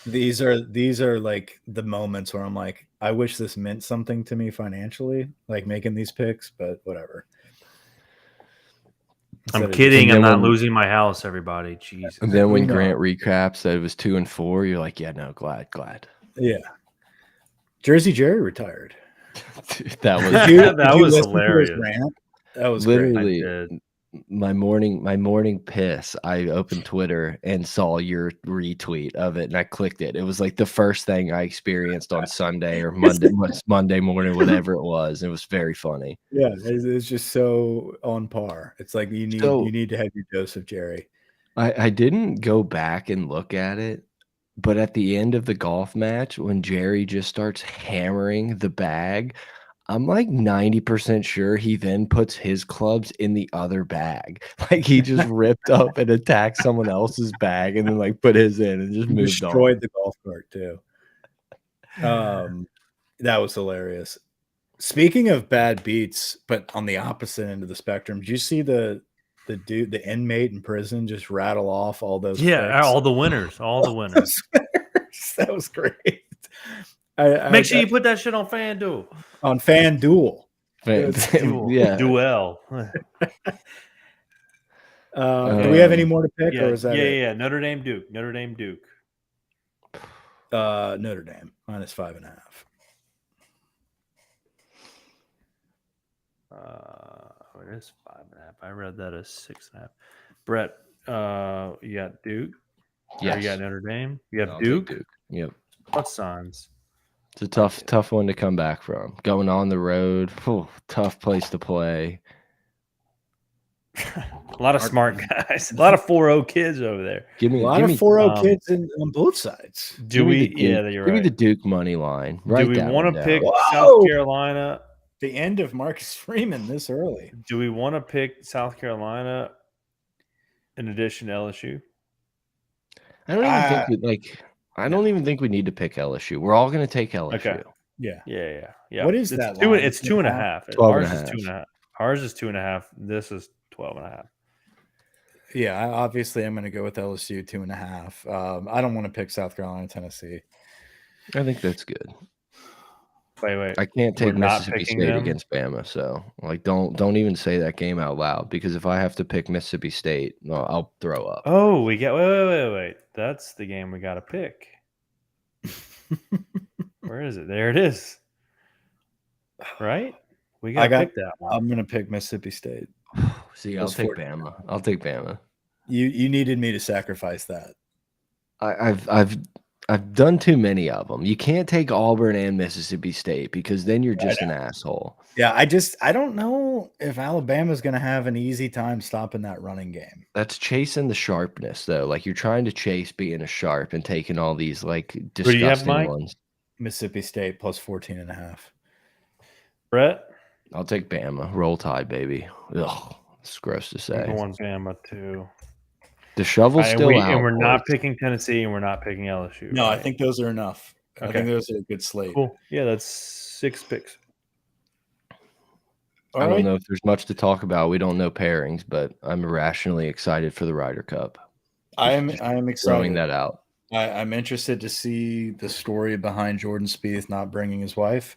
[SPEAKER 2] These are like the moments where I'm like, I wish this meant something to me financially, like making these picks, but whatever.
[SPEAKER 3] I'm kidding. I'm not losing my house, everybody. Jesus.
[SPEAKER 1] And then when Grant recaps that it was 2 and 4, you're like, yeah, no, glad.
[SPEAKER 2] Yeah. Jersey Jerry retired.
[SPEAKER 1] Dude, that was
[SPEAKER 3] that was hilarious.
[SPEAKER 2] That was
[SPEAKER 1] literally
[SPEAKER 3] great.
[SPEAKER 1] my morning piss. I opened Twitter and saw your retweet of it, and I clicked it. It was like the first thing I experienced on Sunday or Monday morning, whatever it was. It was very funny.
[SPEAKER 2] Yeah, it's just so on par. It's like you need to have your dose of Jerry.
[SPEAKER 1] I didn't go back and look at it, but at the end of the golf match, when Jerry just starts hammering the bag, I'm like 90% sure he then puts his clubs in the other bag. Like he just ripped up and attacked someone else's bag and then like put his in and just moved on.
[SPEAKER 2] Destroyed the golf cart too. That was hilarious. Speaking of bad beats, but on the opposite end of the spectrum, did you see the inmate in prison just rattle off all those?
[SPEAKER 3] Yeah,
[SPEAKER 2] picks?
[SPEAKER 3] all the winners.
[SPEAKER 2] That was great.
[SPEAKER 3] Make sure you put that shit on FanDuel.
[SPEAKER 2] On FanDuel.
[SPEAKER 1] Yeah.
[SPEAKER 3] Duel.
[SPEAKER 2] Do we have any more to pick, or is that
[SPEAKER 3] yeah. Notre Dame Duke. Notre Dame
[SPEAKER 2] minus 5.5.
[SPEAKER 3] It is 5.5. I read that as 6.5. Brett, you got Duke.
[SPEAKER 1] Yes.
[SPEAKER 3] You got Notre Dame. You have
[SPEAKER 1] I'll
[SPEAKER 3] Duke.
[SPEAKER 1] take Duke. Yep.
[SPEAKER 3] What signs?
[SPEAKER 1] It's a tough one to come back from. Going on the road, tough place to play.
[SPEAKER 3] A lot of smart guys. A lot of 4-0 kids over there.
[SPEAKER 2] A lot of 4-0 kids on both sides.
[SPEAKER 3] Give me the
[SPEAKER 1] Duke money line.
[SPEAKER 3] Do we want to pick South Carolina?
[SPEAKER 2] The end of Marcus Freeman this early.
[SPEAKER 3] Do we want to pick South Carolina in addition to LSU?
[SPEAKER 1] I don't even think
[SPEAKER 2] Ah,
[SPEAKER 1] we like. I
[SPEAKER 2] no.
[SPEAKER 1] don't even think we need to pick LSU. We're all going to take LSU.
[SPEAKER 3] Okay.
[SPEAKER 2] Yeah.
[SPEAKER 3] Yeah.
[SPEAKER 2] What is
[SPEAKER 3] It's
[SPEAKER 2] that
[SPEAKER 3] two.
[SPEAKER 2] line?
[SPEAKER 3] It's 2.5.
[SPEAKER 1] 12 and
[SPEAKER 3] Ours
[SPEAKER 1] a
[SPEAKER 3] is
[SPEAKER 1] half.
[SPEAKER 3] 2.5. Ours is 2.5. This is 12.5.
[SPEAKER 2] Yeah, obviously I'm going to go with LSU 2.5. I don't want to pick South Carolina, Tennessee.
[SPEAKER 1] I think that's good.
[SPEAKER 3] Wait.
[SPEAKER 1] I can't
[SPEAKER 3] We're
[SPEAKER 1] take
[SPEAKER 3] not
[SPEAKER 1] Mississippi
[SPEAKER 3] picking
[SPEAKER 1] State
[SPEAKER 3] them?
[SPEAKER 1] against Bama, so like don't even say that game out loud because if I have to pick Mississippi State, no, I'll throw up.
[SPEAKER 3] Oh, we got wait. That's the game we got to pick. Where is it? There it is. Right? We got to pick that one.
[SPEAKER 2] I'm going to pick Mississippi State.
[SPEAKER 1] See, I'll
[SPEAKER 2] Those
[SPEAKER 1] take
[SPEAKER 2] 14.
[SPEAKER 1] Bama. I'll take Bama.
[SPEAKER 2] You needed me to sacrifice that.
[SPEAKER 1] I've done too many of them. You can't take Auburn and Mississippi State because then you're just an asshole.
[SPEAKER 2] Yeah, I don't know if Alabama's going to have an easy time stopping that running game.
[SPEAKER 1] That's chasing the sharpness though. Like you're trying to chase being a sharp and taking all these like
[SPEAKER 3] do you have,
[SPEAKER 1] disgusting
[SPEAKER 3] Mike?
[SPEAKER 1] ones.
[SPEAKER 2] Mississippi State plus 14.5.
[SPEAKER 3] Brett?
[SPEAKER 1] I'll take Bama. Roll Tide, baby. Ugh, it's gross to say.
[SPEAKER 3] I'm going Bama too.
[SPEAKER 1] The shovel's still out.
[SPEAKER 3] And we're not
[SPEAKER 1] boys.
[SPEAKER 3] picking Tennessee and we're not picking LSU.
[SPEAKER 2] No,
[SPEAKER 3] right?
[SPEAKER 2] I think those are enough. I
[SPEAKER 3] Okay.
[SPEAKER 2] think those are a good slate.
[SPEAKER 3] Cool. Yeah, that's 6 picks.
[SPEAKER 1] I don't know if there's much to talk about. We don't know pairings, but I'm irrationally excited for the Ryder Cup.
[SPEAKER 2] I am excited.
[SPEAKER 1] Throwing that out.
[SPEAKER 2] I'm interested to see the story behind Jordan Spieth not bringing his wife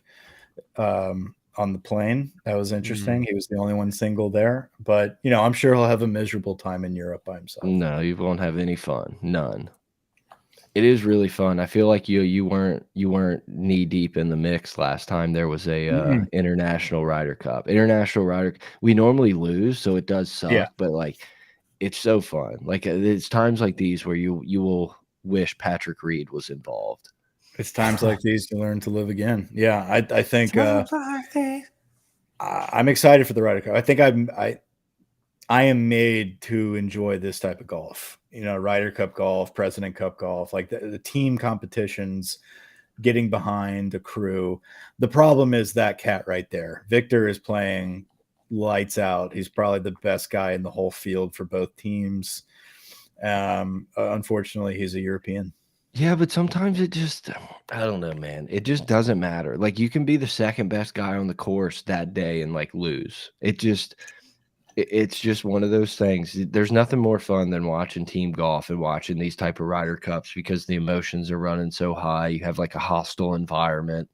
[SPEAKER 2] on the plane. That was interesting. He was the only one single there, but I'm sure he'll have a miserable time in Europe by himself.
[SPEAKER 1] No, you won't have any fun. None. It is really fun. I feel like you weren't knee deep in the mix last time. There was a international Ryder Cup. We normally lose, so it does suck.
[SPEAKER 2] Yeah.
[SPEAKER 1] But like, it's so fun. Like it's times like these where you will wish Patrick Reed was involved.
[SPEAKER 2] It's times like these you learn to live again. Yeah, I think I'm excited for the Ryder Cup. I think I am made to enjoy this type of golf. Ryder Cup golf, President Cup golf, like the team competitions, getting behind a crew. The problem is that cat right there. Victor is playing lights out. He's probably the best guy in the whole field for both teams. Unfortunately, he's a European.
[SPEAKER 1] Yeah, but sometimes it just, I don't know, man. It just doesn't matter. Like you can be the second best guy on the course that day and like lose. It's just one of those things. There's nothing more fun than watching team golf and watching these type of Ryder Cups because the emotions are running so high. You have like a hostile environment.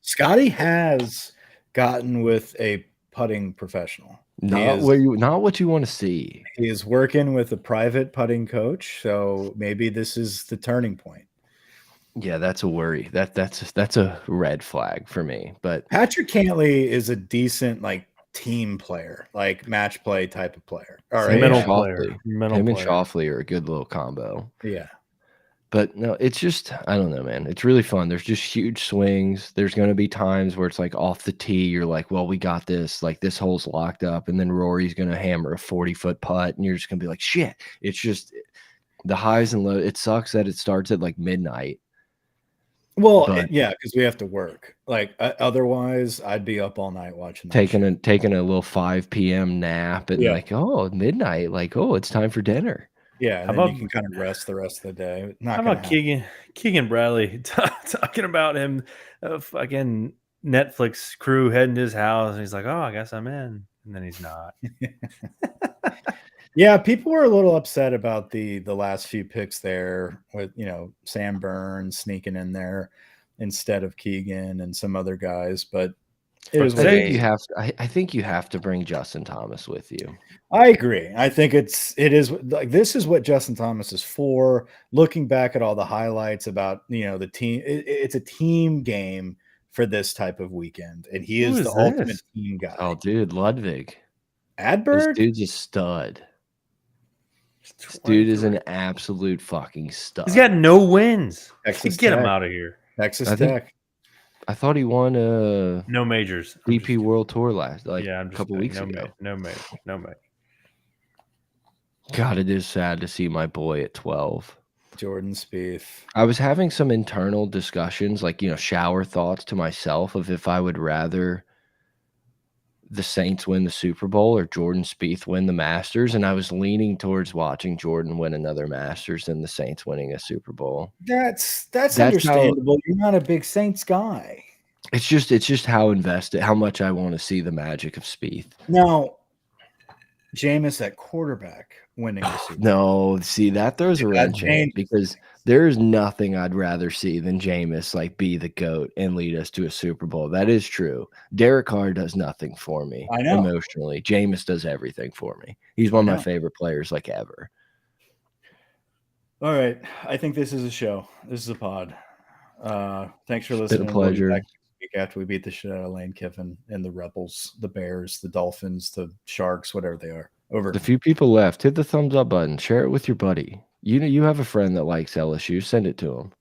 [SPEAKER 2] Scotty has gotten with a putting professional.
[SPEAKER 1] Not what you want to see.
[SPEAKER 2] He is working with a private putting coach, so maybe this is the turning point.
[SPEAKER 1] Yeah, that's a worry. That's a red flag for me. But
[SPEAKER 2] Patrick Cantley is a decent team player, like match play type of player. All right,
[SPEAKER 3] Mental
[SPEAKER 1] Schauffele.
[SPEAKER 3] player.
[SPEAKER 1] Him and Schauffele are a good little combo.
[SPEAKER 2] Yeah.
[SPEAKER 1] But no, it's just, I don't know, man. It's really fun. There's just huge swings. There's going to be times where it's like off the tee. You're like, well, we got this. Like this hole's locked up. And then Rory's going to hammer a 40-foot putt. And you're just going to be like, shit. It's just the highs and lows. It sucks that it starts at like midnight.
[SPEAKER 2] Well, yeah, because we have to work. Otherwise, I'd be up all night watching.
[SPEAKER 1] Taking a little 5 p.m. nap and midnight. Like, oh, it's time for dinner.
[SPEAKER 2] Yeah, and then you can kind of rest the rest of the day.
[SPEAKER 3] How about Keegan Bradley talking about him, fucking Netflix crew heading to his house, and he's like, "Oh, I guess I'm in," and then he's not.
[SPEAKER 2] Yeah, people were a little upset about the last few picks there with Sam Burns sneaking in there instead of Keegan and some other guys, but
[SPEAKER 1] I think you have to bring Justin Thomas with you.
[SPEAKER 2] I agree. I think it is like this is what Justin Thomas is for. Looking back at all the highlights about the team, it's a team game for this type of weekend, and he is the ultimate team guy.
[SPEAKER 1] Oh, dude, Ludwig
[SPEAKER 2] Adberg,
[SPEAKER 1] this dude's a stud. This dude is an absolute fucking stud.
[SPEAKER 3] He's got no wins.
[SPEAKER 2] Texas
[SPEAKER 3] Get
[SPEAKER 2] Tech.
[SPEAKER 3] him out of here.
[SPEAKER 2] Texas Tech.
[SPEAKER 1] I thought he won
[SPEAKER 3] no majors.
[SPEAKER 1] DP World Tour last a couple weeks
[SPEAKER 3] ago. No major.
[SPEAKER 1] God, it is sad to see my boy at 12.
[SPEAKER 2] Jordan Spieth.
[SPEAKER 1] I was having some internal discussions, shower thoughts to myself of if I would rather the Saints win the Super Bowl or Jordan Spieth win the Masters, and I was leaning towards watching Jordan win another Masters than the Saints winning a Super Bowl.
[SPEAKER 2] That's
[SPEAKER 1] That's how
[SPEAKER 2] understandable. You're not a big Saints guy.
[SPEAKER 1] it's just how invested, how much I want to see the magic of Spieth.
[SPEAKER 2] Now, Jameis at quarterback winning the Super Bowl.
[SPEAKER 1] No, see, that throws a
[SPEAKER 2] Yeah,
[SPEAKER 1] wrench in it
[SPEAKER 2] Jameis.
[SPEAKER 1] because there's nothing I'd rather see than Jameis like be the GOAT and lead us to a Super Bowl. That is true. Derek Carr does nothing for me
[SPEAKER 2] I know.
[SPEAKER 1] emotionally. Jameis does everything for me. He's one of my favorite players like ever.
[SPEAKER 2] All right. I think this is a show. This is a pod. Thanks for
[SPEAKER 1] It's
[SPEAKER 2] listening.
[SPEAKER 1] been a
[SPEAKER 2] We'll be
[SPEAKER 1] pleasure.
[SPEAKER 2] back next week after we beat the shit out of Lane Kiffin and the Rebels, the Bears, the Dolphins, the Sharks, whatever they are. Over.
[SPEAKER 1] The few people left, hit the thumbs up button. Share it with your buddy. You know, you have a friend that likes LSU. Send it to him.